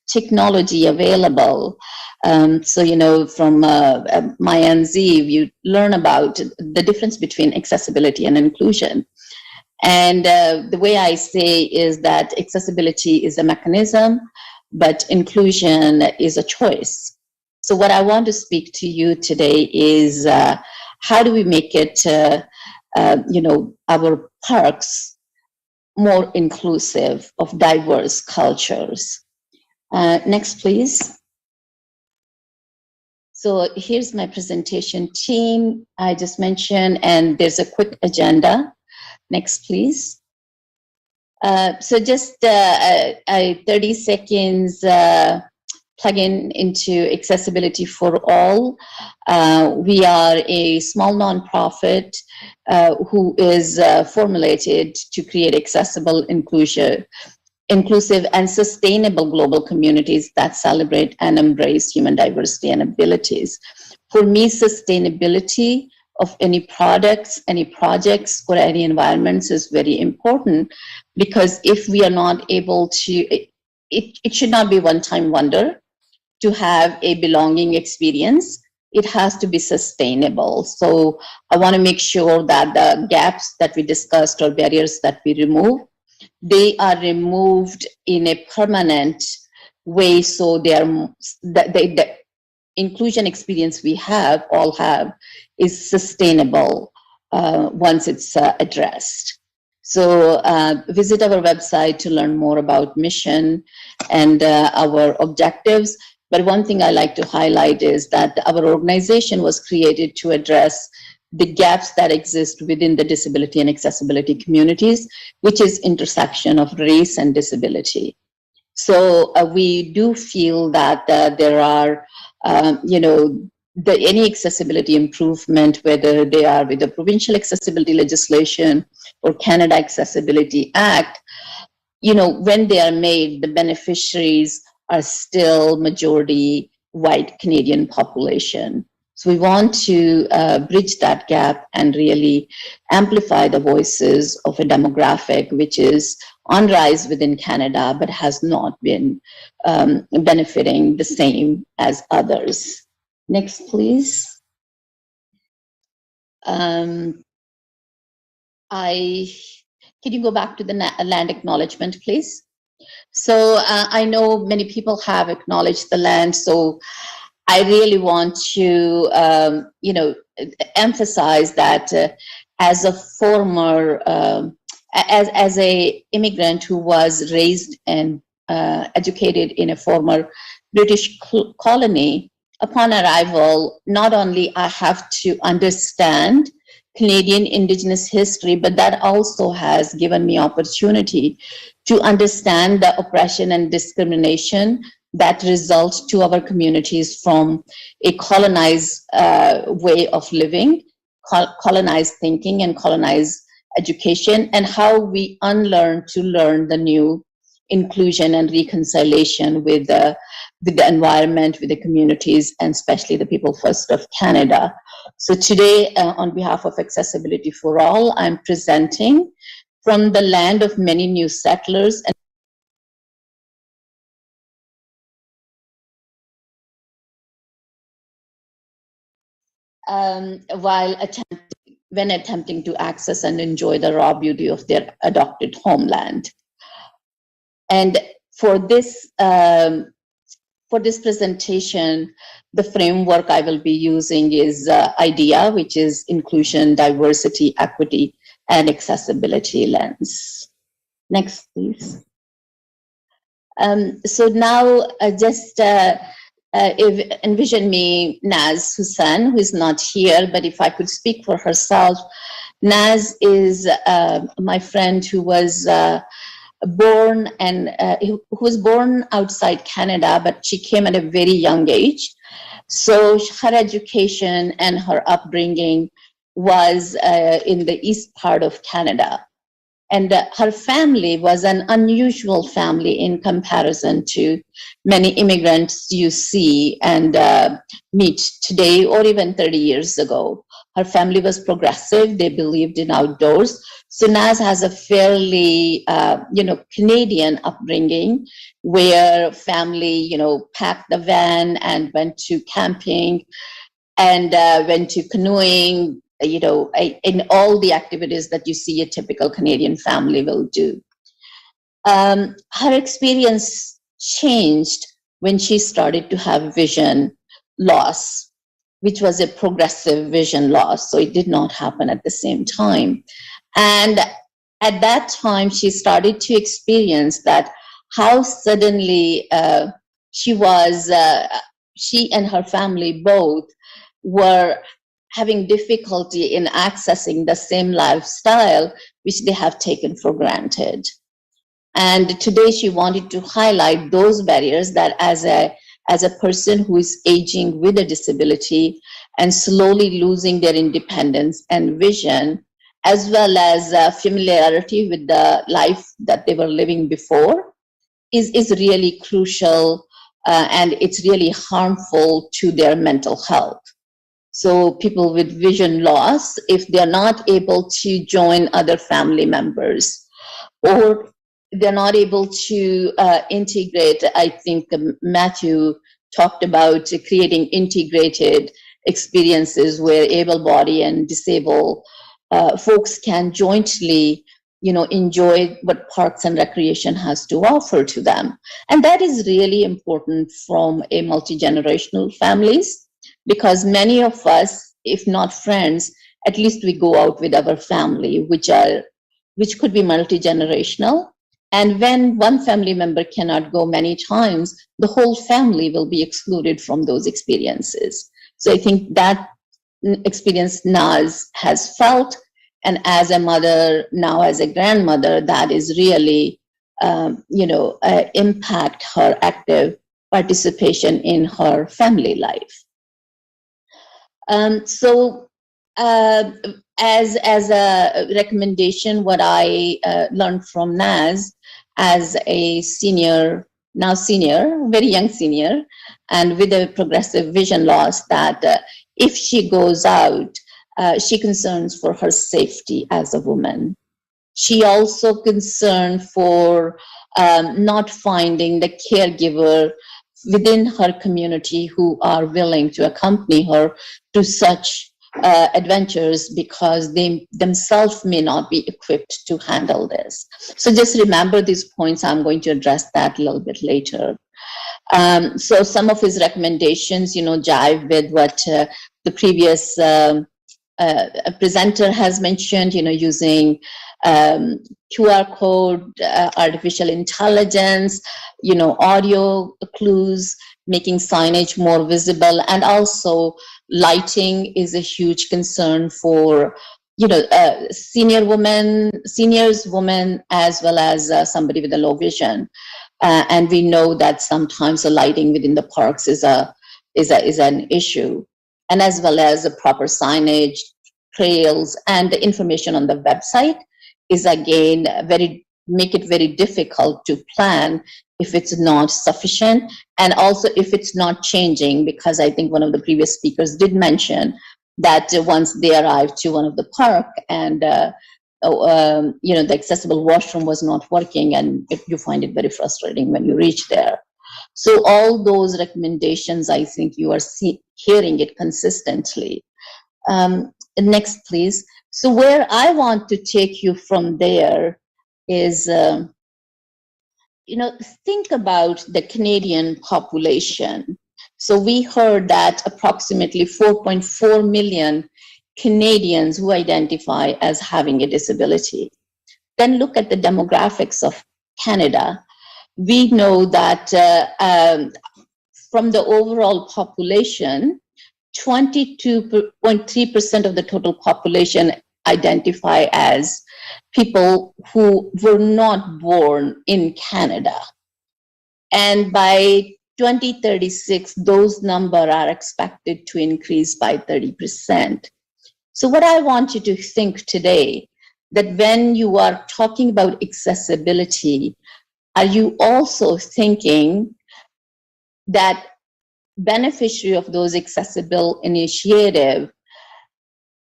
Speaker 11: technology available. So, you know, from Maya Ziv, you learn about the difference between accessibility and inclusion. And the way I say is that accessibility is a mechanism, but inclusion is a choice. So what I want to speak to you today is how do we make it, you know, our parks more inclusive of diverse cultures. Next, please. So here's my presentation team I just mentioned, and there's a quick agenda. Next, please. So just 30 seconds plug-in into Accessibility for All. We are a small nonprofit who is formulated to create accessible, inclusive and sustainable global communities that celebrate and embrace human diversity and abilities. For me, sustainability of any products, any projects, or any environments is very important, because if we are not able to, it should not be one-time wonder to have a belonging experience. It has to be sustainable. So I want to make sure that the gaps that we discussed or barriers that we remove, they are removed in a permanent way, so they are the inclusion experience we all have is sustainable once it's addressed. So visit our website to learn more about mission and our objectives. But one thing I like to highlight is that our organization was created to address the gaps that exist within the disability and accessibility communities, which is intersection of race and disability. So we do feel that there are, you know, any accessibility improvement, whether they are with the provincial accessibility legislation or Canada Accessibility Act, you know, when they are made, the beneficiaries are still majority white Canadian population. So we want to bridge that gap and really amplify the voices of a demographic which is on rise within Canada, but has not been benefiting the same as others. Next, please. Can you go back to the land acknowledgement, please? So I know many people have acknowledged the land, so I really want to, you know, emphasize that as a former, as a immigrant who was raised and educated in a former British colony, upon arrival, not only I have to understand Canadian Indigenous history, but that also has given me opportunity to understand the oppression and discrimination that results to our communities from a colonized way of living, colonized thinking and colonized education, and how we unlearn to learn the new inclusion and reconciliation with the environment, with the communities, and especially the people first of Canada. So today, on behalf of Accessibility for All, I'm presenting from the land of many new settlers. While attempting to access and enjoy the raw beauty of their adopted homeland. And for this presentation, the framework I will be using is IDEA, which is Inclusion, Diversity, Equity, and Accessibility Lens. Next, please. So now just envision me, Naz Hussain, who is not here, but if I could speak for herself, Naz is my friend who was born outside Canada, but she came at a very young age. So her education and her upbringing was in the east part of Canada. And her family was an unusual family in comparison to many immigrants you see and meet today or even 30 years ago. Her family was progressive. They believed in outdoors. So Naz has a fairly, Canadian upbringing where family, packed the van and went to camping and went to canoeing, in all the activities that you see a typical Canadian family will do. Her experience changed when she started to have vision loss, which was a progressive vision loss. So it did not happen at the same time. And at that time, she started to experience that how suddenly she and her family both were having difficulty in accessing the same lifestyle which they have taken for granted. And today she wanted to highlight those barriers that as a person who is aging with a disability and slowly losing their independence and vision, as well as familiarity with the life that they were living before, is really crucial, and it's really harmful to their mental health. So people with vision loss, if they're not able to join other family members, or they're not able to integrate, I think Matthew talked about creating integrated experiences where able-bodied and disabled folks can jointly, enjoy what Parks and Recreation has to offer to them. And that is really important from a multi-generational families, because many of us, if not friends, at least we go out with our family, which could be multi-generational. And when one family member cannot go many times, the whole family will be excluded from those experiences. So I think that experience Naz has felt, and as a mother, now as a grandmother, that is really, impact her active participation in her family life. As a recommendation, what I learned from Naz as a very young senior, and with a progressive vision loss, that if she goes out, she concerns for her safety as a woman. She also concerned for not finding the caregiver within her community who are willing to accompany her to such adventures, because they themselves may not be equipped to handle this. So just remember these points. I'm going to address that a little bit later. So some of his recommendations, jive with what the previous presenter has mentioned, using QR code, artificial intelligence, audio clues, making signage more visible, and also lighting is a huge concern for seniors, women, as well as somebody with a low vision. And we know that sometimes the lighting within the parks is an issue, and as well as the proper signage, trails, and the information on the website is again make it very difficult to plan if it's not sufficient, and also if it's not changing, because I think one of the previous speakers did mention that once they arrived to one of the park and the accessible washroom was not working, and you find it very frustrating when you reach there. So all those recommendations, I think you are hearing it consistently. Next, please. So where I want to take you from there is, think about the Canadian population. So we heard that approximately 4.4 million Canadians who identify as having a disability. Then look at the demographics of Canada. We know that from the overall population, 22.3% of the total population identify as people who were not born in Canada. And by 2036, those numbers are expected to increase by 30%. So what I want you to think today, that when you are talking about accessibility, are you also thinking that beneficiary of those accessible initiatives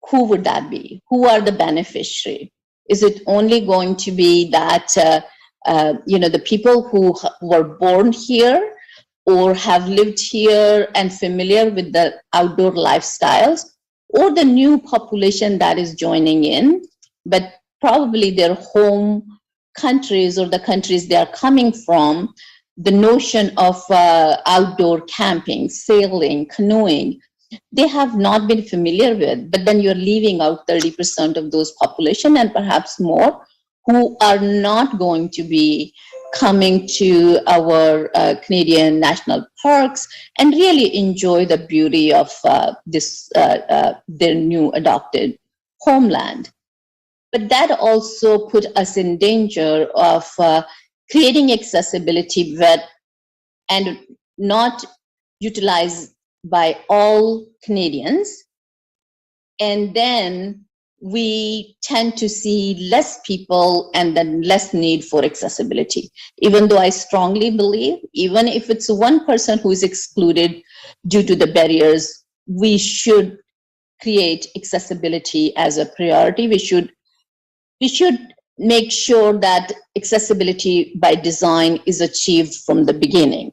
Speaker 11: who would that be? Who are the beneficiary? Is it only going to be that, the people who were born here or have lived here and familiar with the outdoor lifestyles, or the new population that is joining in, but probably their home countries or the countries they are coming from, the notion of outdoor camping, sailing, canoeing, they have not been familiar with, but then you're leaving out 30% of those population and perhaps more who are not going to be coming to our Canadian national parks and really enjoy the beauty of their new adopted homeland. But that also put us in danger of creating accessibility and not utilized by all Canadians. And then we tend to see less people and then less need for accessibility. Even though I strongly believe, even if it's one person who is excluded due to the barriers, we should create accessibility as a priority. We should make sure that accessibility by design is achieved from the beginning.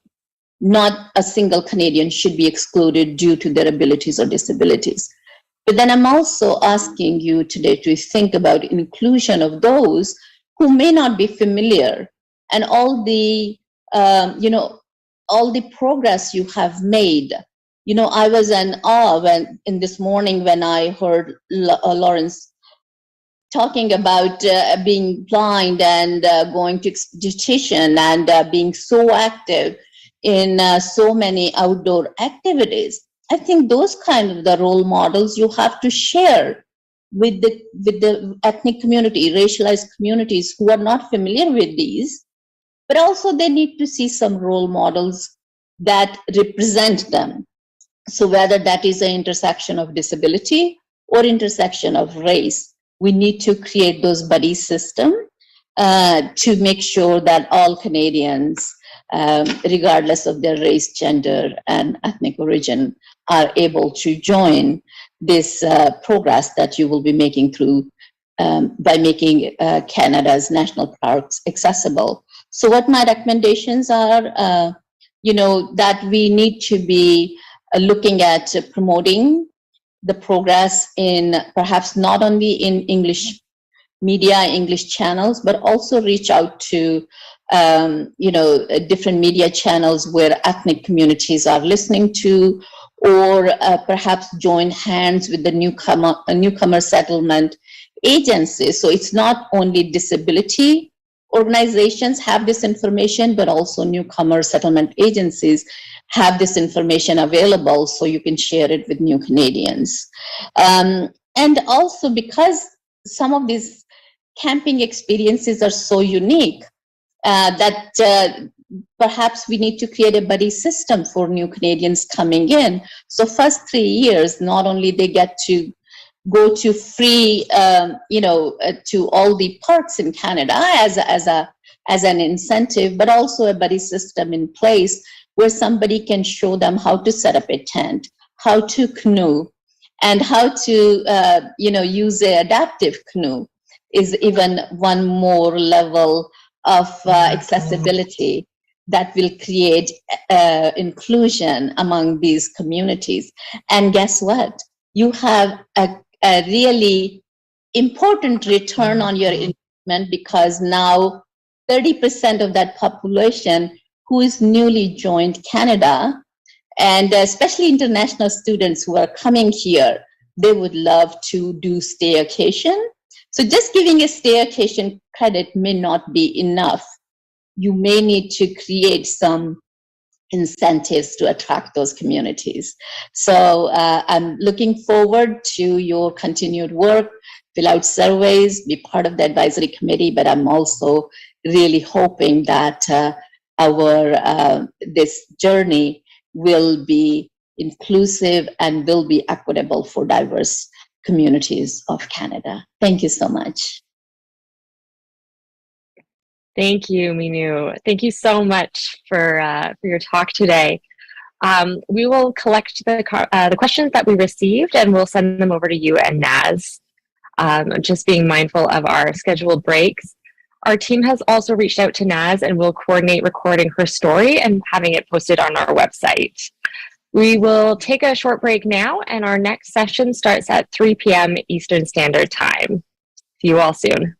Speaker 11: Not a single Canadian should be excluded due to their abilities or disabilities. But then I'm also asking you today to think about inclusion of those who may not be familiar and all the, all the progress you have made. I was in awe in this morning when I heard Lawrence talking about being blind and going to expedition and being so active in so many outdoor activities. I think those kind of the role models you have to share with the ethnic community, racialized communities who are not familiar with these, but also they need to see some role models that represent them. So whether that is an intersection of disability or intersection of race, we need to create those buddy system to make sure that all Canadians, regardless of their race, gender, and ethnic origin, are able to join this progress that you will be making through by making Canada's national parks accessible. So what my recommendations are, that we need to be looking at promoting the progress in perhaps not only in English media, English channels, but also reach out to different media channels where ethnic communities are listening to, or perhaps join hands with the newcomer settlement agencies. So it's not only disability organizations have this information, but also newcomer settlement agencies have this information available so you can share it with new Canadians. And also because some of these camping experiences are so unique, that perhaps we need to create a buddy system for new Canadians coming in. So first 3 years, not only they get to go to free, to all the parks in Canada as an incentive, but also a buddy system in place where somebody can show them how to set up a tent, how to canoe, and how to, use an adaptive canoe is even one more level of accessibility that will create inclusion among these communities. And guess what? You have a really important return on your investment, because now 30% of that population who is newly joined Canada, and especially international students who are coming here, they would love to do staycation. So just giving a staycation credit may not be enough. You may need to create some incentives to attract those communities. So I'm looking forward to your continued work, fill out surveys, be part of the advisory committee, but I'm also really hoping that this journey will be inclusive and will be equitable for diverse communities of Canada. Thank you so much.
Speaker 1: Thank you, Minu. Thank you so much for your talk today. We will collect the questions that we received and we'll send them over to you and Naz. Just being mindful of our scheduled breaks. Our team has also reached out to Naz and will coordinate recording her story and having it posted on our website. We will take a short break now, and our next session starts at 3 p.m. Eastern Standard Time. See you all soon.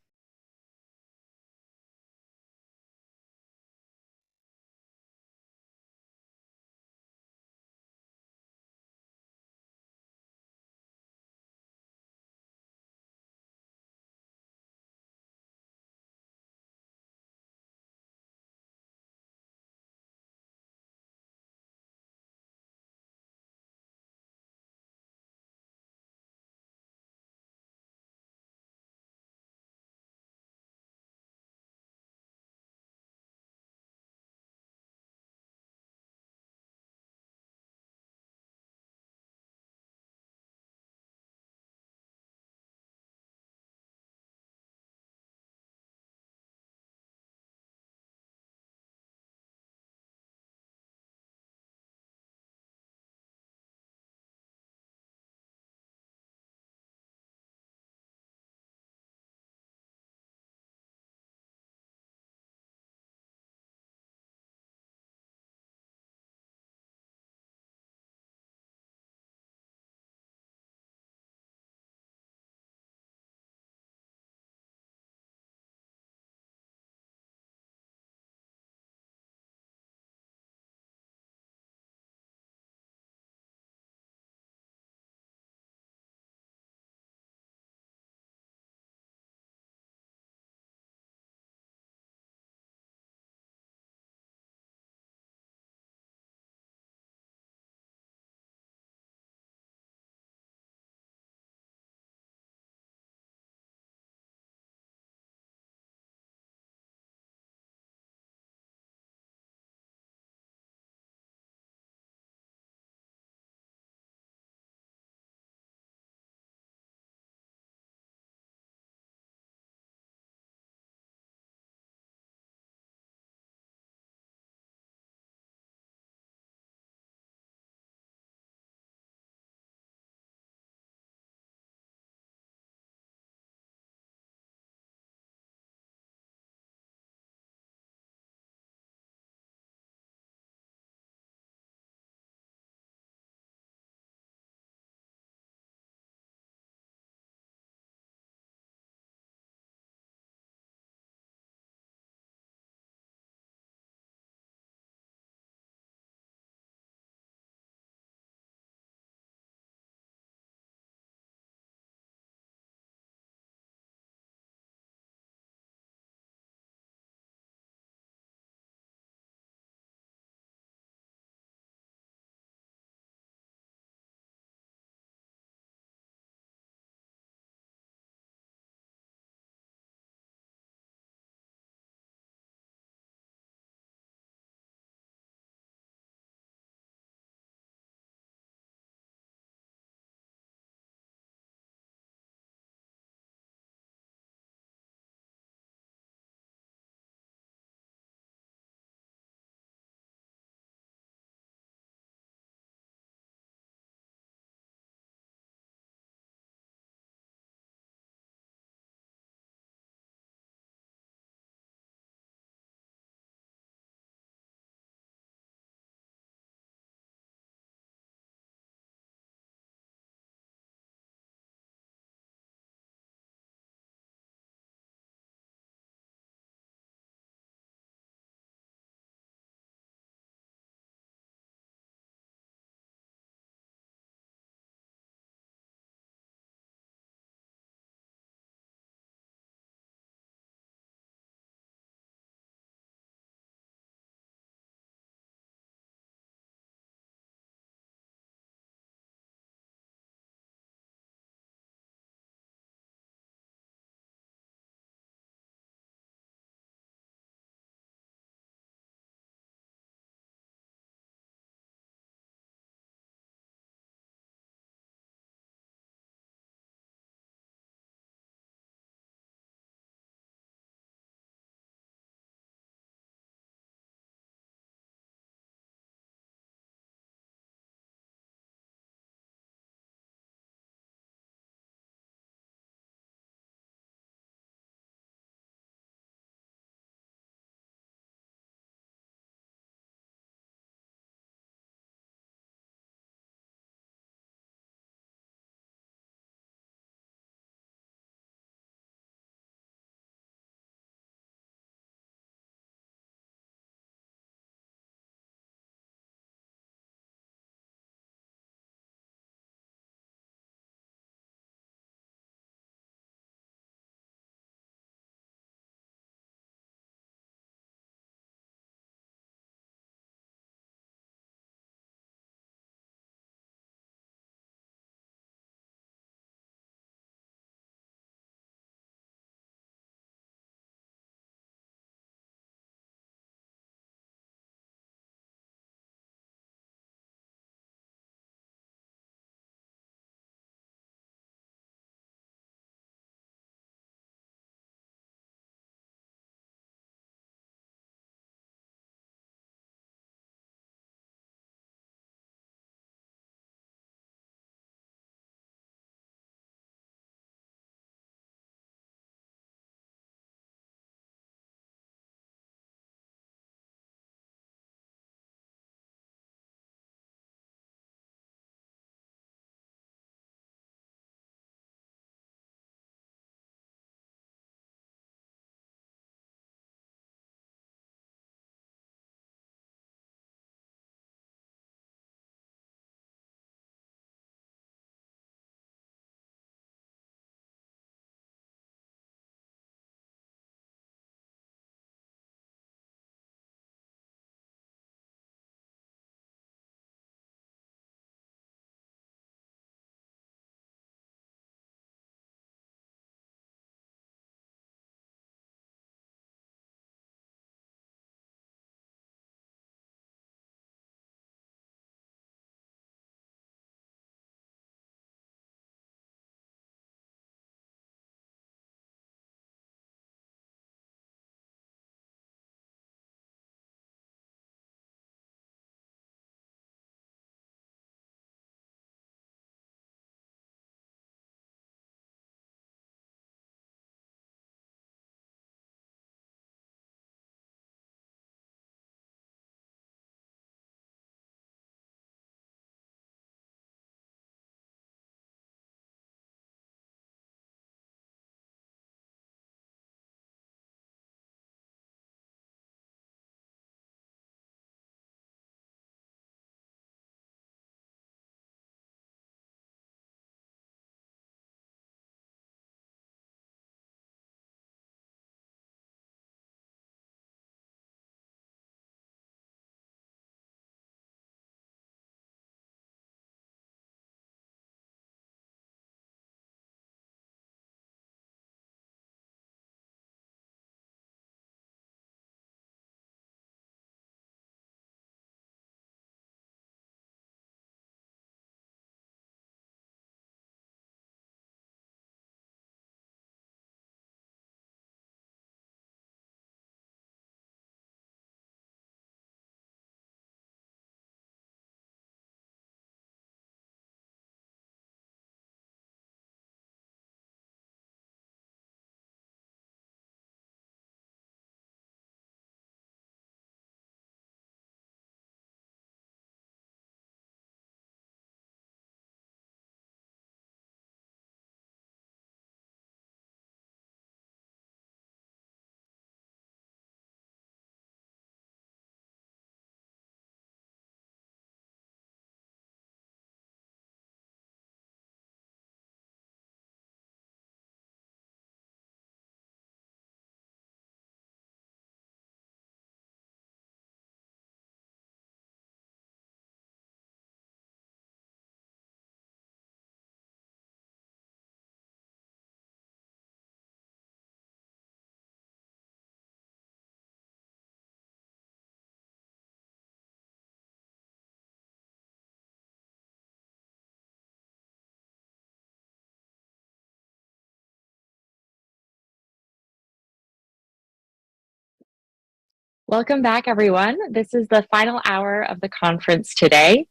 Speaker 1: Welcome back, everyone. This is the final hour of the conference today.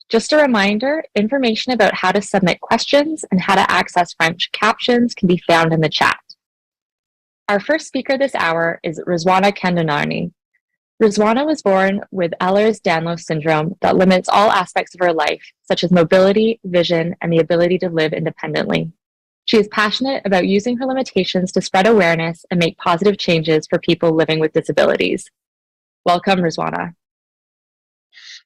Speaker 1: Just a reminder, information about how to submit questions and how to access French captions can be found in the chat. Our first speaker this hour is Rizwana Kandanarni. Rizwana was born with Ehlers-Danlos syndrome that limits all aspects of her life, such as mobility, vision, and the ability to live independently. She is passionate about using her limitations to spread awareness and make positive changes for people living with disabilities. Welcome, Rizwana.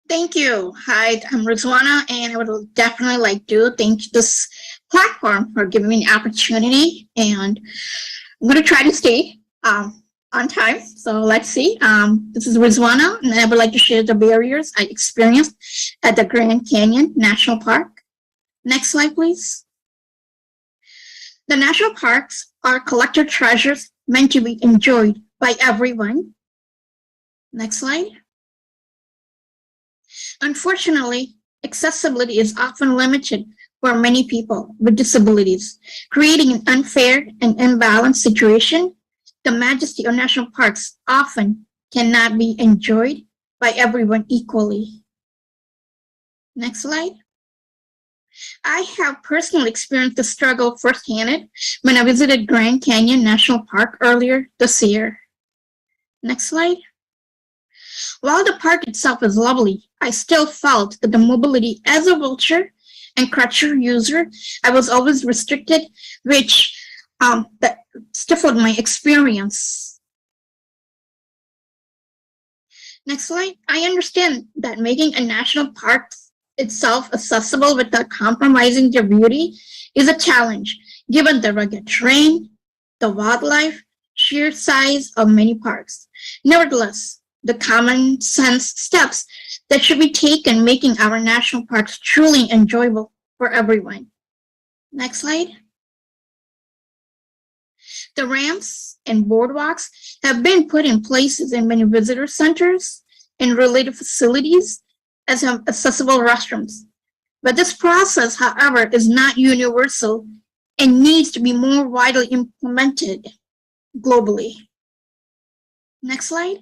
Speaker 12: Thank you. Hi, I'm Rizwana, and I would definitely like to thank this platform for giving me an opportunity. And I'm going to try to stay on time. So let's see. This is Rizwana, and I would like to share the barriers I experienced at the Grand Canyon National Park. Next slide, please. The national parks are collector treasures meant to be enjoyed by everyone. Next slide. Unfortunately, accessibility is often limited for many people with disabilities, creating an unfair and imbalanced situation. The majesty of national parks often cannot be enjoyed by everyone equally. Next slide. I have personally experienced the struggle firsthand when I visited Grand Canyon National Park earlier this year. Next slide. While the park itself is lovely, I still felt that the mobility as a wheelchair and crutcher user, I was always restricted, which that stifled my experience. Next slide. I understand that making a national park itself accessible without compromising their beauty is a challenge, given the rugged terrain, the wildlife, sheer size of many parks. Nevertheless, the common sense steps that should be taken making our national parks truly enjoyable for everyone. Next slide. The ramps and boardwalks have been put in places in many visitor centers and related facilities as have accessible restrooms. But this process, however, is not universal and needs to be more widely implemented globally. Next slide.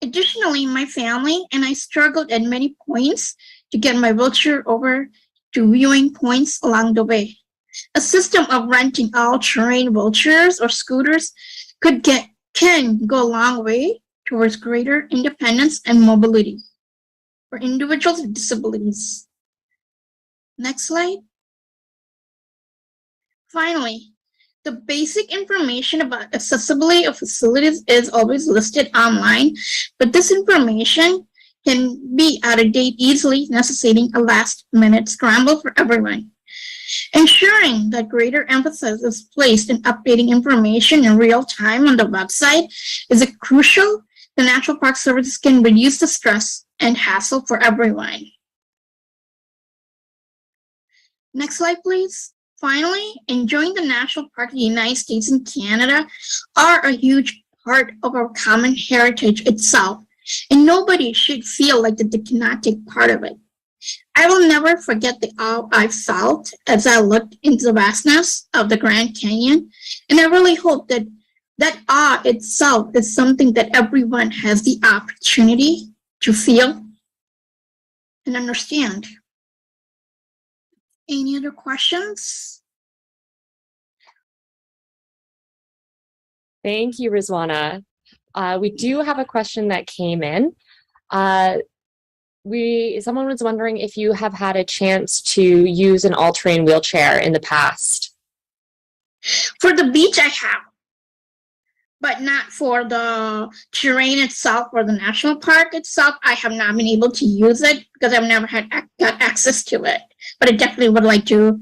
Speaker 12: Additionally, my family and I struggled at many points to get my wheelchair over to viewing points along the way. A system of renting all-terrain wheelchairs or scooters can go a long way towards greater independence and mobility for individuals with disabilities. Next slide. Finally, the basic information about accessibility of facilities is always listed online, but this information can be out of date easily, necessitating a last-minute scramble for everyone. Ensuring that greater emphasis is placed in updating information in real time on the website is crucial. The National Park Service can reduce the stress and hassle for everyone. Next slide, please. Finally, enjoying the national park in the United States and Canada are a huge part of our common heritage itself, and nobody should feel like they cannot take part of it. I will never forget the awe I felt as I looked into the vastness of the Grand Canyon, and I really hope that that awe itself is something that everyone has the opportunity to feel and understand. Any other questions?
Speaker 1: Thank you, Rizwana. We do have a question that came in. Someone was wondering if you have had a chance to use an all-terrain wheelchair in the past.
Speaker 12: For the beach, I have, but not for the terrain itself or the national park itself. I have not been able to use it because I've never got access to it. But I definitely would like to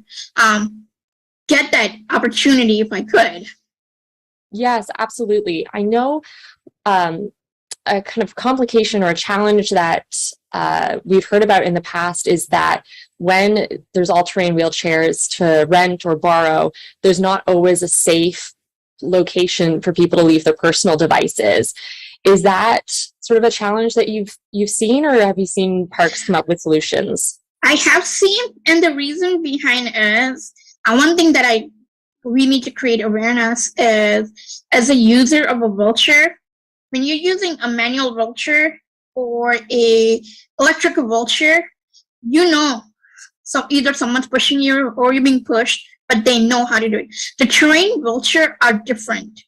Speaker 12: get that opportunity if I could.
Speaker 1: Yes, absolutely. I know a kind of complication or a challenge that we've heard about in the past is that when there's all-terrain wheelchairs to rent or borrow, there's not always a safe location for people to leave their personal devices. Is that sort of a challenge that you've seen, or have you seen parks come up with solutions?
Speaker 12: I have seen, and the reason behind it is one thing that we need to create awareness is, as a user of a wheelchair, when you're using a manual wheelchair or a electric wheelchair, you know, so either someone's pushing you or you're being pushed, but they know how to do it. The terrain wheelchair are different.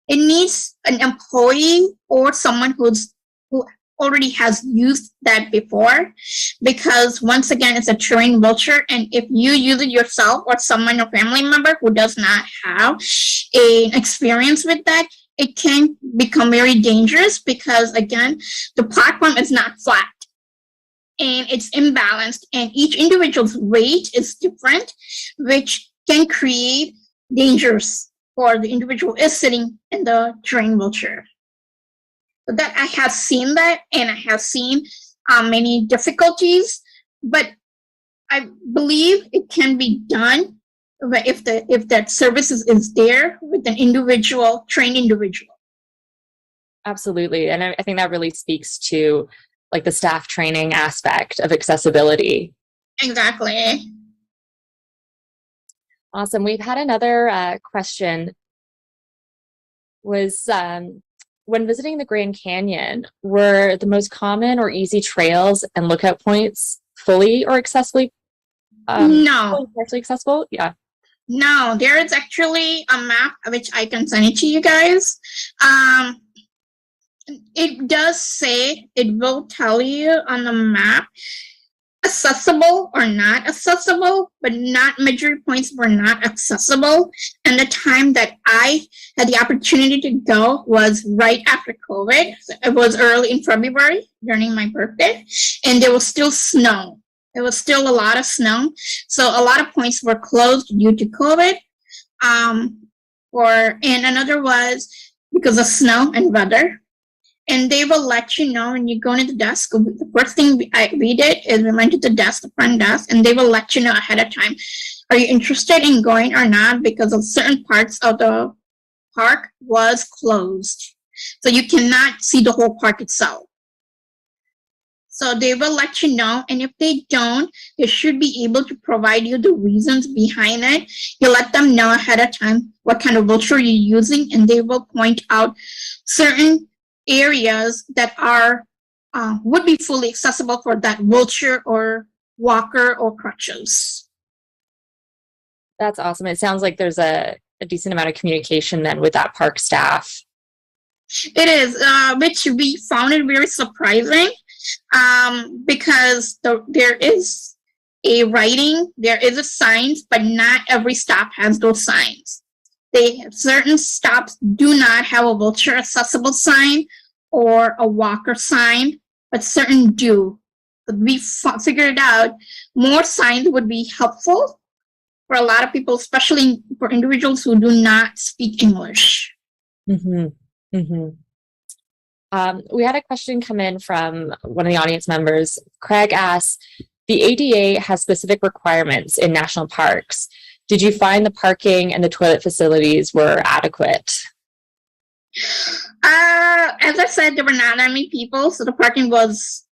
Speaker 12: It needs an employee or someone who already has used that before, because once again, it's a terrain wheelchair, and if you use it yourself or someone, a family member who does not have an experience with that, it can become very dangerous because again, the platform is not flat and it's imbalanced, and each individual's weight is different, which can create dangers for the individual is sitting in the terrain wheelchair. So that I have seen that, and I have seen many difficulties, but I believe it can be done if that services is there with an individual, trained individual.
Speaker 1: Absolutely. And I think that really speaks to like the staff training aspect of accessibility.
Speaker 12: Exactly.
Speaker 1: Awesome. We've had another question. Was when visiting the Grand Canyon, were the most common or easy trails and lookout points fully or accessibly?
Speaker 12: No.
Speaker 1: Partially accessible? Yeah.
Speaker 12: No, there is actually a map which I can send it to you guys. It does say, it will tell you on the map accessible or not accessible, but not major points were not accessible. And the time that I had the opportunity to go was right after COVID. It was early in February during my birthday, and there was still snow. There was still a lot of snow. So a lot of points were closed due to COVID. And another was because of snow and weather. And they will let you know when you go into the desk. The first thing we did is we went to the desk, the front desk, and they will let you know ahead of time. Are you interested in going or not? Because of certain parts of the park was closed. So you cannot see the whole park itself. So they will let you know. And if they don't, they should be able to provide you the reasons behind it. You let them know ahead of time what kind of wheelchair you're using, and they will point out certain areas that are would be fully accessible for that wheelchair or walker or crutches.
Speaker 1: That's awesome. It sounds like there's a decent amount of communication then with that park staff.
Speaker 12: It is, which we found it very surprising because there is a writing, there is a signs, but not every stop has those signs. Certain stops do not have a wheelchair accessible sign or a walker sign, but certain do. But we figured out more signs would be helpful for a lot of people, especially for individuals who do not speak English.
Speaker 1: Mm-hmm. Mm-hmm. We had a question come in from one of the audience members. Craig asks, the ADA has specific requirements in national parks. Did you find the parking and the toilet facilities were adequate?
Speaker 12: As I said, there were not that many people, so the parking was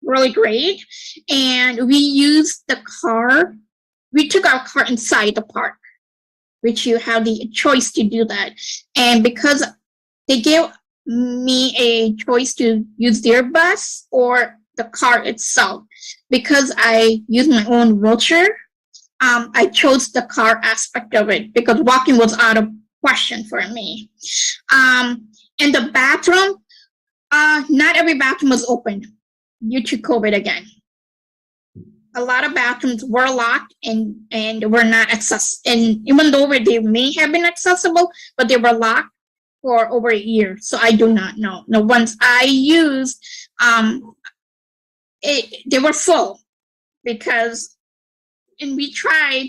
Speaker 12: really great. And we used the car. We took our car inside the park, which you have the choice to do that. And because they gave me a choice to use their bus or the car itself, because I use my own wheelchair, I chose the car aspect of it because walking was out of question for me. And the bathroom, not every bathroom was open due to COVID again. A lot of bathrooms were locked and were not accessible. And even though they may have been accessible, but they were locked for over a year. So I do not know. The ones I used, they were full because, and we tried,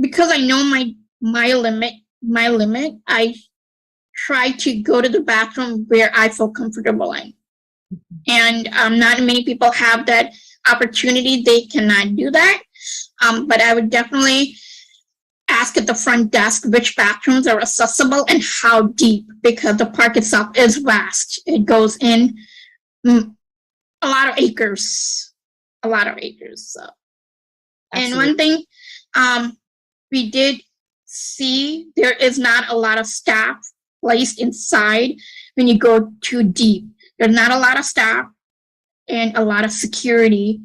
Speaker 12: because I know my limit, I try to go to the bathroom where I feel comfortable in. And not many people have that opportunity. They cannot do that. But I would definitely ask at the front desk which bathrooms are accessible and how deep, because the park itself is vast. It goes in a lot of acres. So. And one thing we did see, there is not a lot of staff placed inside when you go too deep. There's not a lot of staff and a lot of security.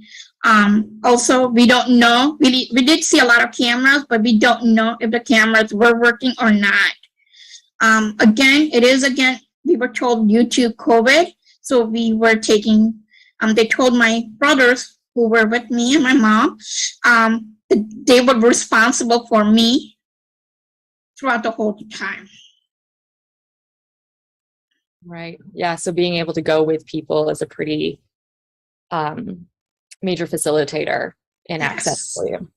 Speaker 12: Also, we don't know. We did see a lot of cameras, but we don't know if the cameras were working or not. Again, we were told due to COVID, so we were taking, they told my brothers who were with me and my mom, they were responsible for me throughout the whole time.
Speaker 1: Right. Yeah. So being able to go with people is a pretty major facilitator in access for you.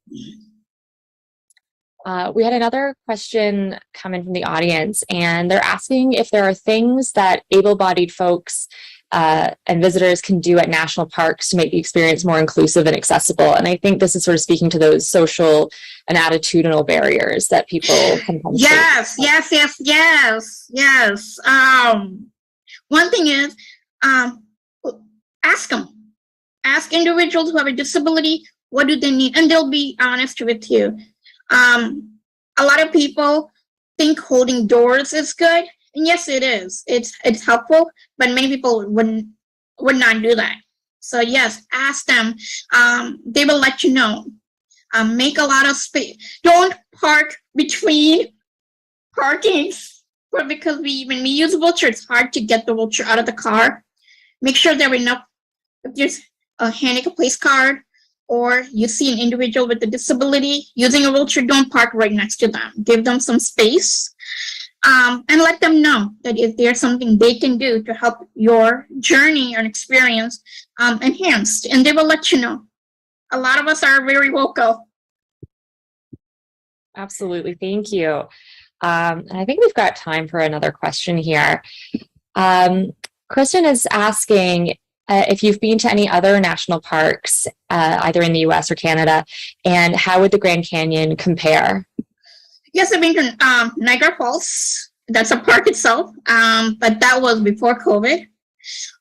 Speaker 1: We had another question come in from the audience, and they're asking if there are things that able-bodied folks and visitors can do at national parks to make the experience more inclusive and accessible. And I think this is sort of speaking to those social and attitudinal barriers that people sometimes face.
Speaker 12: Yes. One thing is, ask them. Ask individuals who have a disability, what do they need? And they'll be honest with you. A lot of people think holding doors is good. And yes, it is. It's helpful, but many people would not do that. So yes, ask them. They will let you know. Make a lot of space. Don't park between parkings, because when we use a wheelchair, it's hard to get the wheelchair out of the car. Make sure there are enough. If there's a handicap place card, or you see an individual with a disability using a wheelchair, don't park right next to them. Give them some space. And let them know that if there's something they can do to help your journey and experience enhanced, and they will let you know. A lot of us are very vocal.
Speaker 1: Absolutely. Thank you. And I think we've got time for another question here. Kristen is asking if you've been to any other national parks, either in the US or Canada, and how would the Grand Canyon compare?
Speaker 12: Yes, I've been to Niagara Falls. That's a park itself, but that was before COVID.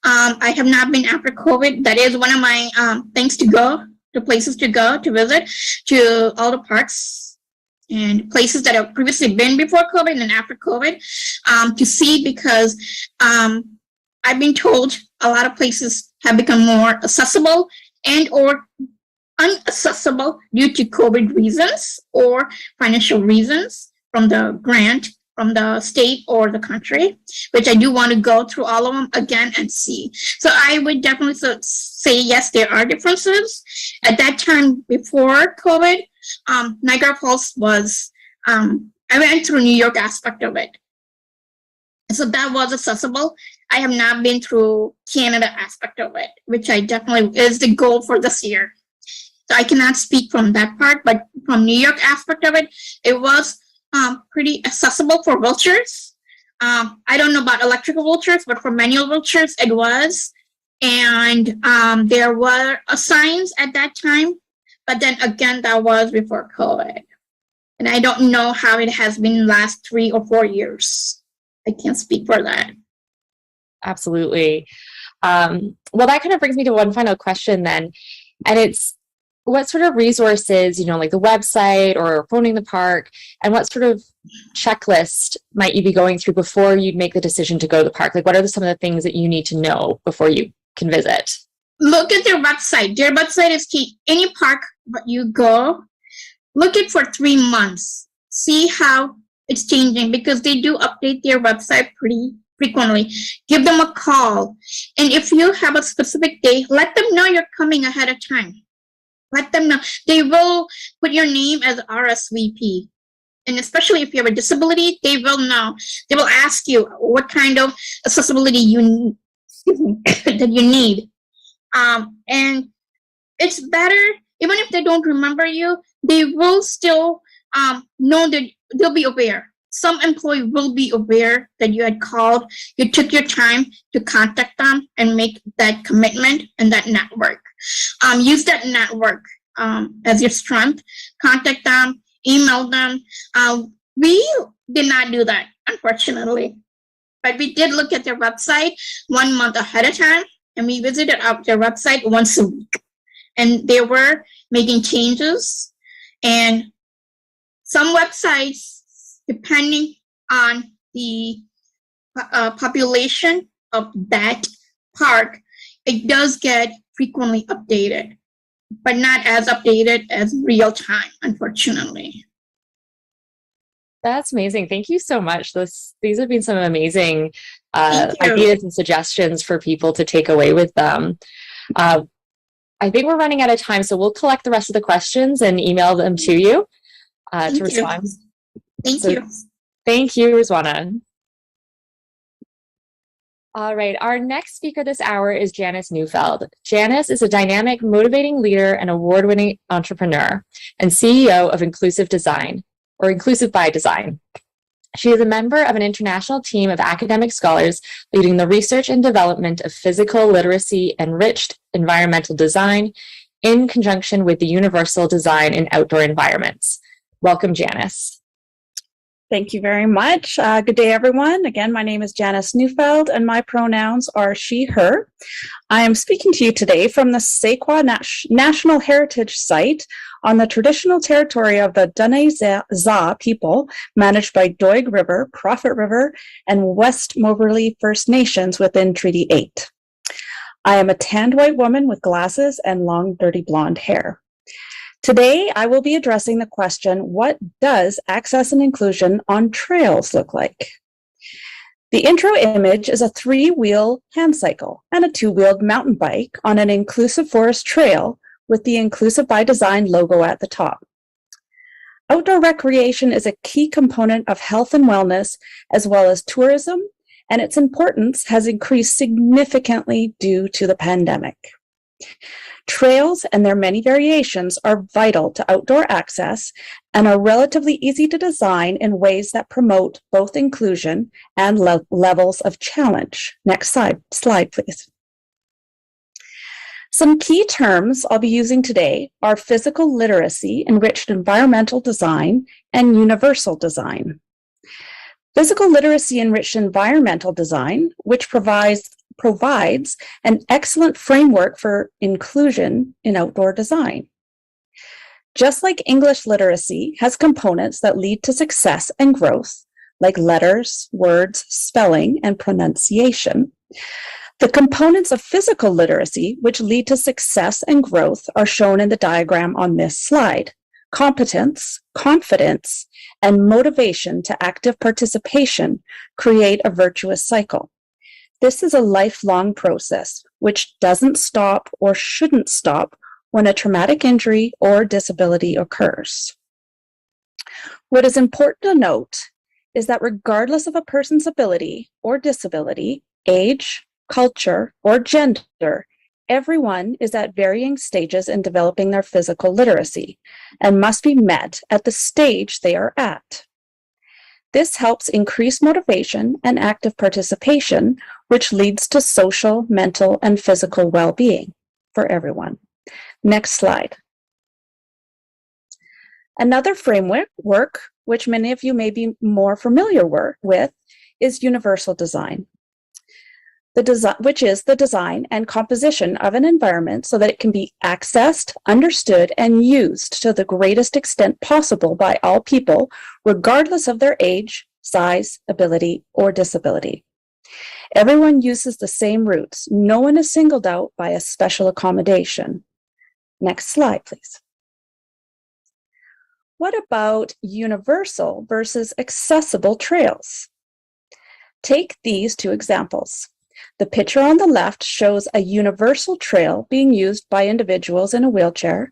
Speaker 12: I have not been after COVID. That is one of my things to go, the places to go to visit, to all the parks and places that have previously been before COVID and after COVID, to see, because I've been told a lot of places have become more accessible and or inaccessible due to COVID reasons or financial reasons from the grant from the state or the country, which I do want to go through all of them again and see. So I would definitely say, yes, there are differences. At that time before COVID, Niagara Falls was, I went through New York aspect of it. So that was accessible. I have not been through Canada aspect of it, which I definitely is the goal for this year. So I cannot speak from that part, but from New York aspect of it, it was pretty accessible for wheelchairs. I don't know about electrical wheelchairs, but for manual wheelchairs, it was. And there were signs at that time, but then again, that was before COVID. And I don't know how it has been the last 3 or 4 years. I can't speak for that.
Speaker 1: Absolutely. Well, that kind of brings me to one final question then. And it's, what sort of resources, like the website or phoning the park, and what sort of checklist might you be going through before you'd make the decision to go to the park? Like, what are some of the things that you need to know before you can visit?
Speaker 12: Look at their website. Their website is key. Any park that you go, look it for 3 months. See how it's changing, because they do update their website pretty frequently. Give them a call. And if you have a specific day, let them know you're coming ahead of time. Let them know. They will put your name as RSVP. And especially if you have a disability, they will know. They will ask you what kind of accessibility that you need. And it's better, even if they don't remember you, they will still know that they'll be aware. Some employee will be aware that you had called, you took your time to contact them and make that commitment and that network. Use that network as your strength. Contact them, email them. We did not do that, unfortunately. But we did look at their website 1 month ahead of time, and we visited their website once a week. And they were making changes. And some websites, depending on the population of that park, it does get frequently updated, but not as updated as real time, unfortunately.
Speaker 1: That's amazing. Thank you so much. These have been some amazing
Speaker 12: Thank you.
Speaker 1: ideas and suggestions for people to take away with them. I think we're running out of time, so we'll collect the rest of the questions and email them to you
Speaker 12: Thank
Speaker 1: to
Speaker 12: you.
Speaker 1: respond.
Speaker 12: Thank you.
Speaker 1: Thank you, Rizwana. All right, our next speaker this hour is Janice Neufeld. Janice is a dynamic, motivating leader and award-winning entrepreneur and CEO of Inclusive Design, or Inclusive by Design. She is a member of an international team of academic scholars leading the research and development of physical literacy enriched environmental design in conjunction with the universal design in outdoor environments. Welcome, Janice.
Speaker 13: Thank you very much. Good day, everyone. Again, my name is Janice Neufeld, and my pronouns are she, her. I am speaking to you today from the Sequoia National Heritage Site on the traditional territory of the Dene-Za people, managed by Doig River, Prophet River, and West Moberly First Nations within Treaty 8. I am a tanned white woman with glasses and long, dirty blonde hair. Today, I will be addressing the question, what does access and inclusion on trails look like? The intro image is a 3-wheel hand cycle and a 2-wheeled mountain bike on an inclusive forest trail with the Inclusive by Design logo at the top. Outdoor recreation is a key component of health and wellness, as well as tourism, and its importance has increased significantly due to the pandemic. Trails and their many variations are vital to outdoor access and are relatively easy to design in ways that promote both inclusion and levels of challenge. Next slide, please. Some key terms I'll be using today are physical literacy, enriched environmental design, and universal design. Physical literacy enriched environmental design, which provides an excellent framework for inclusion in outdoor design. Just like English literacy has components that lead to success and growth, like letters, words, spelling, and pronunciation, the components of physical literacy, which lead to success and growth, are shown in the diagram on this slide. Competence, confidence, and motivation to active participation create a virtuous cycle. This is a lifelong process which doesn't stop or shouldn't stop when a traumatic injury or disability occurs. What is important to note is that regardless of a person's ability or disability, age, culture, or gender, everyone is at varying stages in developing their physical literacy and must be met at the stage they are at. This helps increase motivation and active participation, which leads to social, mental, and physical well-being for everyone. Next slide. Another framework, which many of you may be more familiar with, is universal design. Which is the design and composition of an environment so that it can be accessed, understood, and used to the greatest extent possible by all people, regardless of their age, size, ability, or disability. Everyone uses the same routes. No one is singled out by a special accommodation. Next slide, please. What about universal versus accessible trails? Take these two examples. The picture on the left shows a universal trail being used by individuals in a wheelchair.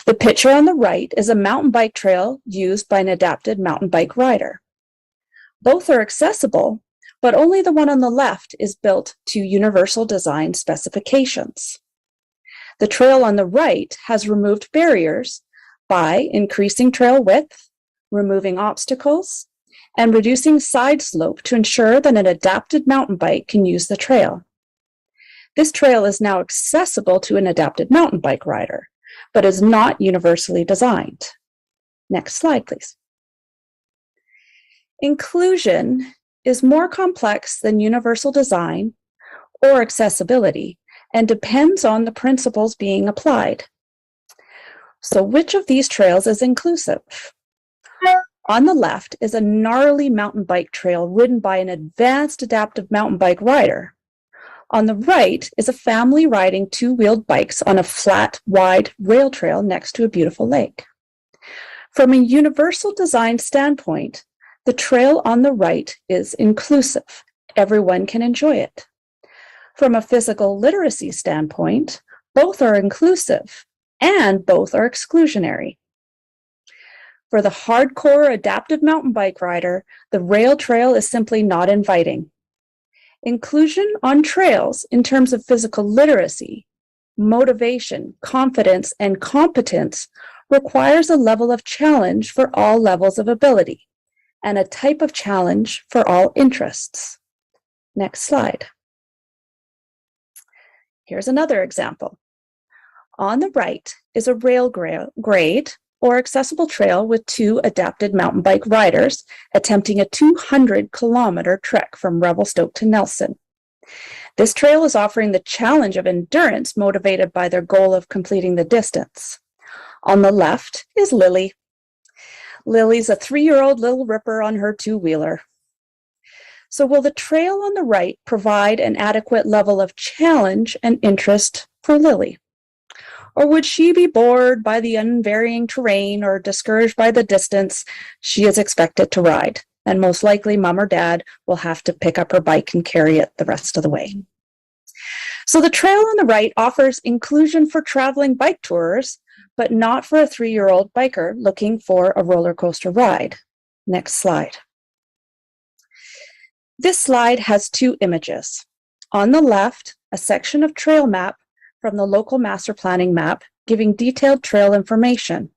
Speaker 13: The picture on the right is a mountain bike trail used by an adapted mountain bike rider. Both are accessible, but only the one on the left is built to universal design specifications. The trail on the right has removed barriers by increasing trail width, removing obstacles, and reducing side slope to ensure that an adapted mountain bike can use the trail. This trail is now accessible to an adapted mountain bike rider, but is not universally designed. Next slide, please. Inclusion is more complex than universal design or accessibility and depends on the principles being applied. So which of these trails is inclusive? On the left is a gnarly mountain bike trail ridden by an advanced adaptive mountain bike rider. On the right is a family riding two-wheeled bikes on a flat, wide rail trail next to a beautiful lake. From a universal design standpoint, the trail on the right is inclusive. Everyone can enjoy it. From a physical literacy standpoint, both are inclusive and both are exclusionary. For the hardcore adaptive mountain bike rider, the rail trail is simply not inviting. Inclusion on trails in terms of physical literacy, motivation, confidence, and competence requires a level of challenge for all levels of ability and a type of challenge for all interests. Next slide. Here's another example. On the right is a rail grade or accessible trail with two adapted mountain bike riders attempting a 200-kilometer trek from Revelstoke to Nelson. This trail is offering the challenge of endurance motivated by their goal of completing the distance. On the left is Lily. Lily's a 3-year-old little ripper on her two-wheeler. So will the trail on the right provide an adequate level of challenge and interest for Lily? Or would she be bored by the unvarying terrain or discouraged by the distance she is expected to ride? And most likely, mom or dad will have to pick up her bike and carry it the rest of the way. So the trail on the right offers inclusion for traveling bike tourers, but not for a 3-year-old biker looking for a roller coaster ride. Next slide. This slide has two images. On the left, a section of trail map from the local master planning map giving detailed trail information.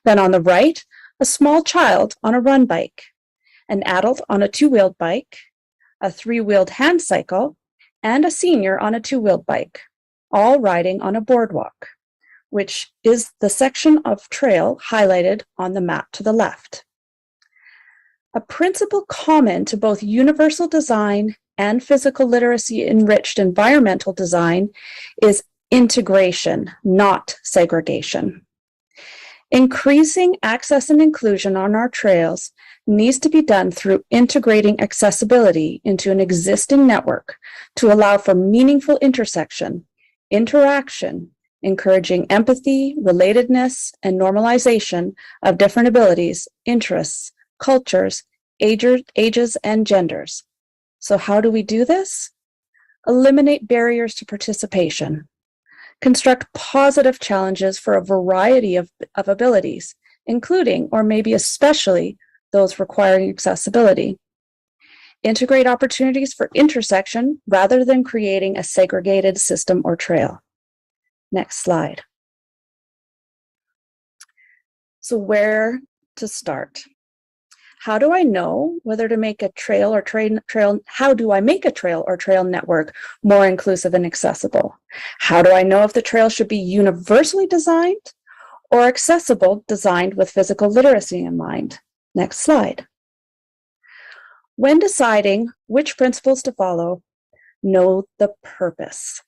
Speaker 13: Then on the right, a small child on a run bike, an adult on a 2-wheeled bike, a 3-wheeled hand cycle, and a senior on a 2-wheeled bike, all riding on a boardwalk, which is the section of trail highlighted on the map to the left. A principal common to both universal design and physical literacy enriched environmental design is integration, not segregation. Increasing access and inclusion on our trails needs to be done through integrating accessibility into an existing network to allow for meaningful intersection, interaction, encouraging empathy, relatedness, and normalization of different abilities, interests, cultures, ages, and genders. So how do we do this? Eliminate barriers to participation. Construct positive challenges for a variety of abilities, including, or maybe especially, those requiring accessibility. Integrate opportunities for intersection rather than creating a segregated system or trail. Next slide. So where to start? How do I know whether to make a trail or how do I make a trail or trail network more inclusive and accessible? How do I know if the trail should be universally designed or accessible, designed with physical literacy in mind? Next slide. When deciding which principles to follow, know the purpose.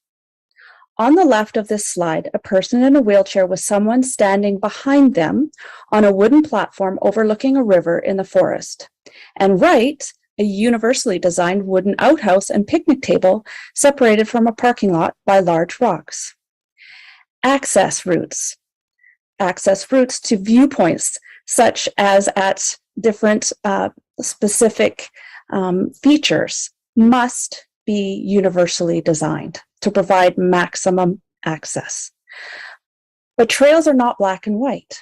Speaker 13: On the left of this slide, a person in a wheelchair with someone standing behind them on a wooden platform overlooking a river in the forest. And right, a universally designed wooden outhouse and picnic table separated from a parking lot by large rocks. Access routes. Access routes to viewpoints, such as at different specific features, must be universally designed to provide maximum access. But trails are not black and white.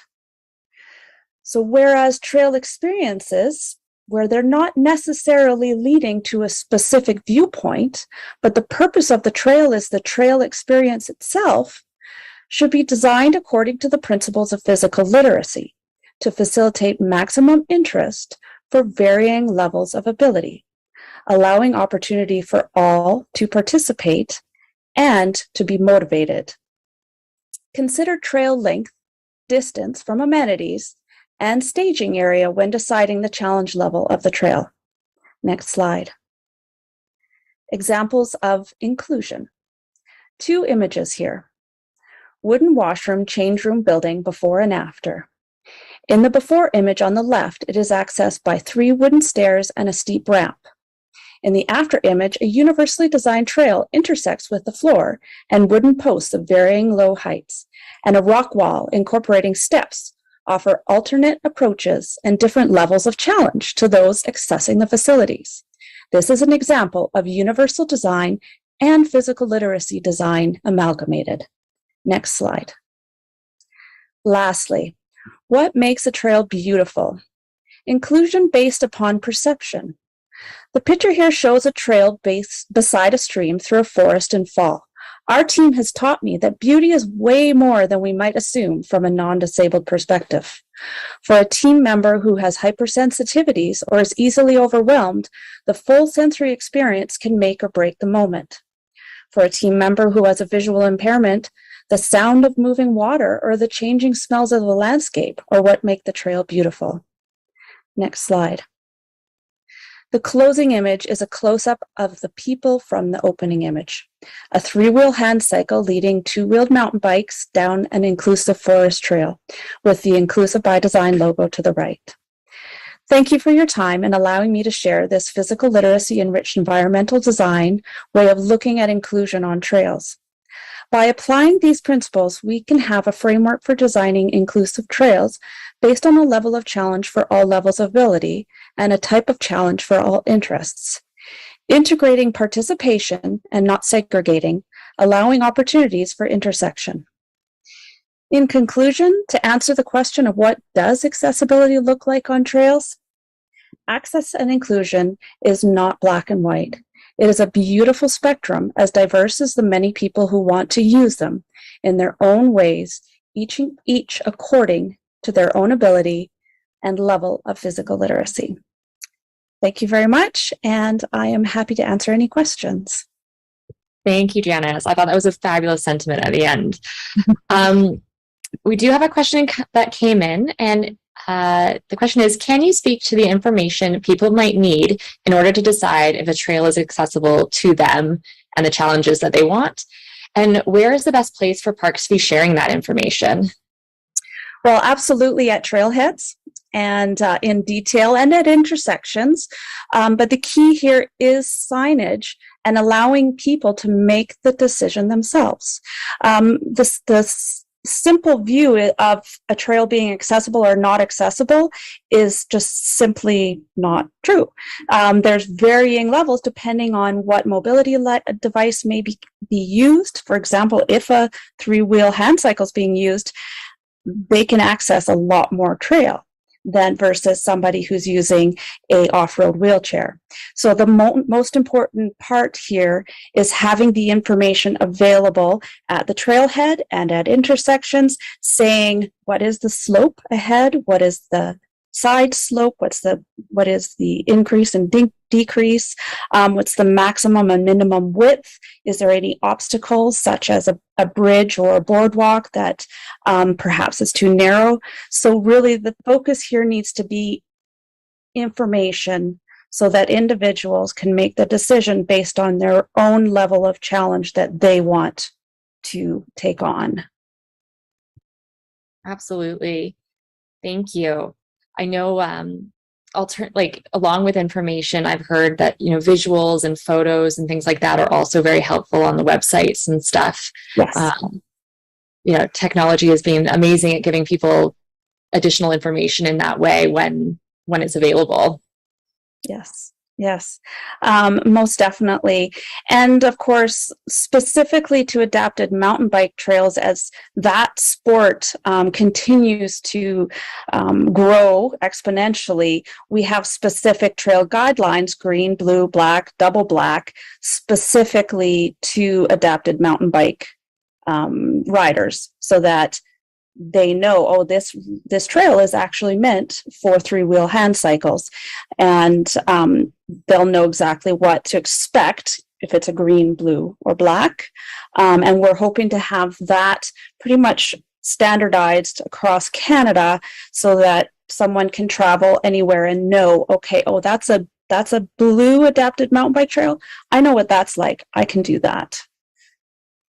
Speaker 13: So whereas trail experiences, where they're not necessarily leading to a specific viewpoint, but the purpose of the trail is the trail experience itself, should be designed according to the principles of physical literacy to facilitate maximum interest for varying levels of ability, allowing opportunity for all to participate and to be motivated. Consider trail length, distance from amenities, and staging area when deciding the challenge level of the trail. Next slide. Examples of inclusion. 2 images here. Wooden washroom, change room building before and after. In the before image on the left, it is accessed by 3 wooden stairs and a steep ramp. In the after image, a universally designed trail intersects with the floor and wooden posts of varying low heights, and a rock wall incorporating steps offer alternate approaches and different levels of challenge to those accessing the facilities. This is an example of universal design and physical literacy design amalgamated. Next slide. Lastly, what makes a trail beautiful? Inclusion based upon perception. The picture here shows a trail beside a stream through a forest in fall. Our team has taught me that beauty is way more than we might assume from a non-disabled perspective. For a team member who has hypersensitivities or is easily overwhelmed, the full sensory experience can make or break the moment. For a team member who has a visual impairment, the sound of moving water or the changing smells of the landscape are what make the trail beautiful. Next slide. The closing image is a close-up of the people from the opening image. A 3-wheel hand cycle leading 2-wheeled mountain bikes down an inclusive forest trail with the Inclusive by Design logo to the right. Thank you for your time and allowing me to share this physical literacy enriched environmental design way of looking at inclusion on trails. By applying these principles, we can have a framework for designing inclusive trails based on a level of challenge for all levels of ability and a type of challenge for all interests. Integrating participation and not segregating, allowing opportunities for intersection. In conclusion, to answer the question of what does accessibility look like on trails, access and inclusion is not black and white. It is a beautiful spectrum, as diverse as the many people who want to use them in their own ways, each according to their own ability and level of physical literacy. Thank you very much, and I am happy to answer any questions.
Speaker 1: Thank you, Janice. I thought that was a fabulous sentiment at the end. We do have a question that came in, and the question is, can you speak to the information people might need in order to decide if a trail is accessible to them and the challenges that they want? And where is the best place for parks to be sharing that information?
Speaker 13: Well, absolutely at trailheads and in detail and at intersections. But the key here is signage and allowing people to make the decision themselves. The simple view of a trail being accessible or not accessible is just simply not true. There's varying levels depending on what mobility device may be used. For example, if a 3-wheel hand cycle is being used, they can access a lot more trail than versus somebody who's using a off-road wheelchair. So the most important part here is having the information available at the trailhead and at intersections, saying what is the slope ahead, what is the side slope, what is the increase and decrease, what's the maximum and minimum width, is there any obstacles such as a bridge or a boardwalk that perhaps is too narrow. So really the focus here needs to be information so that individuals can make the decision based on their own level of challenge that they want to take on.
Speaker 1: Absolutely. Thank you. I know along with information, I've heard that, visuals and photos and things like that are also very helpful on the websites and stuff.
Speaker 13: Yes.
Speaker 1: Technology has been amazing at giving people additional information in that way when it's available.
Speaker 13: Yes, most definitely. And of course, specifically to adapted mountain bike trails, as that sport continues to grow exponentially, we have specific trail guidelines, green, blue, black, double black, specifically to adapted mountain bike riders, so that they know, this trail is actually meant for 3-wheel hand cycles, and they'll know exactly what to expect if it's a green, blue, or black. And we're hoping to have that pretty much standardized across Canada so that someone can travel anywhere and know, okay, that's a blue adapted mountain bike trail. I know what that's like. I can do that.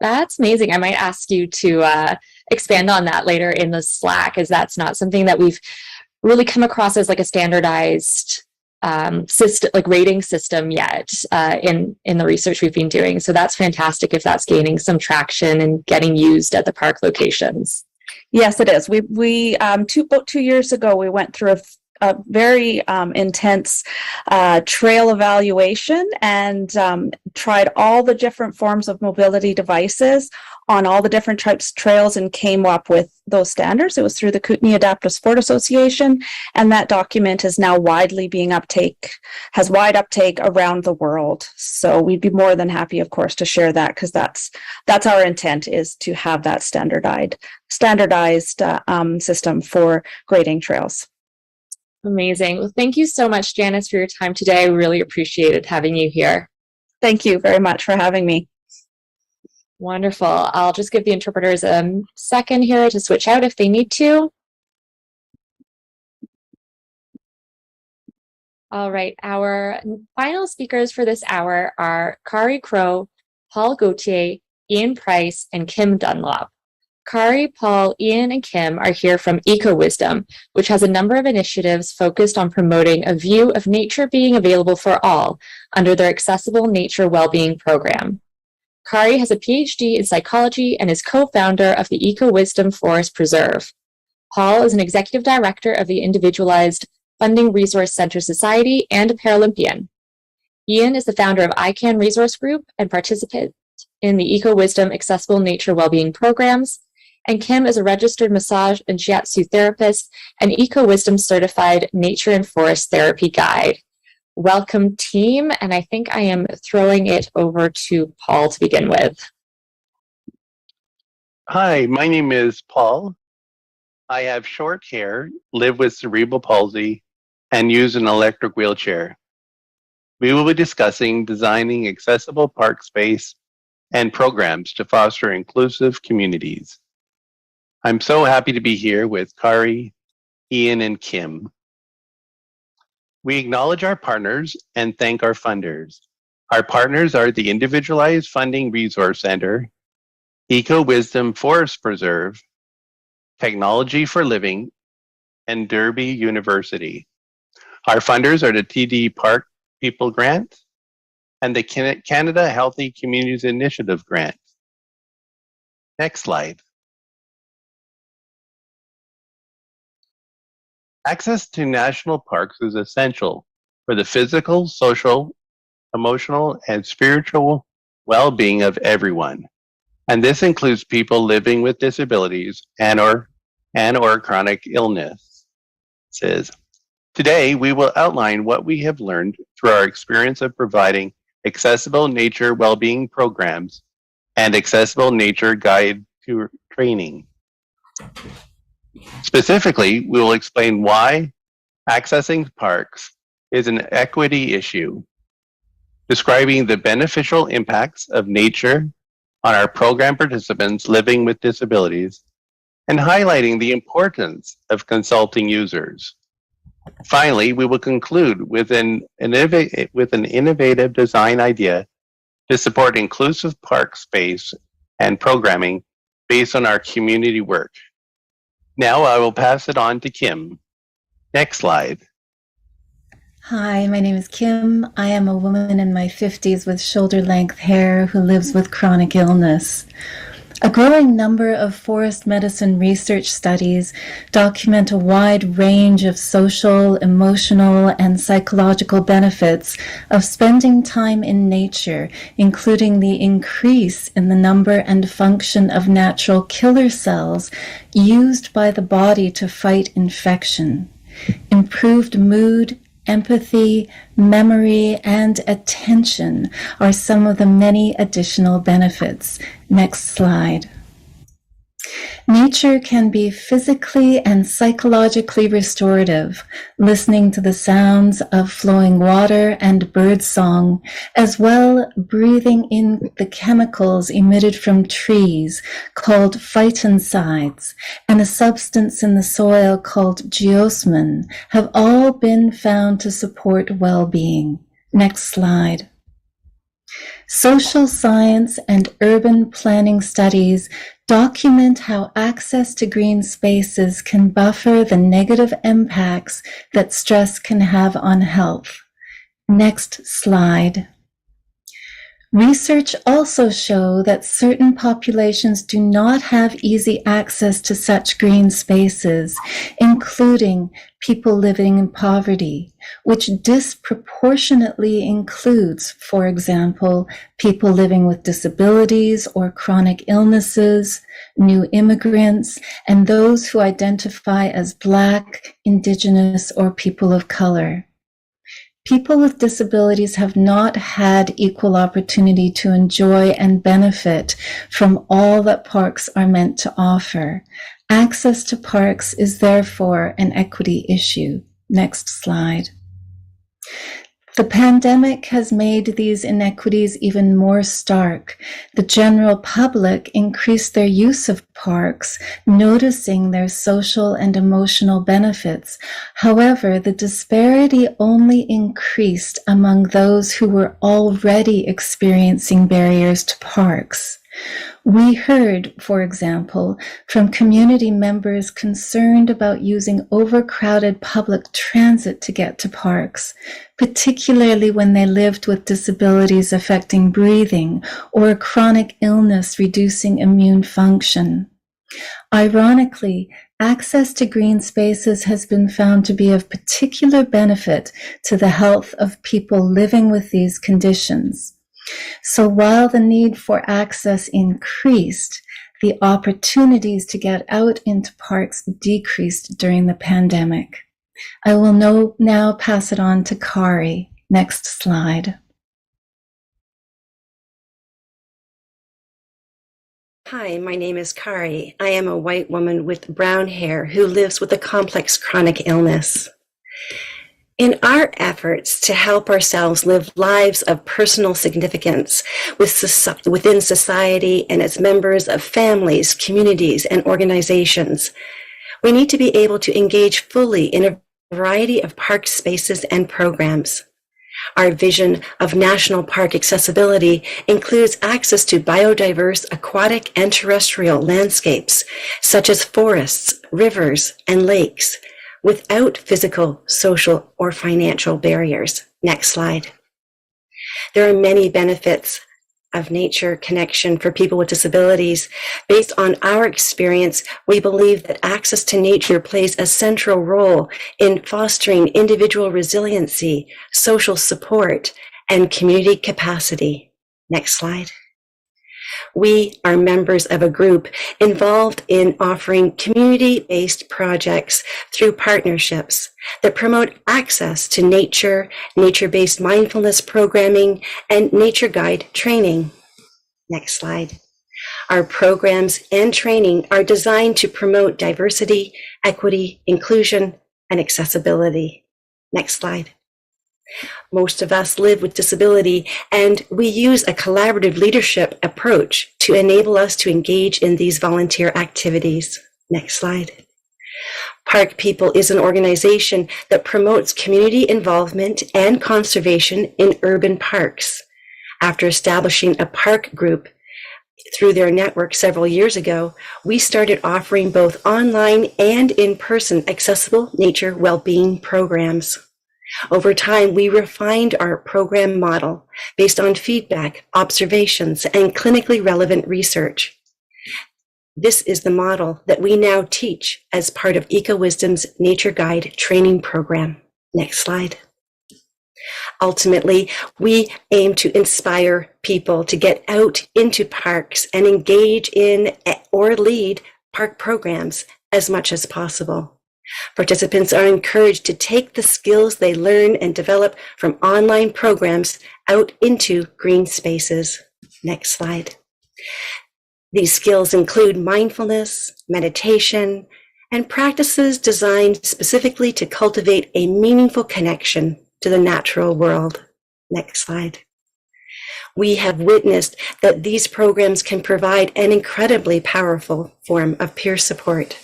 Speaker 1: That's amazing. I might ask you to expand on that later in the Slack, as that's not something that we've really come across as like a standardized system, like rating system yet in the research we've been doing. So that's fantastic if that's gaining some traction and getting used at the park locations.
Speaker 13: Yes, it is. We about 2 years ago, we went through a very intense trail evaluation and tried all the different forms of mobility devices on all the different types of trails and came up with those standards. It was through the Kootenay Adaptive Sport Association, and that document is now has wide uptake around the world. So we'd be more than happy, of course, to share that, because that's our intent, is to have that standardized system for grading trails.
Speaker 1: Amazing. Well, thank you so much, Janice, for your time today. I really appreciated having you here.
Speaker 13: Thank you very much for having me.
Speaker 1: Wonderful. I'll just give the interpreters a second here to switch out if they need to. All right. Our final speakers for this hour are Kari Crow, Paul Gauthier, Ian Price, and Kim Dunlop. Kari, Paul, Ian, and Kim are here from EcoWisdom, which has a number of initiatives focused on promoting a view of nature being available for all under their Accessible Nature Wellbeing program. Kari has a PhD in psychology and is co-founder of the EcoWisdom Forest Preserve. Paul is an executive director of the Individualized Funding Resource Center Society and a Paralympian. Ian is the founder of ICANN Resource Group and participant in the EcoWisdom Accessible Nature Wellbeing programs. And Kim is a registered massage and shiatsu therapist and EcoWisdom certified nature and forest therapy guide. Welcome, team, and I think I am throwing it over to Paul to begin with.
Speaker 14: Hi, my name is Paul. I have short hair, live with cerebral palsy, and use an electric wheelchair. We will be discussing designing accessible park space and programs to foster inclusive communities. I'm so happy to be here with Kari, Ian, and Kim. We acknowledge our partners and thank our funders. Our partners are the Individualized Funding Resource Center, EcoWisdom Forest Preserve, Technology for Living, and Derby University. Our funders are the TD Park People Grant and the Canada Healthy Communities Initiative Grant. Next slide. Access to national parks is essential for the physical, social, emotional, and spiritual well-being of everyone. And this includes people living with disabilities and or chronic illness. Today, we will outline what we have learned through our experience of providing accessible nature well-being programs and accessible nature guide to training. Specifically, we will explain why accessing parks is an equity issue, describing the beneficial impacts of nature on our program participants living with disabilities, and highlighting the importance of consulting users. Finally, we will conclude with an innovative design idea to support inclusive park space and programming based on our community work. Now I will pass it on to Kim. Next slide.
Speaker 15: Hi, my name is Kim. I am a woman in my 50s with shoulder-length hair who lives with chronic illness. A growing number of forest medicine research studies document a wide range of social, emotional, and psychological benefits of spending time in nature, including the increase in the number and function of natural killer cells used by the body to fight infection, improved mood, empathy, memory, and attention are some of the many additional benefits. Next slide. Nature can be physically and psychologically restorative, listening to the sounds of flowing water and birdsong, as well breathing in the chemicals emitted from trees called phytoncides, and a substance in the soil called geosmin have all been found to support well-being. Next slide. Social science and urban planning studies Document how access to green spaces can buffer the negative impacts that stress can have on health. Next slide. Research also shows that certain populations do not have easy access to such green spaces, including people living in poverty, which disproportionately includes, for example, people living with disabilities or chronic illnesses, new immigrants, and those who identify as Black, Indigenous, or people of color. People with disabilities have not had equal opportunity to enjoy and benefit from all that parks are meant to offer. Access to parks is therefore an equity issue. Next slide. The pandemic has made these inequities even more stark. The general public increased their use of parks, noticing their social and emotional benefits. However, the disparity only increased among those who were already experiencing barriers to parks. We heard, for example, from community members concerned about using overcrowded public transit to get to parks, particularly when they lived with disabilities affecting breathing or a chronic illness reducing immune function. Ironically, access to green spaces has been found to be of particular benefit to the health of people living with these conditions. So while the need for access increased, the opportunities to get out into parks decreased during the pandemic. I will now pass it on to Kari. Next slide.
Speaker 16: Hi, my name is Kari. I am a white woman with brown hair who lives with a complex chronic illness. In our efforts to help ourselves live lives of personal significance within society and as members of families, communities, and organizations, we need to be able to engage fully in a variety of park spaces and programs. Our vision of national park accessibility includes access to biodiverse aquatic and terrestrial landscapes, such as forests, rivers, and lakes, without physical, social, or financial barriers. Next slide. There are many benefits of nature connection for people with disabilities. Based on our experience, we believe that access to nature plays a central role in fostering individual resiliency, social support, and community capacity. Next slide. We are members of a group involved in offering community-based projects through partnerships that promote access to nature, nature-based mindfulness programming, and nature guide training. Next slide. Our programs and training are designed to promote diversity, equity, inclusion, and accessibility. Next slide. Most of us live with disability, and we use a collaborative leadership approach to enable us to engage in these volunteer activities. Next slide. Park People is an organization that promotes community involvement and conservation in urban parks. After establishing a park group through their network several years ago, we started offering both online and in-person accessible nature well-being programs. Over time, we refined our program model based on feedback, observations, and clinically relevant research. This is the model that we now teach as part of EcoWisdom's Nature Guide training program. Next slide. Ultimately, we aim to inspire people to get out into parks and engage in or lead park programs as much as possible. Participants are encouraged to take the skills they learn and develop from online programs out into green spaces. Next slide. These skills include mindfulness, meditation, and practices designed specifically to cultivate a meaningful connection to the natural world. Next slide. We have witnessed that these programs can provide an incredibly powerful form of peer support.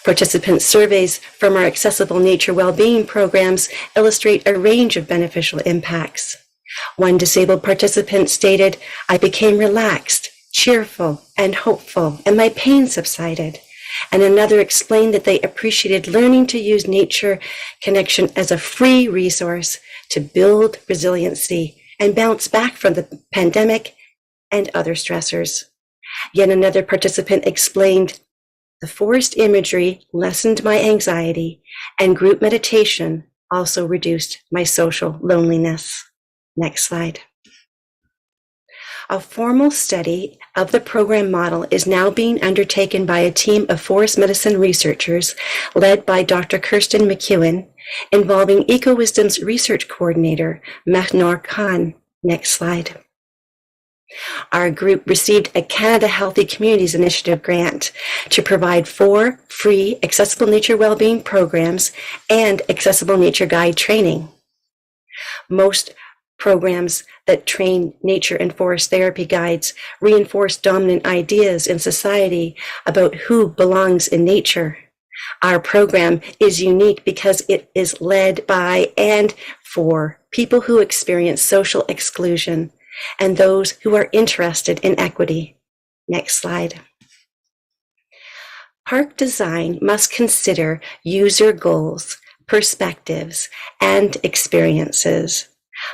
Speaker 16: Participant surveys from our accessible nature well-being programs illustrate a range of beneficial impacts. One disabled participant stated, "I became relaxed, cheerful and hopeful, and my pain subsided. And another explained that they appreciated learning to use nature connection as a free resource to build resiliency and bounce back from the pandemic and other stressors. Yet another participant explained the forest imagery lessened my anxiety, and group meditation also reduced my social loneliness. Next slide. A formal study of the program model is now being undertaken by a team of forest medicine researchers led by Dr. Kirsten McEwen, involving EcoWisdom's research coordinator, Mahnor Khan. Next slide. Our group received a Canada Healthy Communities Initiative grant to provide 4 free accessible nature wellbeing programs and accessible nature guide training. Most programs that train nature and forest therapy guides reinforce dominant ideas in society about who belongs in nature. Our program is unique because it is led by and for people who experience social exclusion and those who are interested in equity. Next slide. Park design must consider user goals, perspectives, and experiences.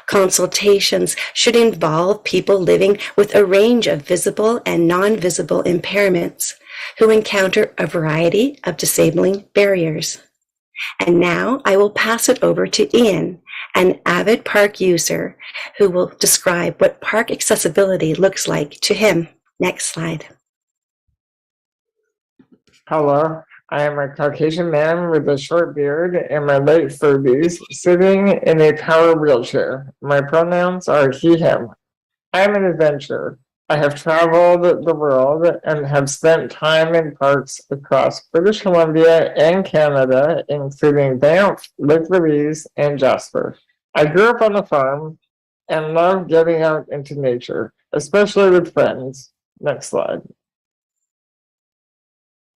Speaker 16: Consultations should involve people living with a range of visible and non-visible impairments who encounter a variety of disabling barriers. And now I will pass it over to Ian, an avid park user, who will describe what park accessibility looks like to him. Next slide.
Speaker 17: Hello, I am a Caucasian man with a short beard in my late 30s, sitting in a power wheelchair. My pronouns are he, him. I am an adventurer. I have traveled the world and have spent time in parks across British Columbia and Canada, including Banff, Lake Louise, and Jasper. I grew up on a farm and love getting out into nature, especially with friends. Next slide.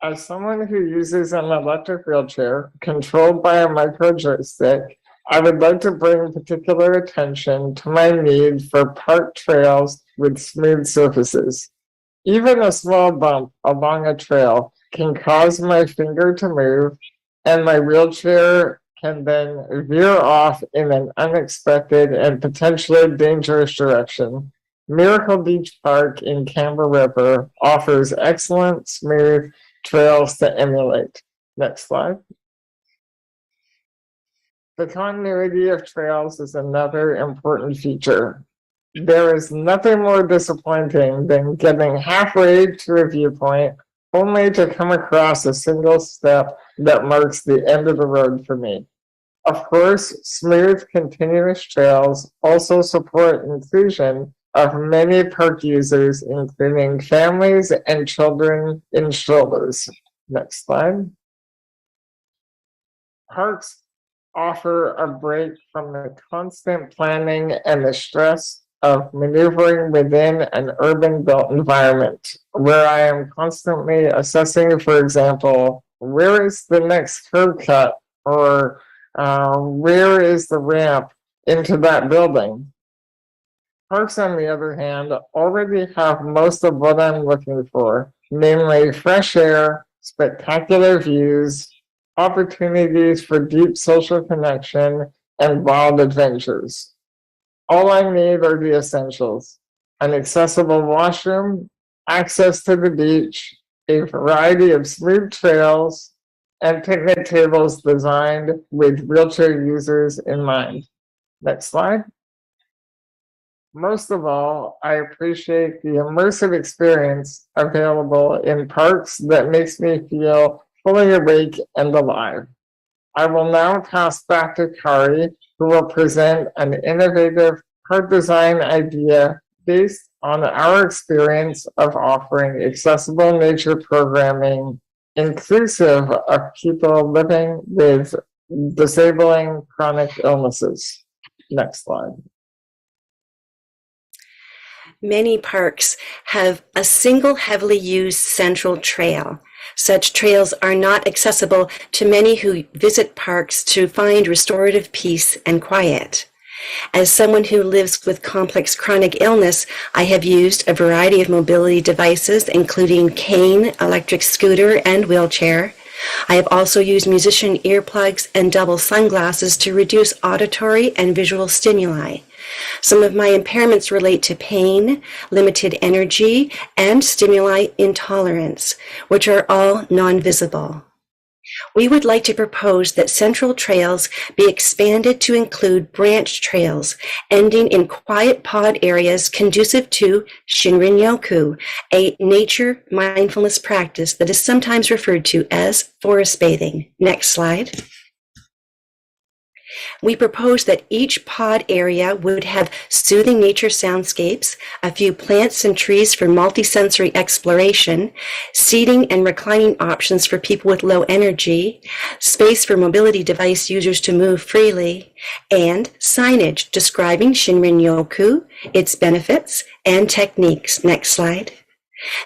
Speaker 17: As someone who uses an electric wheelchair controlled by a micro joystick, I would like to bring particular attention to my need for park trails with smooth surfaces. Even a small bump along a trail can cause my finger to move, and my wheelchair can then veer off in an unexpected and potentially dangerous direction. Miracle Beach Park in Canberra River offers excellent, smooth trails to emulate. Next slide. The continuity of trails is another important feature. There is nothing more disappointing than getting halfway to a viewpoint only to come across a single step that marks the end of the road for me. Of course, smooth, continuous trails also support inclusion of many park users, including families and children in strollers. Next slide. Parks offer a break from the constant planning and the stress of maneuvering within an urban built environment, where I am constantly assessing, for example, where is the next curb cut, or where is the ramp into that building. Parks, on the other hand, already have most of what I'm looking for, namely fresh air, spectacular views, opportunities for deep social connection, and wild adventures. All I need are the essentials: an accessible washroom, access to the beach, a variety of smooth trails, and picnic tables designed with wheelchair users in mind. Next slide. Most of all, I appreciate the immersive experience available in parks that makes me feel fully awake and alive. I will now pass back to Kari, who will present an innovative park design idea based on our experience of offering accessible nature programming inclusive of people living with disabling chronic illnesses. Next slide.
Speaker 16: Many parks have a single heavily used central trail. Such trails are not accessible to many who visit parks to find restorative peace and quiet. As someone who lives with complex chronic illness, I have used a variety of mobility devices, including cane, electric scooter, and wheelchair. I have also used musician earplugs and double sunglasses to reduce auditory and visual stimuli. Some of my impairments relate to pain, limited energy, and stimuli intolerance, which are all non-visible. We would like to propose that central trails be expanded to include branch trails, ending in quiet pod areas conducive to Shinrin-yoku, a nature mindfulness practice that is sometimes referred to as forest bathing. Next slide. We propose that each pod area would have soothing nature soundscapes, a few plants and trees for multisensory exploration, seating and reclining options for people with low energy, space for mobility device users to move freely, and signage describing Shinrin-yoku, its benefits, and techniques. Next slide.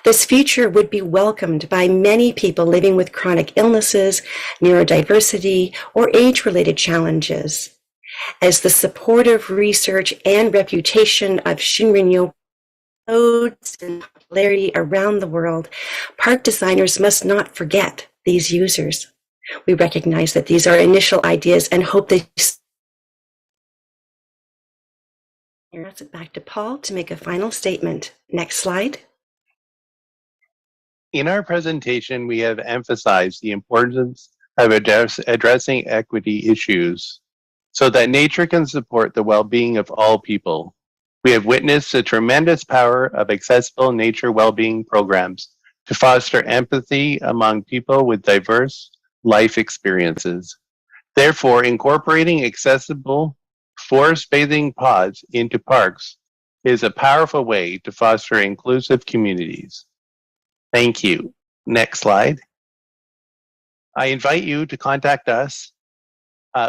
Speaker 16: This feature would be welcomed by many people living with chronic illnesses, neurodiversity, or age-related challenges. As the supportive research and reputation of Shinrin-yoku grows in popularity around the world, park designers must not forget these users. We recognize that these are initial ideas and hope they pass it back to Paul to make a final statement. Next slide.
Speaker 14: In our presentation, we have emphasized the importance of addressing equity issues so that nature can support the well-being of all people. We have witnessed the tremendous power of accessible nature well-being programs to foster empathy among people with diverse life experiences. Therefore, incorporating accessible forest bathing pods into parks is a powerful way to foster inclusive communities. Thank you. Next slide. I invite you to contact us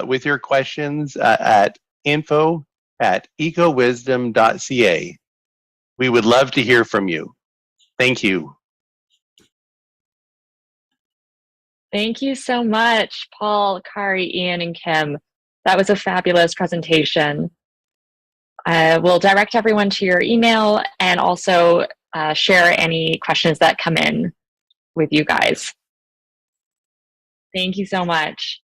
Speaker 14: with your questions at info@ecowisdom.ca. We would love to hear from you. Thank you.
Speaker 1: Thank you so much, Paul, Kari, Ian, and Kim. That was a fabulous presentation. We'll direct everyone to your email and also share any questions that come in with you guys. Thank you so much.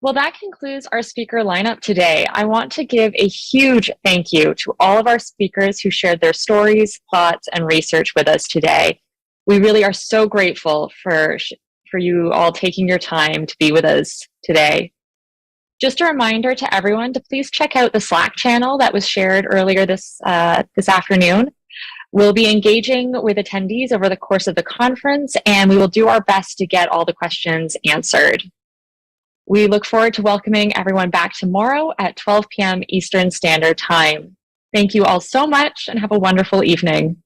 Speaker 1: Well, that concludes our speaker lineup today. I want to give a huge thank you to all of our speakers who shared their stories, thoughts, and research with us today. We really are so grateful for you all taking your time to be with us today. Just a reminder to everyone to please check out the Slack channel that was shared earlier this afternoon. We'll be engaging with attendees over the course of the conference, and we will do our best to get all the questions answered. We look forward to welcoming everyone back tomorrow at 12 p.m. Eastern Standard Time. Thank you all so much and have a wonderful evening.